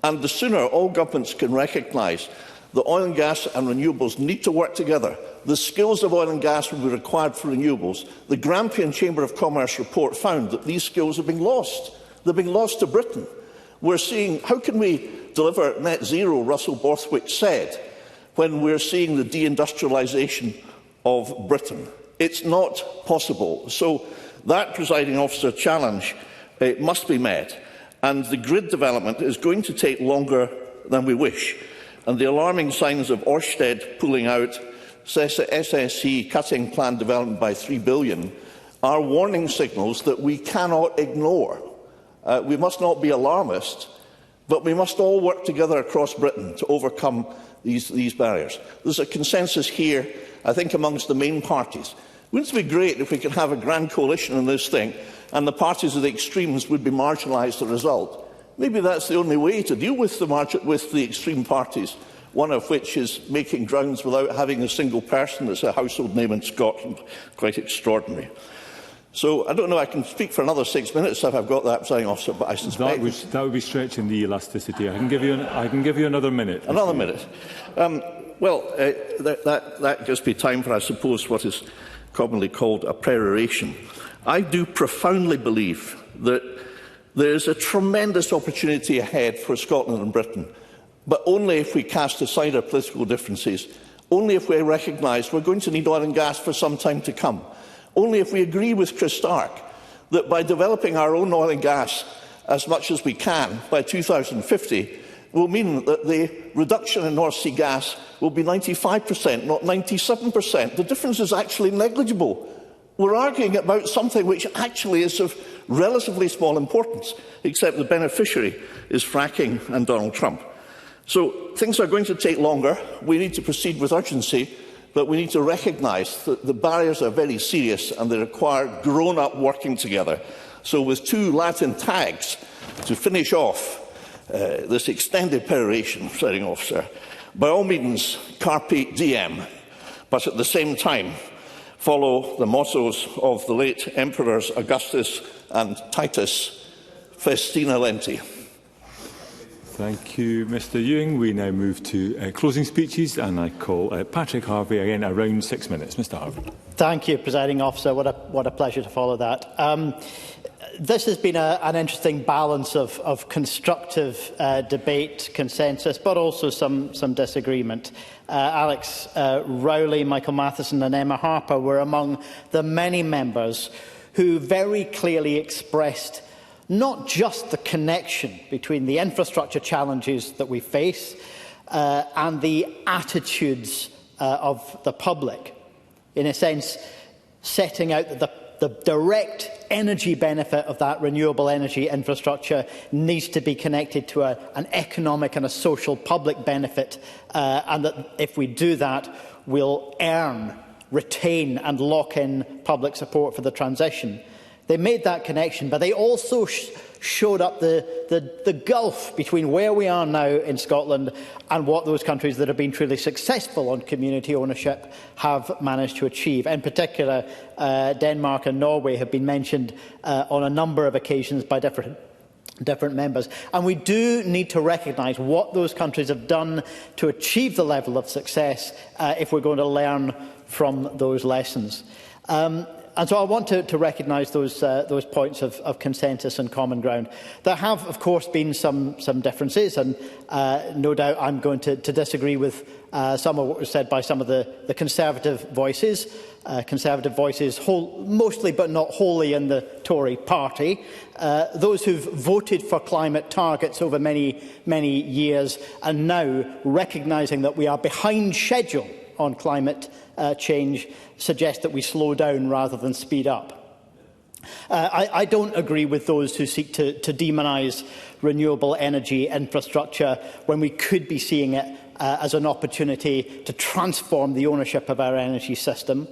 And the sooner all governments can recognise that oil and gas and renewables need to work together, the skills of oil and gas will be required for renewables. The Grampian Chamber of Commerce report found that these skills are being lost. They're being lost to Britain. We're seeing, how can we deliver net zero, Russell Borthwick said, when we're seeing the deindustrialisation of Britain? It's not possible. So that, Presiding Officer, challenge must be met. And the grid development is going to take longer than we wish. And the alarming signs of Ørsted pulling out, SSE cutting planned development by £3 billion, are warning signals that we cannot ignore. We must not be alarmist, but we must all work together across Britain to overcome these barriers. There's a consensus here, I think, amongst the main parties. Wouldn't it be great if we could have a grand coalition in this thing and the parties of the extremes would be marginalised as a result? Maybe that's the only way to deal with the extreme parties, one of which is making grounds without having a single person that's a household name in Scotland. Quite extraordinary. So I don't know, I can speak for another 6 minutes if I've got that, Presiding Officer, but I suspect... That would be stretching the elasticity. I can give you another minute. Another minute. That gives me time for, I suppose, what is commonly called a peroration. I do profoundly believe that there is a tremendous opportunity ahead for Scotland and Britain, but only if we cast aside our political differences, only if we recognise we're going to need oil and gas for some time to come, only if we agree with Chris Stark that by developing our own oil and gas as much as we can by 2050 will mean that the reduction in North Sea gas will be 95%, not 97%. The difference is actually negligible. We're arguing about something which actually is of relatively small importance, except the beneficiary is fracking and Donald Trump. So things are going to take longer. We need to proceed with urgency, but we need to recognise that the barriers are very serious and they require grown-up working together. So with two Latin tags to finish off this extended peroration, Presiding Officer, by all means, carpe diem, but at the same time, follow the mottos of the late Emperors Augustus and Titus, Festina Lenti. Thank you, Mr Ewing. We now move to closing speeches, and I call Patrick Harvey again, around 6 minutes. Mr Harvey. Thank you, Presiding Officer. What a pleasure to follow that. This has been an interesting balance of constructive debate, consensus, but also some disagreement. Alex Rowley, Michael Matheson and Emma Harper were among the many members who very clearly expressed not just the connection between the infrastructure challenges that we face and the attitudes of the public. In a sense, setting out that the direct energy benefit of that renewable energy infrastructure needs to be connected to an economic and a social public benefit, and that if we do that, we'll earn, retain and lock in public support for the transition. They made that connection, but they also showed up the gulf between where we are now in Scotland and what those countries that have been truly successful on community ownership have managed to achieve. In particular, Denmark and Norway have been mentioned on a number of occasions by different members. And we do need to recognise what those countries have done to achieve the level of success if we're going to learn from those lessons. And so I want to recognise those points of consensus and common ground. There have, of course, been some differences, and no doubt I'm going to disagree with some of what was said by some of the Conservative voices. Mostly but not wholly in the Tory party. Those who've voted for climate targets over many years and now recognising that we are behind schedule on climate change suggest that we slow down rather than speed up. I don't agree with those who seek to demonise renewable energy infrastructure when we could be seeing it as an opportunity to transform the ownership of our energy system.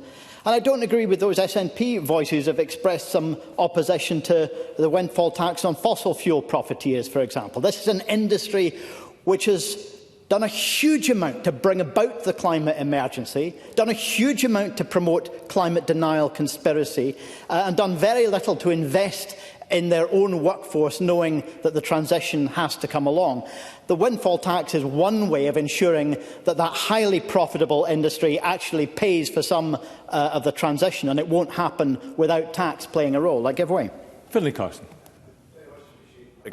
And I don't agree with those SNP voices who have expressed some opposition to the windfall tax on fossil fuel profiteers, for example. This is an industry which has done a huge amount to bring about the climate emergency, done a huge amount to promote climate denial conspiracy, and done very little to invest in their own workforce, knowing that the transition has to come along. The windfall tax is one way of ensuring that that highly profitable industry actually pays for some of the transition, and it won't happen without tax playing a role. I give way. Finlay Carson.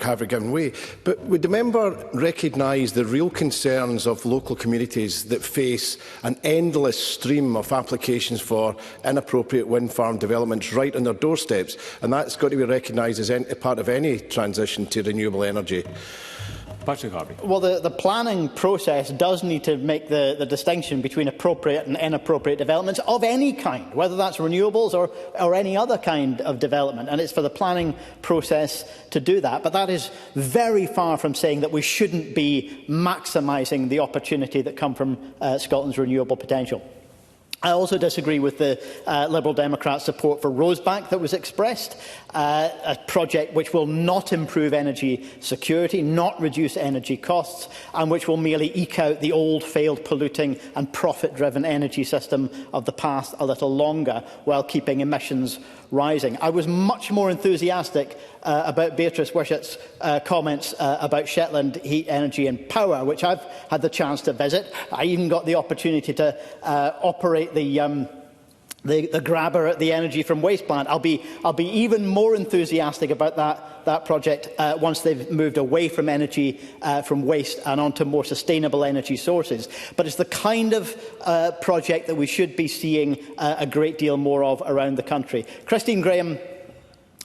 Have given way. But would the member recognise the real concerns of local communities that face an endless stream of applications for inappropriate wind farm developments right on their doorsteps? And that's got to be recognised as part of any transition to renewable energy. Patrick Harvey. Well, the planning process does need to make the distinction between appropriate and inappropriate developments of any kind, whether that's renewables or any other kind of development. And it's for the planning process to do that. But that is very far from saying that we shouldn't be maximising the opportunity that come from Scotland's renewable potential. I also disagree with the Liberal Democrat support for Rosebank that was expressed, a project which will not improve energy security, not reduce energy costs, and which will merely eke out the old, failed, polluting and profit-driven energy system of the past a little longer, while keeping emissions rising. I was much more enthusiastic about Beatrice Wishett's comments about Shetland Heat, Energy and Power, which I've had the chance to visit. I even got the opportunity to operate the grabber at the energy from waste plant. I'll be even more enthusiastic about that project once they've moved away from energy from waste and onto more sustainable energy sources. But it's the kind of project that we should be seeing a great deal more of around the country. Christine Graham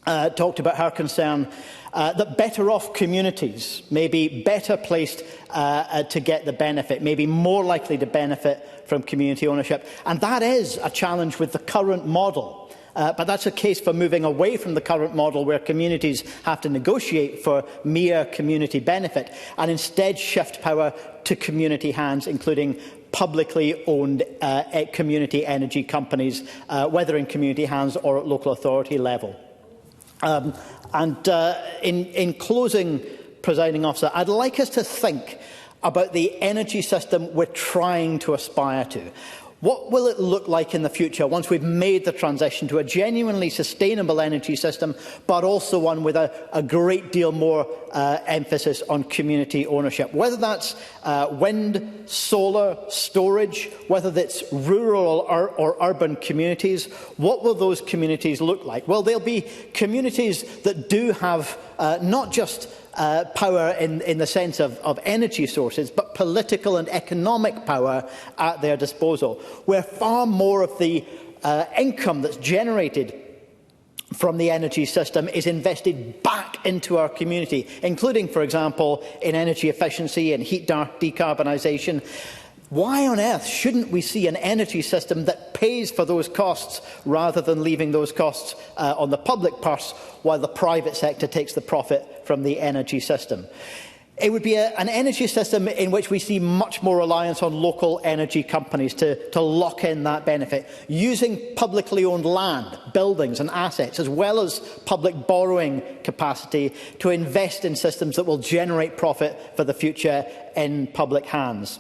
talked about her concern that better off communities may be better placed to get the benefit, may be more likely to benefit from community ownership. And that is a challenge with the current model. But that's a case for moving away from the current model where communities have to negotiate for mere community benefit and instead shift power to community hands, including publicly owned community energy companies, whether in community hands or at local authority level. In closing, Presiding Officer, I'd like us to think about the energy system we're trying to aspire to. What will it look like in the future once we've made the transition to a genuinely sustainable energy system, but also one with a great deal more emphasis on community ownership? Whether that's wind, solar, storage, whether that's rural or urban communities, what will those communities look like? Well, they'll be communities that do have not just power in the sense of energy sources, but political and economic power at their disposal, where far more of the income that's generated from the energy system is invested back into our community, including, for example, in energy efficiency and heat decarbonisation. Why on earth shouldn't we see an energy system that pays for those costs rather than leaving those costs on the public purse while the private sector takes the profit from the energy system? It would be an energy system in which we see much more reliance on local energy companies to lock in that benefit, using publicly owned land, buildings and assets, as well as public borrowing capacity to invest in systems that will generate profit for the future in public hands.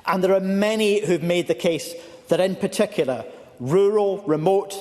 And there are many who've made the case that, in particular, rural, remote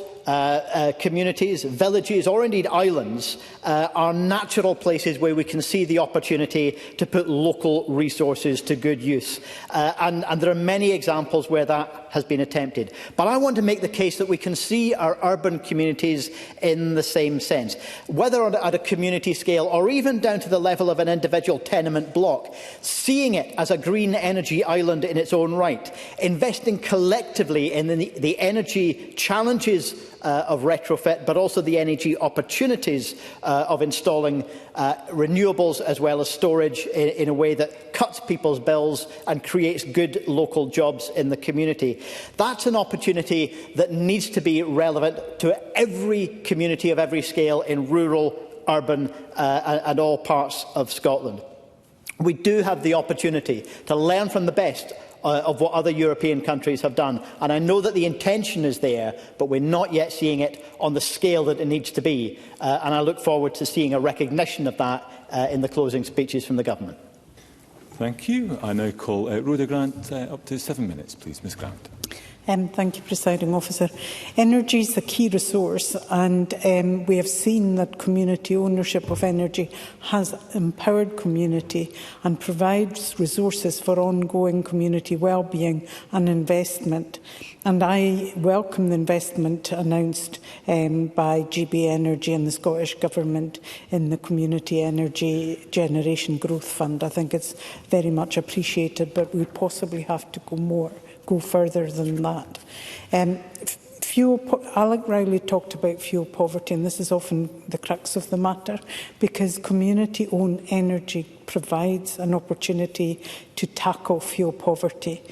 communities, villages or indeed islands are natural places where we can see the opportunity to put local resources to good use. And there are many examples where that has been attempted. But I want to make the case that we can see our urban communities in the same sense, whether at a community scale or even down to the level of an individual tenement block, seeing it as a green energy island in its own right, investing collectively in the energy challenges of retrofit, but also the energy opportunities of installing renewables as well as storage in a way that cuts people's bills and creates good local jobs in the community. That's an opportunity that needs to be relevant to every community of every scale in rural, urban and all parts of Scotland. We do have the opportunity to learn from the best of what other European countries have done. And I know that the intention is there, but we're not yet seeing it on the scale that it needs to be. And I look forward to seeing a recognition of that in the closing speeches from the Government. Thank you. I now call Rhoda Grant up to 7 minutes, please. Ms Grant. Thank you, Presiding Officer. Energy is a key resource, and we have seen that community ownership of energy has empowered community and provides resources for ongoing community well-being and investment. And I welcome the investment announced by GB Energy and the Scottish Government in the Community Energy Generation Growth Fund. I think it's very much appreciated, but we possibly have to go further than that. Alec Rowley talked about fuel poverty, and this is often the crux of the matter, because community-owned energy provides an opportunity to tackle fuel poverty.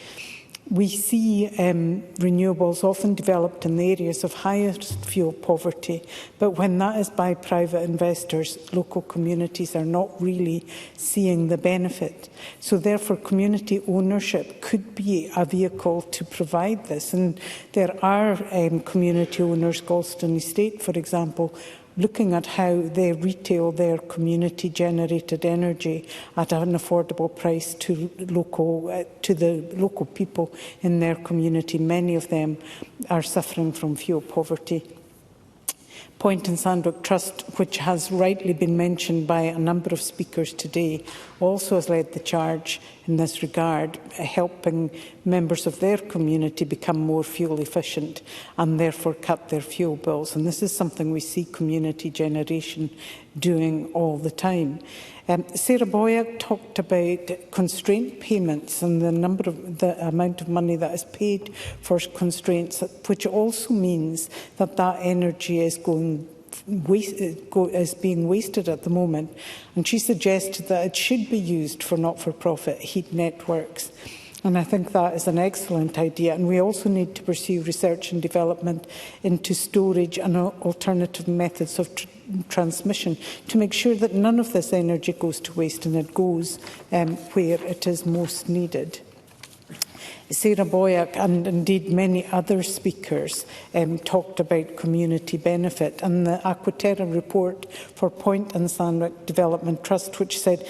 We see renewables often developed in the areas of highest fuel poverty, but when that is by private investors, local communities are not really seeing the benefit. So therefore, community ownership could be a vehicle to provide this. And there are community owners, Galston Estate, for example, looking at how they retail their community-generated energy at an affordable price to the local people in their community. Many of them are suffering from fuel poverty. Point and Sandwich Trust, which has rightly been mentioned by a number of speakers today, also has led the charge in this regard, helping members of their community become more fuel efficient and therefore cut their fuel bills. And this is something we see community generation doing all the time. Sarah Boyack talked about constraint payments and the amount of money that is paid for constraints, which also means that that energy is being wasted at the moment. And she suggested that it should be used for not-for-profit heat networks. And I think that is an excellent idea. And we also need to pursue research and development into storage and alternative methods of transmission to make sure that none of this energy goes to waste and it goes where it is most needed. Sarah Boyack and indeed many other speakers talked about community benefit, and the Aquaterra report for Point and Sandwich Development Trust, which said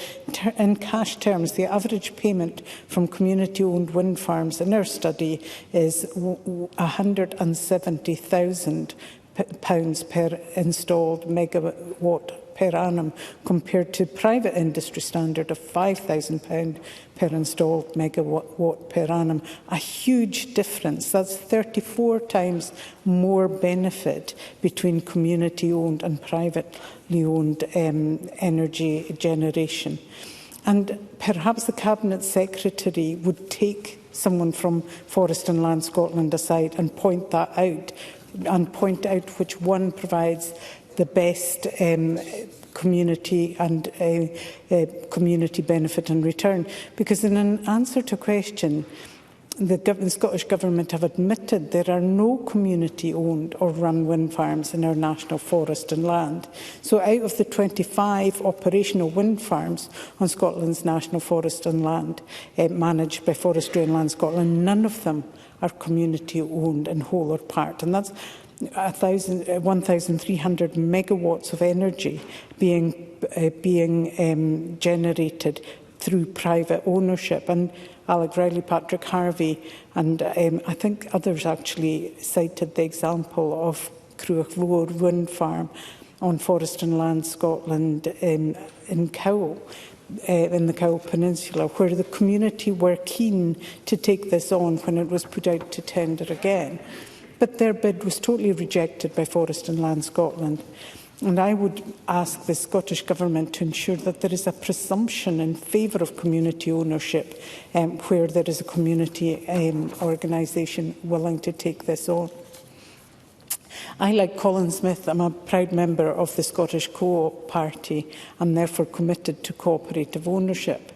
in cash terms the average payment from community-owned wind farms in our study is £170,000 per installed megawatt per annum, compared to private industry standard of £5,000 per installed megawatt per annum. A huge difference. That's 34 times more benefit between community-owned and privately owned energy generation. And perhaps the Cabinet Secretary would take someone from Forest and Land Scotland aside and point that out, and point out which one provides the best community and community benefit and return. Because in an answer to a question, the Scottish Government have admitted there are no community-owned or run wind farms in our national forest and land. So out of the 25 operational wind farms on Scotland's national forest and land managed by Forestry and Land Scotland, none of them are community-owned in whole or part. And that's 1,300 megawatts of energy being generated through private ownership. And Alec Rowley, Patrick Harvey and I think others actually cited the example of Cruachlore Wind Farm on Forest and Land Scotland in Cowell. In the Cowell Peninsula, where the community were keen to take this on when it was put out to tender again. But their bid was totally rejected by Forest and Land Scotland. And I would ask the Scottish Government to ensure that there is a presumption in favour of community ownership where there is a community organisation willing to take this on. I, like Colin Smith, am a proud member of the Scottish Co-op Party and therefore committed to cooperative ownership.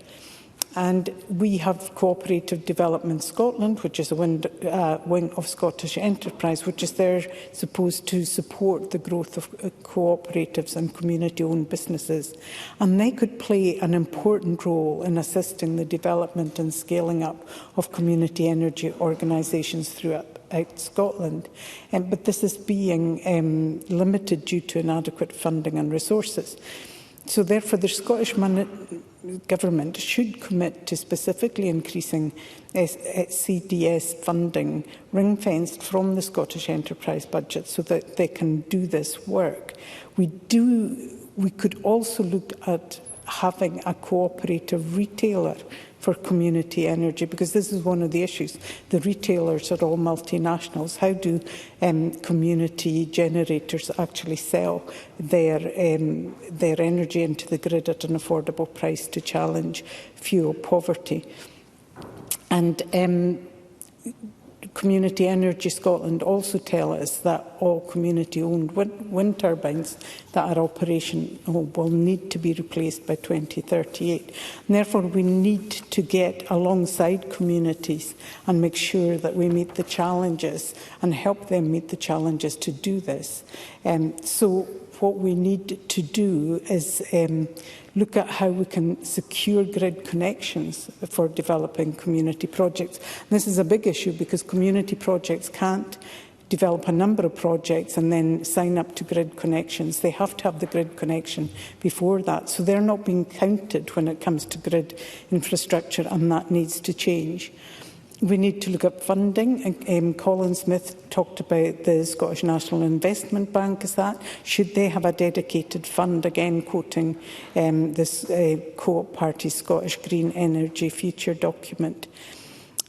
And we have Cooperative Development Scotland, which is a wing of Scottish Enterprise, which is there supposed to support the growth of cooperatives and community-owned businesses. And they could play an important role in assisting the development and scaling up of community energy organisations throughout Scotland. But this is being limited due to inadequate funding and resources. So therefore, the Scottish Government should commit to specifically increasing CDS funding ring-fenced from the Scottish Enterprise budget so that they can do this work. We could also look at having a cooperative retailer for community energy, because this is one of the issues. The retailers are all multinationals. How do community generators actually sell their energy into the grid at an affordable price to challenge fuel poverty? And Community Energy Scotland also tell us that all community-owned wind turbines that are operational will need to be replaced by 2038. And therefore, we need to get alongside communities and make sure that we meet the challenges and help them meet the challenges to do this. So what we need to do is look at how we can secure grid connections for developing community projects. And this is a big issue because community projects can't develop a number of projects and then sign up to grid connections. They have to have the grid connection before that. So they're not being counted when it comes to grid infrastructure, and that needs to change. We need to look at funding. Colin Smith talked about the Scottish National Investment Bank as that. Should they have a dedicated fund, again quoting this Co-op Party Scottish Green Energy Future document.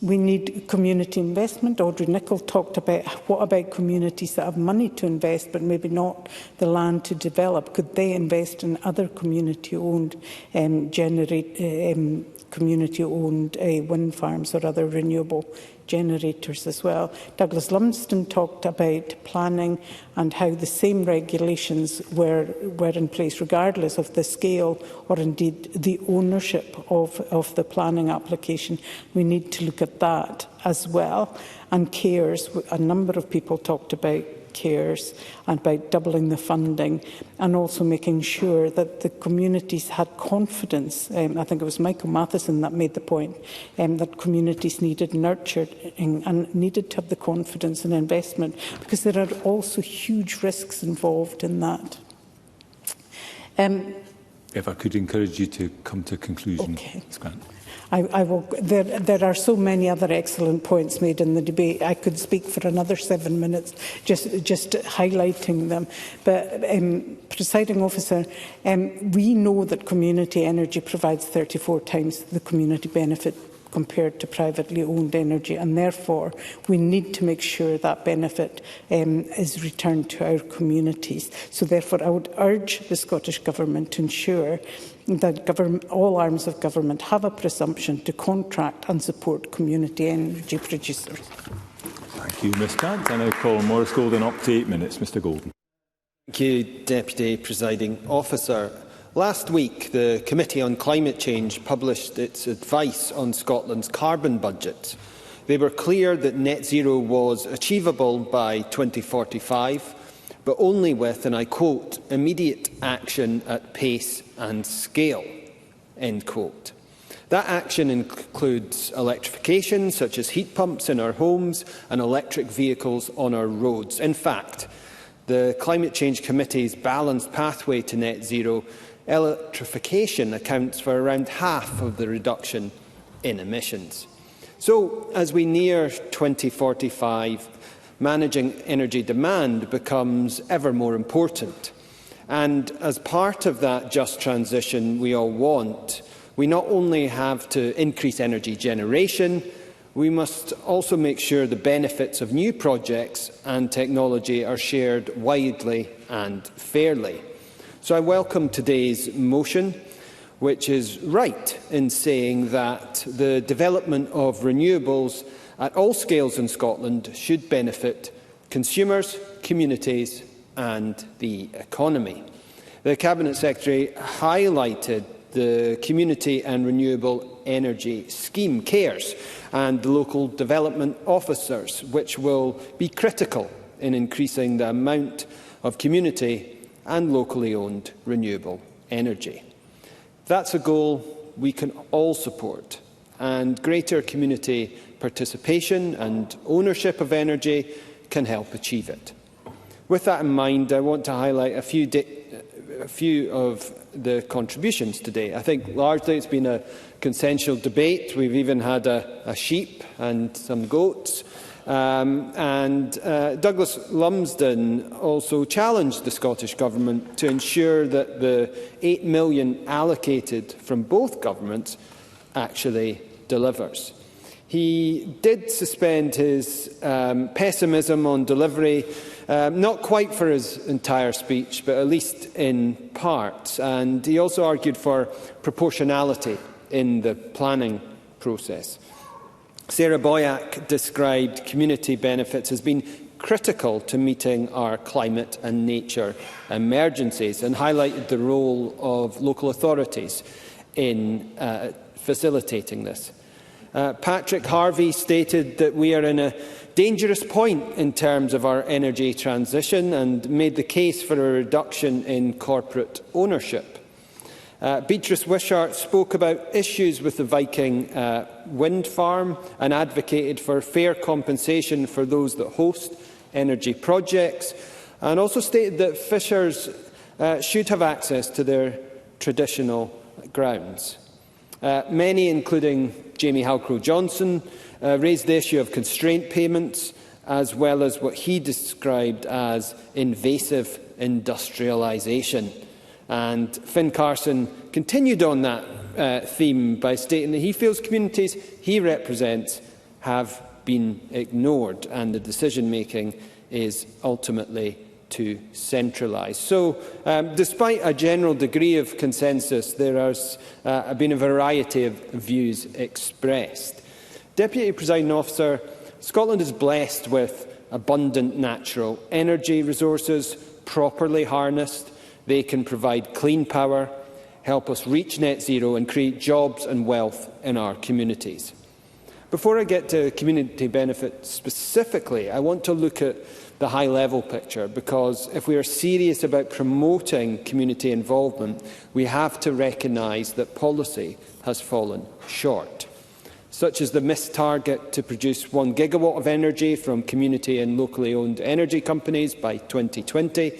We need community investment. Audrey Nicholl talked about what about communities that have money to invest but maybe not the land to develop. Could they invest in other community-owned community-owned wind farms or other renewable generators as well? Douglas Lumsden talked about planning and how the same regulations were in place regardless of the scale or indeed the ownership of the planning application. We need to look at that as well. And CARES, a number of people talked about CARES and about doubling the funding and also making sure that the communities had confidence. I think it was Michael Matheson that made the point that communities needed nurturing and needed to have the confidence and investment, because there are also huge risks involved in that. If I could encourage you to come to a conclusion. Okay. Ms. Grant. I will. There are so many other excellent points made in the debate. I could speak for another 7 minutes just highlighting them. But, Presiding Officer, we know that community energy provides 34 times the community benefit compared to privately owned energy, and therefore we need to make sure that benefit is returned to our communities. So therefore I would urge the Scottish Government to ensure that all arms of government have a presumption to contract and support community energy producers. Thank you, Ms Grant. I now call Maurice Golden up to 8 minutes. Mr Golden. Thank you, Deputy Presiding Officer. Last week, the Committee on Climate Change published its advice on Scotland's carbon budget. They were clear that net zero was achievable by 2045, but only with, and I quote, immediate action at pace and scale, end quote. That action includes electrification, such as heat pumps in our homes and electric vehicles on our roads. In fact, the Climate Change Committee's balanced pathway to net zero, electrification accounts for around half of the reduction in emissions. So, as we near 2045, managing energy demand becomes ever more important. And as part of that just transition we all want, we not only have to increase energy generation, we must also make sure the benefits of new projects and technology are shared widely and fairly. So I welcome today's motion, which is right in saying that the development of renewables at all scales in Scotland should benefit consumers, communities and the economy. The Cabinet Secretary highlighted the Community and Renewable Energy Scheme, CARES, and the local development officers, which will be critical in increasing the amount of community and locally owned renewable energy. That's a goal we can all support, and greater community participation and ownership of energy can help achieve it. With that in mind, I want to highlight a few of the contributions today. I think largely it's been a consensual debate. We've even had a sheep and some goats. Douglas Lumsden also challenged the Scottish Government to ensure that the £8 million allocated from both governments actually delivers. He did suspend his pessimism on delivery, not quite for his entire speech, but at least in part. And he also argued for proportionality in the planning process. Sarah Boyack described community benefits as being critical to meeting our climate and nature emergencies and highlighted the role of local authorities in facilitating this. Patrick Harvey stated that we are in a dangerous point in terms of our energy transition and made the case for a reduction in corporate ownership. Beatrice Wishart spoke about issues with the Viking wind farm and advocated for fair compensation for those that host energy projects, and also stated that fishers should have access to their traditional grounds. Many, including Jamie Halcrow-Johnson, raised the issue of constraint payments, as well as what he described as invasive industrialisation. And Finn Carson continued on that theme by stating that he feels communities he represents have been ignored and the decision-making is ultimately too centralised. So, despite a general degree of consensus, there has been a variety of views expressed. Deputy Presiding Officer, Scotland is blessed with abundant natural energy resources, properly harnessed. They can provide clean power, help us reach net zero and create jobs and wealth in our communities. Before I get to community benefits specifically, I want to look at the high-level picture, because if we are serious about promoting community involvement, we have to recognise that policy has fallen short, such as the missed target to produce 1 gigawatt of energy from community and locally owned energy companies by 2020.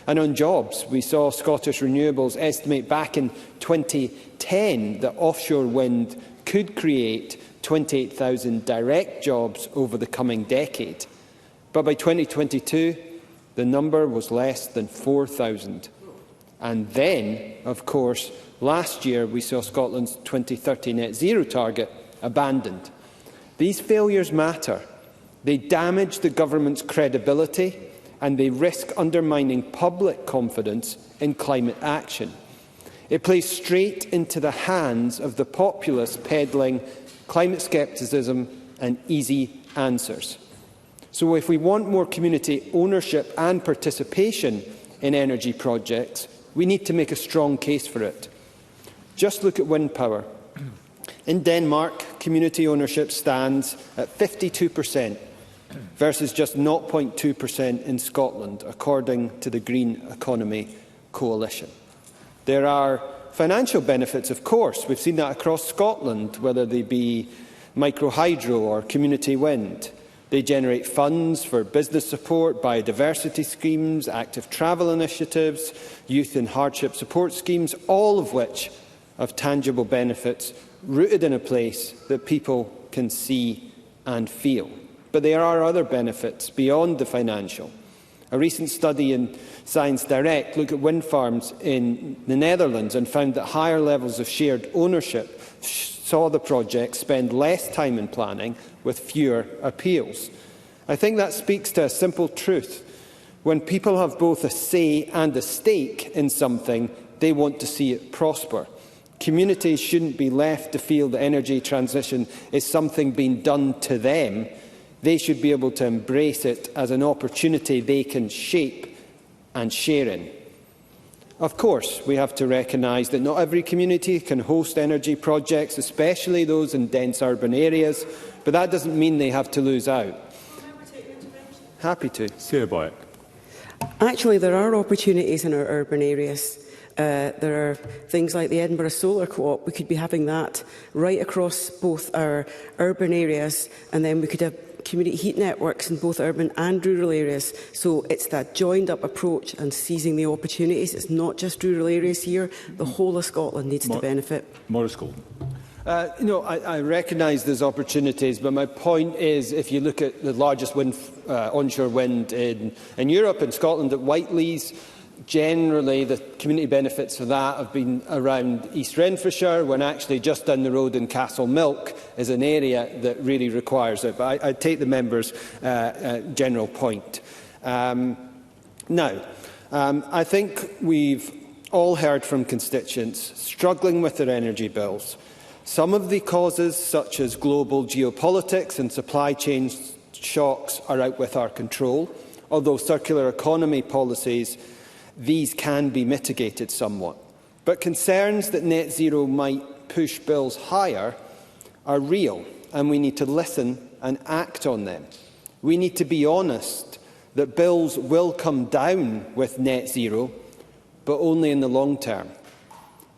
And on jobs, we saw Scottish Renewables estimate back in 2010 that offshore wind could create 28,000 direct jobs over the coming decade. But by 2022, the number was less than 4,000. And then, of course, last year we saw Scotland's 2030 net zero target abandoned. These failures matter. They damage the government's credibility and they risk undermining public confidence in climate action. It plays straight into the hands of the populace peddling climate scepticism and easy answers. So if we want more community ownership and participation in energy projects, we need to make a strong case for it. Just look at wind power. In Denmark, community ownership stands at 52% versus just 0.2% in Scotland, according to the Green Economy Coalition. There are financial benefits, of course. We've seen that across Scotland, whether they be microhydro or community wind. They generate funds for business support, biodiversity schemes, active travel initiatives, youth and hardship support schemes, all of which have tangible benefits rooted in a place that people can see and feel. But there are other benefits beyond the financial. A recent study in Science Direct looked at wind farms in the Netherlands and found that higher levels of shared ownership saw the project spend less time in planning with fewer appeals. I think that speaks to a simple truth. When people have both a say and a stake in something, they want to see it prosper. Communities shouldn't be left to feel that energy transition is something being done to them. They should be able to embrace it as an opportunity they can shape and share in. Of course, we have to recognise that not every community can host energy projects, especially those in dense urban areas, but that doesn't mean they have to lose out. Happy to. Sarah Boyack. Actually, there are opportunities in our urban areas. There are things like the Edinburgh Solar Co-op. We could be having that right across both our urban areas, and then we could have community heat networks in both urban and rural areas. So it's that joined-up approach and seizing the opportunities. It's not just rural areas here. The whole of Scotland needs to benefit. Maurice Golden. I recognise there's opportunities, but my point is, if you look at the largest onshore wind in Europe, in Scotland, at Whiteleys, generally the community benefits for that have been around East Renfrewshire, when actually just down the road in Castlemilk is an area that really requires it. But I take the member's general point. I think we've all heard from constituents struggling with their energy bills. Some of the causes, such as global geopolitics and supply chain shocks, are out with our control, although circular economy policies, these can be mitigated somewhat. But concerns that net zero might push bills higher are real, and we need to listen and act on them. We need to be honest that bills will come down with net zero, but only in the long term.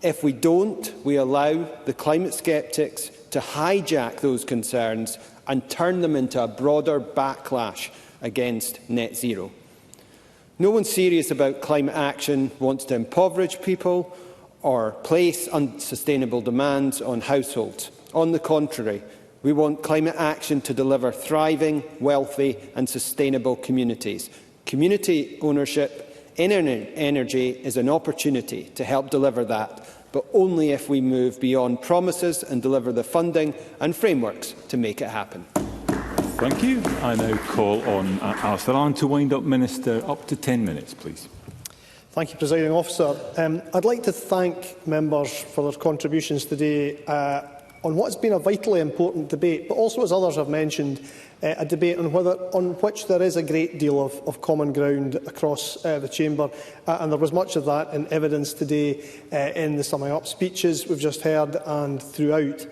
If we don't, we allow the climate sceptics to hijack those concerns and turn them into a broader backlash against net zero. No one serious about climate action wants to impoverish people or place unsustainable demands on households. On the contrary, we want climate action to deliver thriving, wealthy and sustainable communities. Community ownership in energy is an opportunity to help deliver that, but only if we move beyond promises and deliver the funding and frameworks to make it happen. Thank you. I now call on Alistair Allen to wind up. Minister, up to 10 minutes, please. Thank you, Presiding Officer. I'd like to thank members for their contributions today on what has been a vitally important debate, but also, as others have mentioned, a debate on which there is a great deal of common ground across the Chamber, and there was much of that in evidence today in the summing up speeches we've just heard and throughout.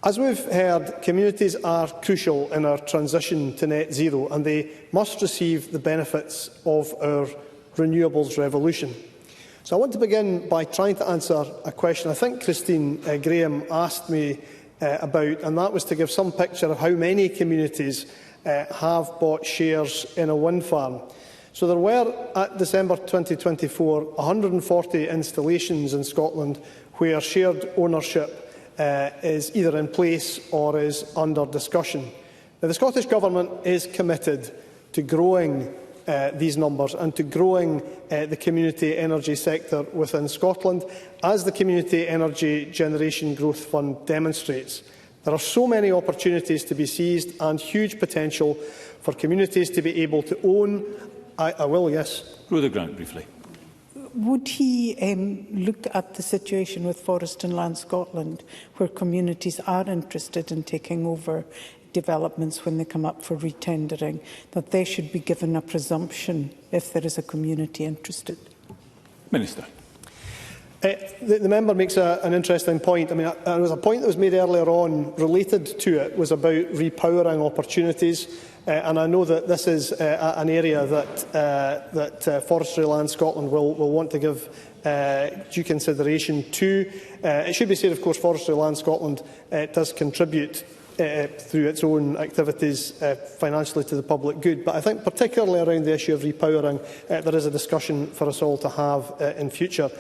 As we've heard, communities are crucial in our transition to net zero, and they must receive the benefits of our renewables revolution. So I want to begin by trying to answer a question I think Christine Graham asked me about, and that was to give some picture of how many communities have bought shares in a wind farm. So there were, at December 2024, 140 installations in Scotland where shared ownership is either in place or is under discussion. Now, the Scottish Government is committed to growing these numbers and to growing the community energy sector within Scotland, as the Community Energy Generation Growth Fund demonstrates. There are so many opportunities to be seized and huge potential for communities to be able to own. I will, yes. Rhoda Grant, briefly. Would he look at the situation with Forest and Land Scotland, where communities are interested in taking over developments when they come up for retendering, that they should be given a presumption if there is a community interested? Minister. The member makes an interesting point. I mean, there was a point that was made earlier on related to it, was about repowering opportunities. And I know that this is an area that Forestry Land Scotland will want to give due consideration to. It should be said, of course, Forestry Land Scotland does contribute through its own activities financially to the public good. But I think particularly around the issue of repowering, there is a discussion for us all to have in future.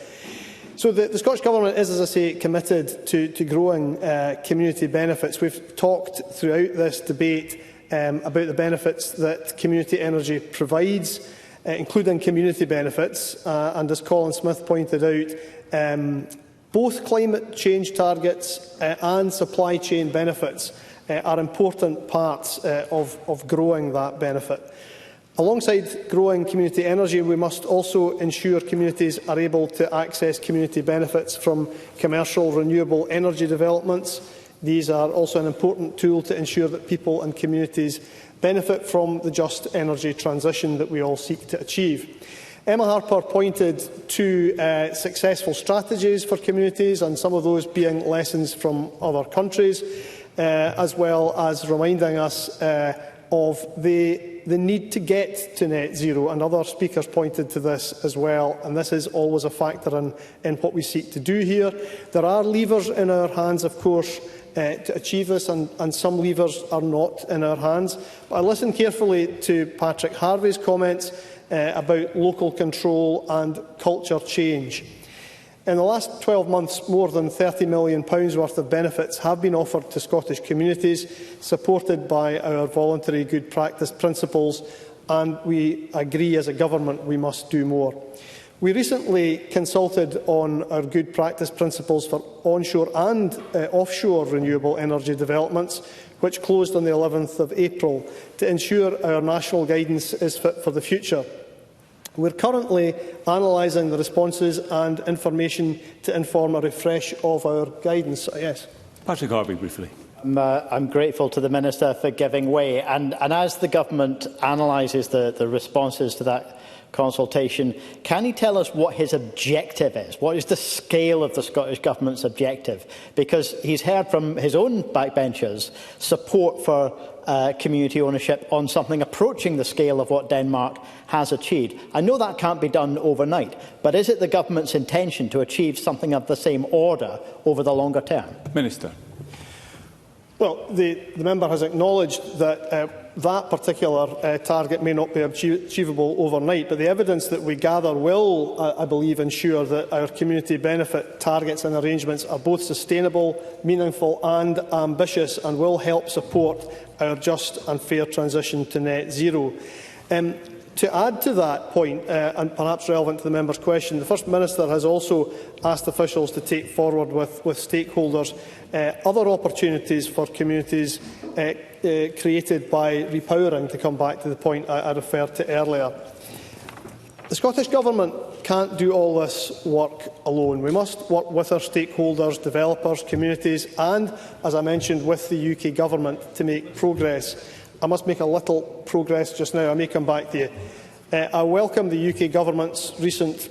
So the Scottish Government is, as I say, committed to growing community benefits. We've talked throughout this debate about the benefits that community energy provides, including community benefits. And as Colin Smith pointed out, both climate change targets and supply chain benefits are important parts of growing that benefit. Alongside growing community energy, we must also ensure communities are able to access community benefits from commercial renewable energy developments. These are also an important tool to ensure that people and communities benefit from the just energy transition that we all seek to achieve. Emma Harper pointed to successful strategies for communities, and some of those being lessons from other countries, as well as reminding us of the need to get to net zero, and other speakers pointed to this as well, and this is always a factor in what we seek to do here. There are levers in our hands, of course, to achieve this, and some levers are not in our hands. But I listened carefully to Patrick Harvey's comments about local control and culture change. In the last 12 months, more than £30 million worth of benefits have been offered to Scottish communities, supported by our voluntary good practice principles, and we agree as a government we must do more. We recently consulted on our good practice principles for onshore and offshore renewable energy developments, which closed on the 11th of April, to ensure our national guidance is fit for the future. We're currently analysing the responses and information to inform a refresh of our guidance. Yes. Patrick Harvey, briefly. I'm grateful to the Minister for giving way. And as the Government analyses the responses to that consultation, can he tell us what his objective is? What is the scale of the Scottish Government's objective? Because he's heard from his own backbenchers support for community ownership on something approaching the scale of what Denmark has achieved. I know that can't be done overnight, but is it the Government's intention to achieve something of the same order over the longer term? Minister. Well, the member has acknowledged that that particular target may not be achievable overnight, but the evidence that we gather will, I believe, ensure that our community benefit targets and arrangements are both sustainable, meaningful and ambitious, and will help support our just and fair transition to net zero. To add to that point, and perhaps relevant to the member's question, the First Minister has also asked officials to take forward with stakeholders other opportunities for communities created by repowering, to come back to the point I referred to earlier. The Scottish Government can't do all this work alone. We must work with our stakeholders, developers, communities and, as I mentioned, with the UK Government to make progress. I must make a little progress just now. I may come back to you. I welcome the UK Government's recent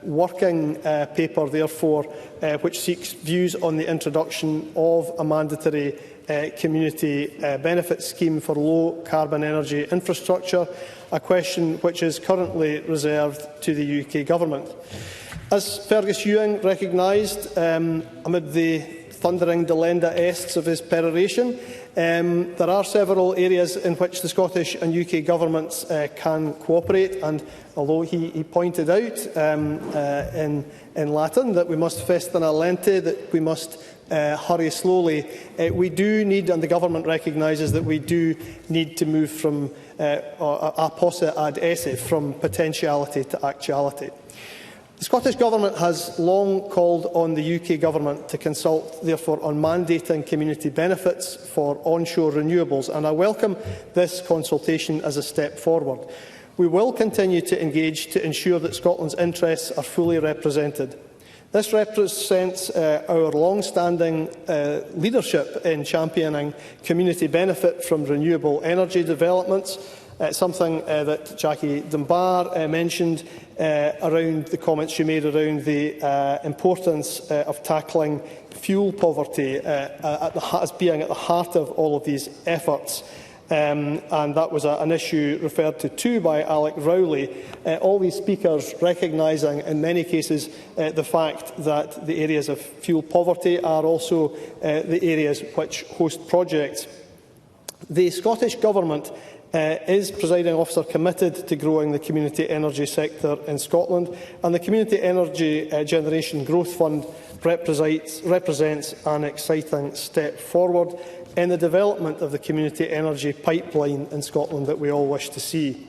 working paper, therefore, which seeks views on the introduction of a mandatory community benefit scheme for low-carbon energy infrastructure, a question which is currently reserved to the UK Government. As Fergus Ewing recognised amid the thundering delenda ests of his peroration, there are several areas in which the Scottish and UK governments can cooperate, and although he pointed out in Latin that we must festina lente, that we must hurry slowly, we do need, and the government recognises that we do need to move from a posse ad esse, from potentiality to actuality. The Scottish Government has long called on the UK Government to consult, therefore, on mandating community benefits for onshore renewables, and I welcome this consultation as a step forward. We will continue to engage to ensure that Scotland's interests are fully represented. This represents our long-standing leadership in championing community benefit from renewable energy developments, something that Jackie Dunbar mentioned around the comments she made around the importance of tackling fuel poverty as being at the heart of all of these efforts. And that was an issue referred to too by Alec Rowley. All these speakers recognising in many cases the fact that the areas of fuel poverty are also the areas which host projects. The Scottish Government is, Presiding Officer, committed to growing the community energy sector in Scotland, and the Community Energy Generation Growth Fund represents an exciting step forward in the development of the community energy pipeline in Scotland that we all wish to see.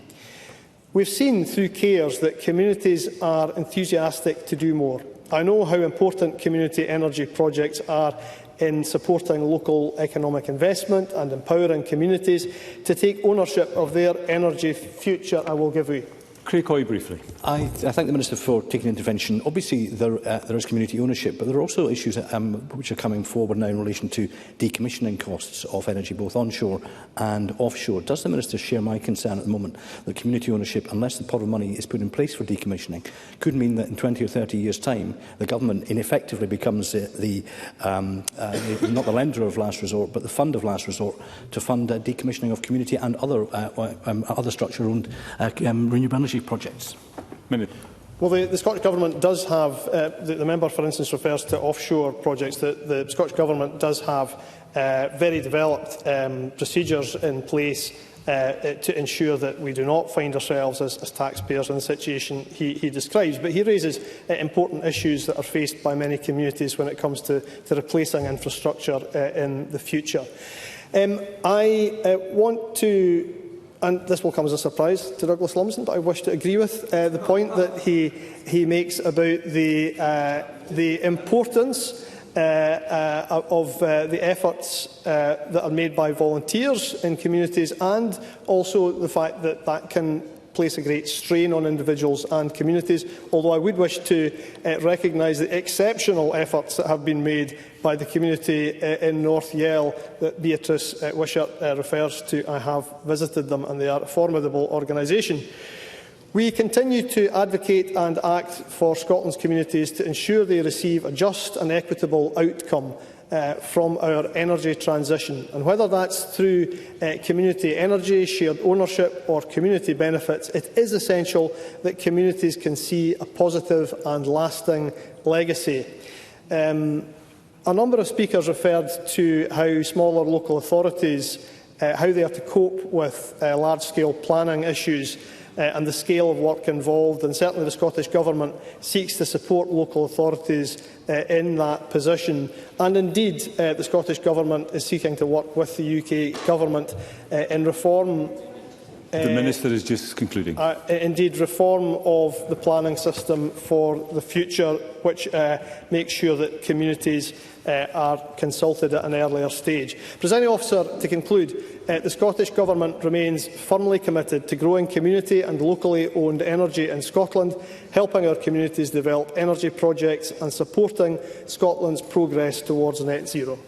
We've seen through CARES that communities are enthusiastic to do more. I know how important community energy projects are in supporting local economic investment and empowering communities to take ownership of their energy future. I will give you. Craig Hoy, briefly. I thank the Minister for taking intervention. Obviously, there is community ownership, but there are also issues which are coming forward now in relation to decommissioning costs of energy, both onshore and offshore. Does the Minister share my concern at the moment that community ownership, unless the pot of money is put in place for decommissioning, could mean that in 20 or 30 years' time, the government ineffectively becomes not the lender of last resort, but the fund of last resort to fund decommissioning of community and other structure-owned renewable energy projects? Well, the Scottish Government does have, the member, for instance, refers to offshore projects. The Scottish Government does have very developed procedures in place to ensure that we do not find ourselves as taxpayers in the situation he describes. But he raises important issues that are faced by many communities when it comes to replacing infrastructure in the future. I want to, and this will come as a surprise to Douglas Lumsden, but I wish to agree with the point that he makes about the importance of the efforts that are made by volunteers in communities, and also the fact that that can place a great strain on individuals and communities, although I would wish to recognise the exceptional efforts that have been made by the community in North Yell that Beatrice Wishart refers to. I have visited them and they are a formidable organisation. We continue to advocate and act for Scotland's communities to ensure they receive a just and equitable outcome from our energy transition. And whether that's through community energy, shared ownership or community benefits, it is essential that communities can see a positive and lasting legacy. A number of speakers referred to how smaller local authorities, how they are to cope with large-scale planning issues and the scale of work involved, and certainly the Scottish Government seeks to support local authorities in that position. And indeed, the Scottish Government is seeking to work with the UK Government in reform. The Minister is just concluding. Indeed, reform of the planning system for the future, which makes sure that communities are consulted at an earlier stage. Presiding Officer, to conclude, the Scottish Government remains firmly committed to growing community and locally owned energy in Scotland, helping our communities develop energy projects and supporting Scotland's progress towards net zero.